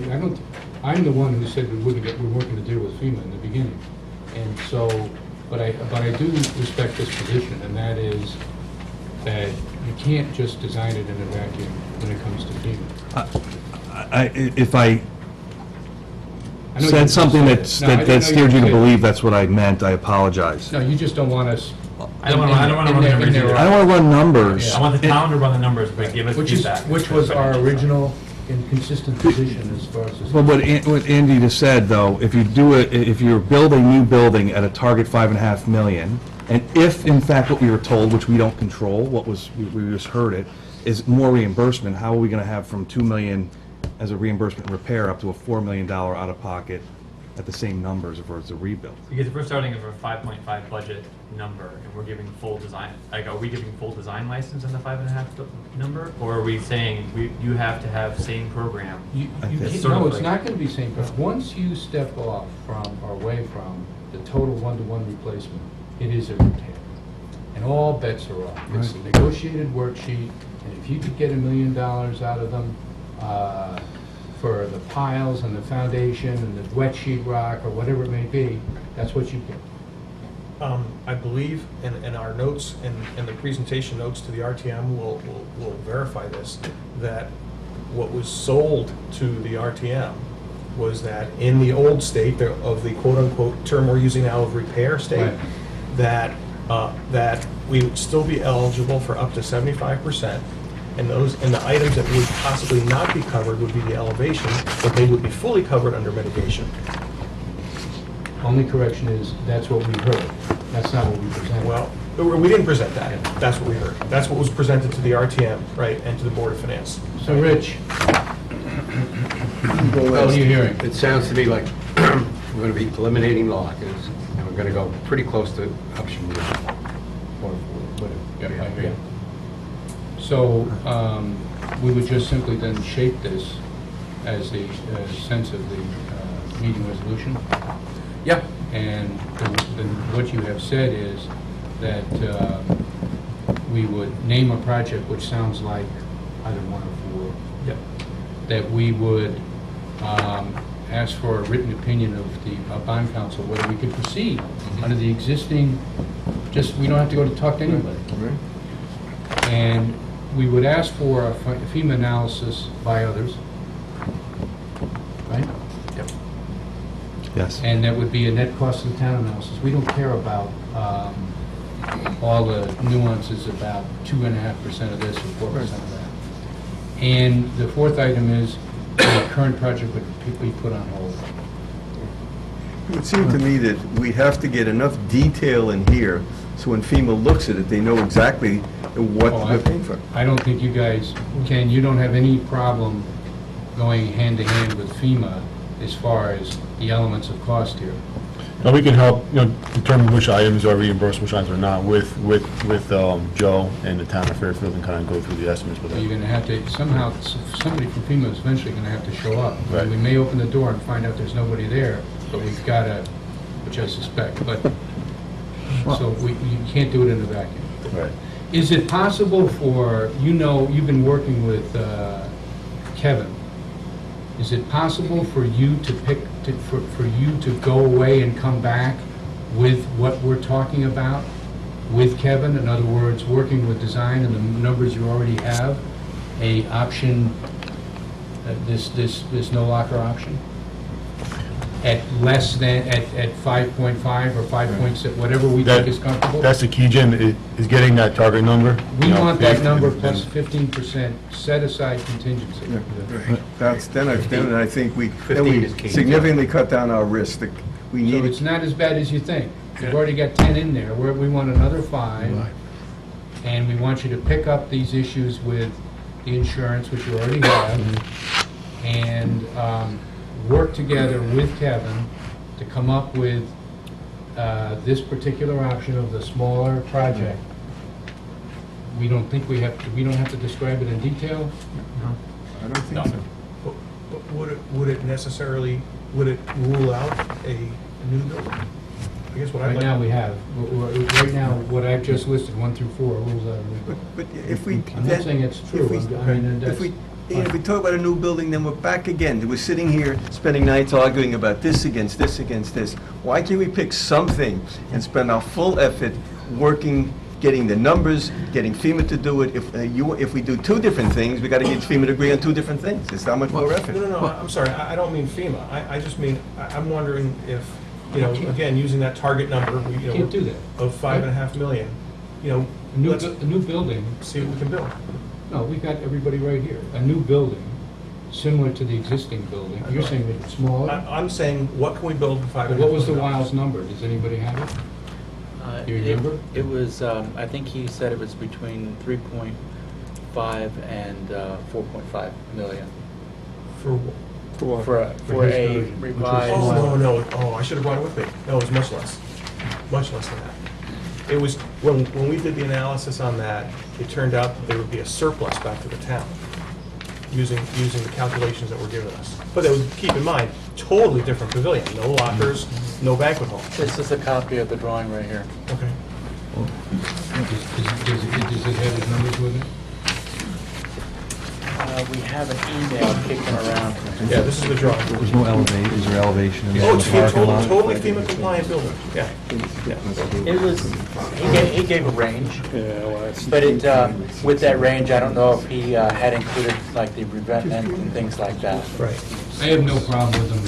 I'm the one who said we're working to deal with FEMA in the beginning. And so, but I do respect this position, and that is that you can't just design it in a vacuum when it comes to FEMA. If I I know you said just something said that it. No, I didn't know steered you to said it. believe that's what I meant, I apologize. No, you just don't want us. I don't want to run the numbers either. I don't want to run numbers. I want the town to run the numbers, but give us feedback. Which was our original and consistent position as far as this. Well, what Andy just said, though, if you're building a new building at a target $5.5 million, and if in fact what we were told, which we don't control, we just heard it, is more reimbursement, how are we going to have from $2 million as a reimbursement repair up to a $4 million out of pocket at the same numbers if it's a rebuild? Because if we're starting at a 5.5 budget number and we're giving full design, like, are we giving full design license in the 5.5 number? Or are we saying you have to have same program? You can't, Sort of no, it's like- not going to be same, because once you step off from, or away from, the total one-to-one replacement, it is a repair. And all bets are off. It's a negotiated worksheet, and if you could get $1 million out of them for the piles and the foundation and the wet sheet rock, or whatever it may be, that's what you get. I believe in our notes and the presentation notes to the RTM will verify this, that what was sold to the RTM was that in the old state of the quote-unquote term we're using now of repair state, Right. that we would still be eligible for up to 75%. And the items that would possibly not be covered would be the elevation, but they would be fully covered under mitigation. Only correction is, that's what we heard. That's not what we presented. Well, we didn't present that. That's what we heard. That's what was presented to the RTM, right, and to the Board of Finance. So, Rich, Well, what are you hearing? It sounds to me like we're going to be eliminating the lockers, and we're going to go pretty close to option one. Or whatever. I agree. So, we would just simply then shape this as the sense of the meeting resolution? Yeah. And then what you have said is that we would name a project which sounds like either one or four. Yep. That we would ask for a written opinion of the bond council, whether we could proceed under the existing, we don't have to go to talk to anybody. And we would ask for a FEMA analysis by others, right? Yep. Yes. And that would be a net cost of the town analysis. We don't care about all the nuances about 2.5% of this or 4% of that. And the fourth item is the current project would be put on hold. It would seem to me that we have to get enough detail in here, so when FEMA looks at it, they know exactly what Oh, we're paying for. I don't think you guys, Ken, you don't have any problem going hand in hand with FEMA as far as the elements of cost here. Now, we can help, determine which items are reimbursed, which items are not, with Joe and the town of Fairfield, and kind of go through the estimates with You're them. gonna have to, somehow, somebody from FEMA is eventually gonna have to show up. Right. We may open the door and find out there's nobody there, but we've gotta, which I suspect, but, so you can't do it in a vacuum. Right. Is it possible for, you've been working with Kevin, is it possible for you to for you to go away and come back with what we're talking about with Kevin? In other words, working with design and the numbers you already have, a option, this no locker option? At less than, at 5.5 or 5.6, whatever we think is comfortable? That's the key, Jim, is getting that target number. We want that number and- plus 15% set aside contingency. Then I think we 15 is key. significantly cut down our risk. We So need it's not as bad as you think. We've already got 10 in there, we want another 5. And we want you to pick up these issues with the insurance, which you already have, and work together with Kevin to come up with this particular option of the smaller project. We don't think we have to describe it in detail? I don't think so. But would it necessarily, would it rule out a new building? I guess what I'd Right like. now, we have. Right now, what I've just listed, 1 through 4, rules out a new building. But if we... I'm not saying it's true. I mean, that's... If we talk about a new building, then we're back again. We're sitting here, spending nights arguing about this against this against this. Why can't we pick something and spend our full effort working, getting the numbers, getting FEMA to do it? If we do 2 different things, we got to get FEMA to agree on 2 different things. It's that much more effort. No, I'm sorry, I don't mean FEMA. I just mean, I'm wondering if, again, using that target number, Can't do that. of 5.5 million, let's A new building, see what we can build. no, we've got everybody right here. A new building, similar to the existing building. You're saying that it's smaller? I'm saying, what can we build for 5.5 But million? what was the Wiles number? Does anybody have it? Do you remember? It was, I think he said it was between 3.5 and 4.5 million For for a his version, which was revised. Oh, I should have brought it with me. No, it was much less than that. It was, when we did the analysis on that, it turned out that there would be a surplus back to the town, using the calculations that were given us. But keep in mind, totally different pavilion, no lockers, no banquet hall. This is a copy of the drawing right here. Okay. Does it have his numbers with it? We have an email kicking around. Yeah, this is the drawing. There's no elevation, is there elevation in Oh, the it's a parking lot? totally FEMA compliant building, yeah. It was, he gave a range, but with that range, I don't know if he had included like the revetment and things like that. Right. I have no problem with them.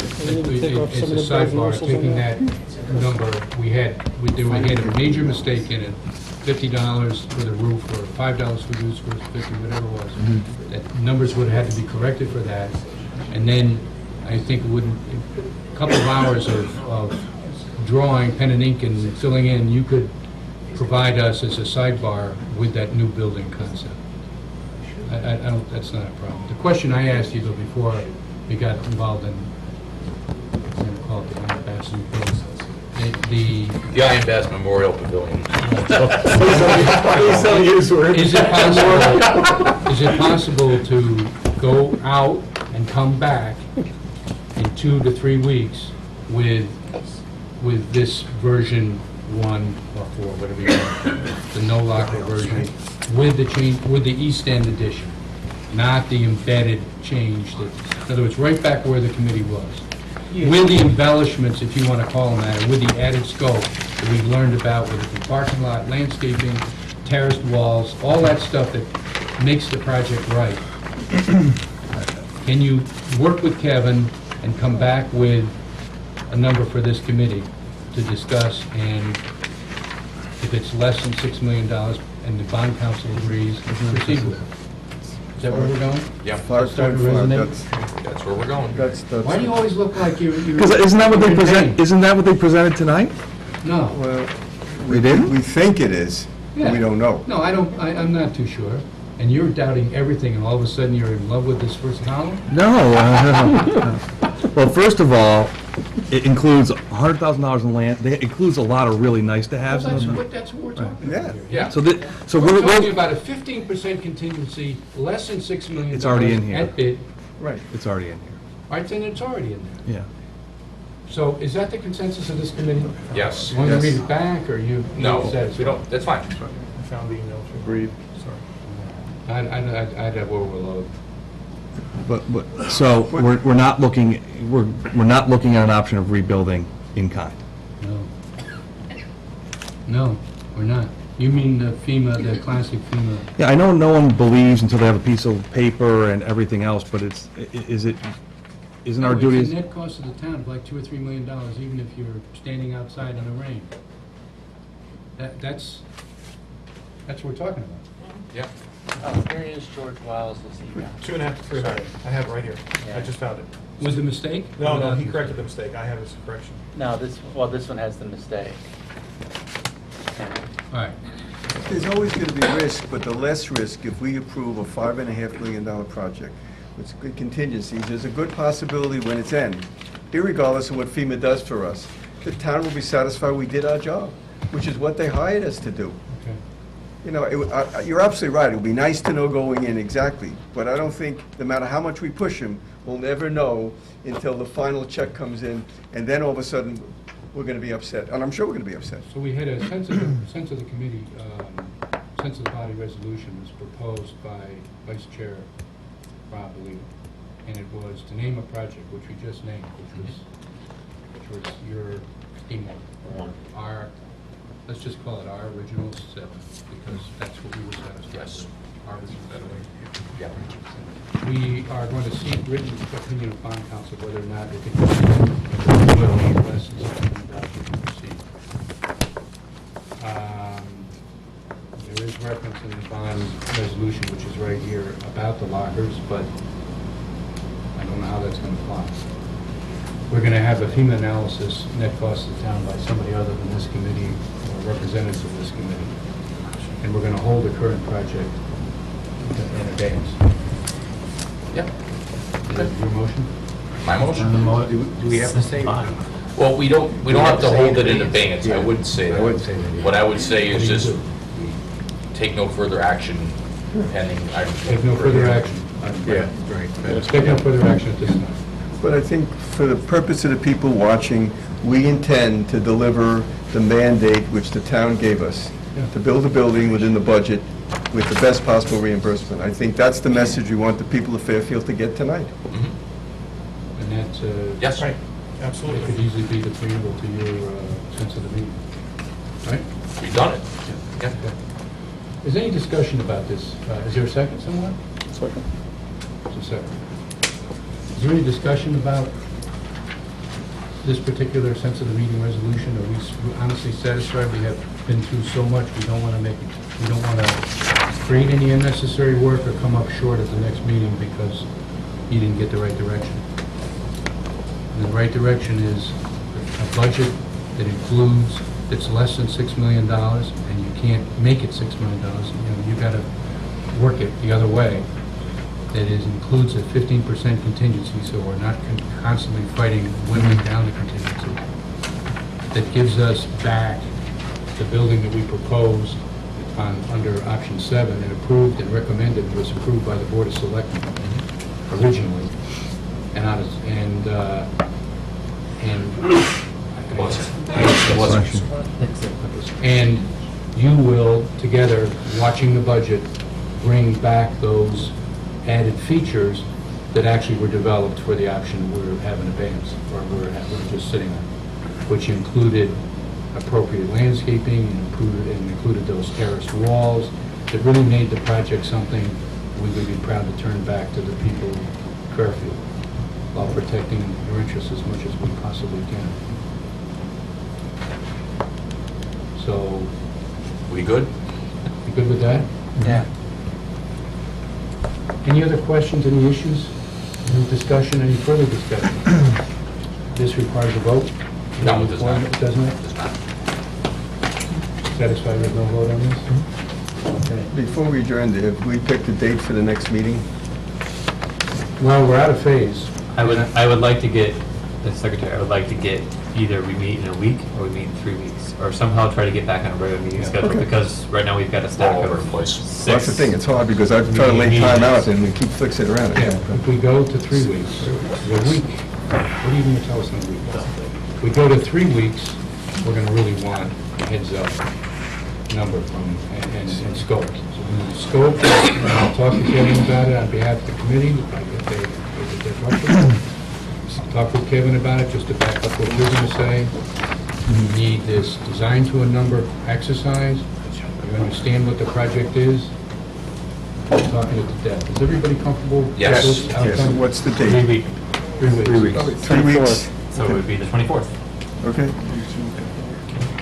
It's a sidebar, taking that number, we had a major mistake in it, $50 for the roof, or $5 for the roof, or $50, whatever it was. That numbers would have had to be corrected for that, and then I think it wouldn't, a couple of hours of drawing, pen and ink, and filling in, you could provide us as a sidebar with that new building concept. I don't, that's not a problem. The question I asked you though before we got involved in, I'm going to call it the Iron Bass new building, The Iron Bass Memorial Pavilion. Is it possible to go out and come back in 2 to 3 weeks with this version 1 or 4, whatever you want, the no locker version, with the change, with the East End edition, not the embedded change that, in other words, right back where the committee was. With the embellishments, if you want to call them that, or with the added scope that we've learned about with the parking lot, landscaping, terraced walls, all that stuff that makes the project right. Can you work with Kevin and come back with a number for this committee to discuss, and if it's less than $6 million and the bond council agrees, proceed with it. Is that where we're going? Yeah, 5.5, that's where we're going. that's, Why do you always look like you're... Because isn't that what they present, isn't that what they presented tonight? No. well, We didn't? we think it is, Yeah. we don't know. No, I'm not too sure. And you're doubting everything, and all of a sudden you're in love with this first column? No. Well, first of all, it includes $100,000 in land, it includes a lot of really nice to haves. That's what we're talking Yeah. about here. Yeah. So We're talking we're, about a 15% contingency, less than $6 million. It's already in here. At bid. Right. it's already in here, All right, then it's already in there. yeah. So is that the consensus of this committee? Yes. You want to read it back, or you? No, satisfied? we don't, that's fine. I found the email. too. Agreed. Sorry. I'd have overload. But, so, we're not looking, we're not looking at an option of rebuilding in kind. No. No, we're not. You mean the FEMA, the classic FEMA? Yeah, I know no one believes until they have a piece of paper and everything else, but isn't our duty? It's a net cost of the town of like $2 or $3 million, even if you're standing outside in the rain. That's what we're talking about. Yeah. Oh, here it is, George Wiles' email. 2.5 to 3 million. I have it right here. Yeah. I just found it. Was the mistake? No, he corrected the mistake. I have his correction. No, this one has the mistake. All right. There's always going to be risk, but the less risk if we approve a $5.5 million project with good contingencies, there's a good possibility when it's in, irregardless of what FEMA does for us, the town will be satisfied we did our job, which is what they hired us to do. Okay. You know, you're absolutely right. It would be nice to know going in exactly, but I don't think, no matter how much we push them, we'll never know until the final check comes in, and then all of a sudden, we're going to be upset, and I'm sure we're going to be upset. So we had a sense of the committee, sense of the body resolution was proposed by Vice Chair Rob Lee, and it was to name a project, which we just named, which was your steamboat, or our, let's just call it our original 7, because that's what we were satisfied Yes. with. Our original 7. Yeah. We are going to seek written opinion of bond council whether or not they think it will need less than $600,000 to proceed. There is reference in the bond resolution, which is right here, about the lockers, but I don't know how that's going to apply. We're going to have a FEMA analysis, net cost of the town, by somebody other than this committee or representatives of this committee. And we're going to hold the current project in advance. Yep. Is that your motion? My motion? Do we have to say? Well, we don't have to hold it in advance, I wouldn't say I wouldn't that. say that. What I would say is just take no further action pending. Take no further action. Yeah, right. Take no further action at this time. But I think for the purpose of the people watching, we intend to deliver the mandate which the town gave us, to build a building within the budget with the best possible reimbursement. I think that's the message we want the people of Fairfield to get tonight. And that, Yes. Right, it could absolutely. easily be the preamble to your sense of the meeting. Right? We've done it. Okay. Is there any discussion about this? Is there a second somewhere? Second. There's a second. Is there any discussion about this particular sense of the meeting resolution? Are we honestly satisfied? We have been through so much, we don't want to create any unnecessary work or come up short at the next meeting because you didn't get the right direction. And the right direction is a budget that includes, that's less than $6 million, and you can't make it $6 million. You got to work it the other way. That is, includes a 15% contingency, so we're not constantly fighting whittling down the contingency. That gives us back the building that we proposed under option 7 and approved and recommended, was approved by the Board of Selectmen originally. And you will, together, watching the budget, bring back those added features that actually were developed for the option we have in advance, or we're just sitting on, which included appropriate landscaping and included those terraced walls that really made the project something we would be proud to turn back to the people of Fairfield. while protecting your interests as much as we possibly can. So, We good? you good with that? Yeah. Any other questions, any issues, any discussion, any further discussion? This requires a vote? No, it does not. It does not? Does not. Satisfied with no vote on this? Okay. Before we adjourn, have we picked a date for the next meeting? Well, we're out of phase. I would like to get, the secretary, I would like to get either we meet in a week or we meet in 3 weeks, or somehow try to get back on a regular meeting schedule, Okay. because right now we've got a stack All of over the place. 6. Well, that's the thing, it's hard because I've tried to lay time out and we keep fixing it around. If we go to 3 weeks, a week, what are you going to tell us in a week? If we go to 3 weeks, we're going to really want a heads-up number from, and scope. So we need scope, and I'll talk to Kevin about it on behalf of the committee, if I get their comfortable. I'll talk with Kevin about it, just to back up what you're going to say. We need this design to a number exercise. You understand what the project is. We're talking it to death. Is everybody comfortable? with Yes. this Yes, outcome? what's the 3 date? weeks. 3 weeks. 3 weeks? So it would be the 24th. Okay.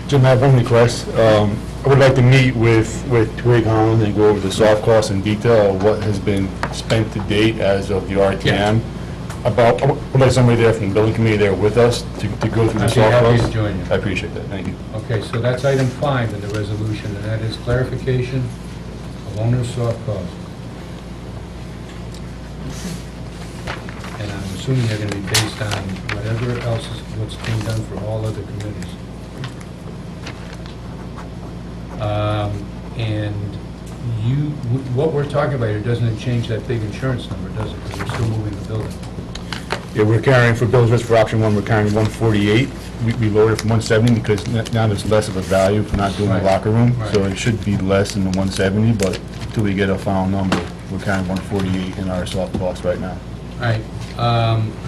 Jim, I have one request. I would like to meet with Greg Holland and go over the soft costs in detail of what has been spent to date as of the RTM. I would like somebody there from the building committee there with us to go through the I'd be soft happy costs. to join you. I appreciate that, thank you. Okay, so that's item 5 in the resolution, and that is clarification of owner's soft cost. And I'm assuming they're going to be based on whatever else is, what's being done for all other committees. And what we're talking about here doesn't change that big insurance number, does it? Because we're still moving the building. Yeah, we're carrying, for Bill's list for option 1, we're carrying 148. We lowered it from 170 because now there's less of a value for not doing the Right. locker room. So Right. it should be less than the 170, but until we get a final number, we're carrying 148 in our soft costs right now. All right,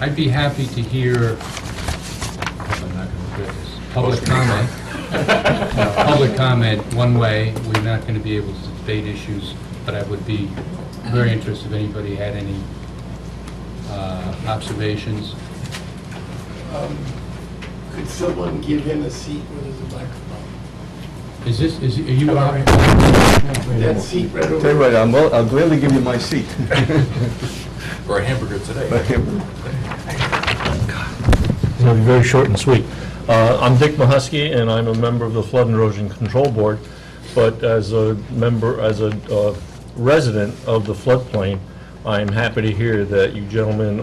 I'd be happy to hear, I'm not going to regret this, public comment. Public comment, one way, we're not going to be able to debate issues, but I would be very interested if anybody had any observations. Could someone give him a seat where there's a microphone? Are you out? That seat right over Tell you what, I'll gladly give you my seat. Or a hamburger today. It's going to be very short and sweet. I'm Dick Mahusky, and I'm a member of the Flood and Erosion Control Board, but as a resident of the floodplain, I'm happy to hear that you gentlemen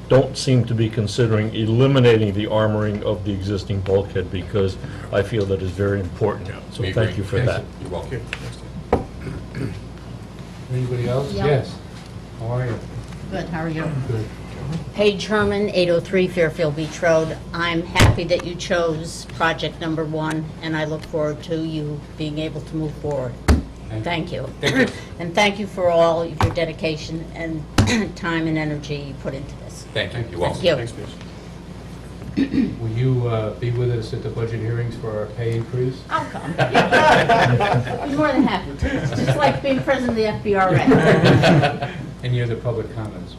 don't seem to be considering eliminating the armoring of the existing bulkhead, because I feel that is very important. So we thank agree. you for that. You're welcome. Anybody else? Yeah. Yes. How are you? Good, how are you? Good. Paige Herman, 803 Fairfield Beach Road. I'm happy that you chose project number 1, and I look forward to you being able to move forward. Thank you. And thank you for all of your dedication and time and energy you put into this. Thank you. You're welcome. Thank you. Will you be with us at the budget hearings for our pay increase? I'll come. I'd be more than happy to. It's just like being president of the FBRA. Any other public comments?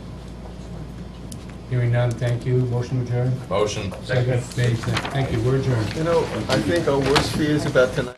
Hearing none, thank you. Motion adjourned? Motion. Second. Made. Thank you. We're adjourned. You know, I think our worst fear is about tonight.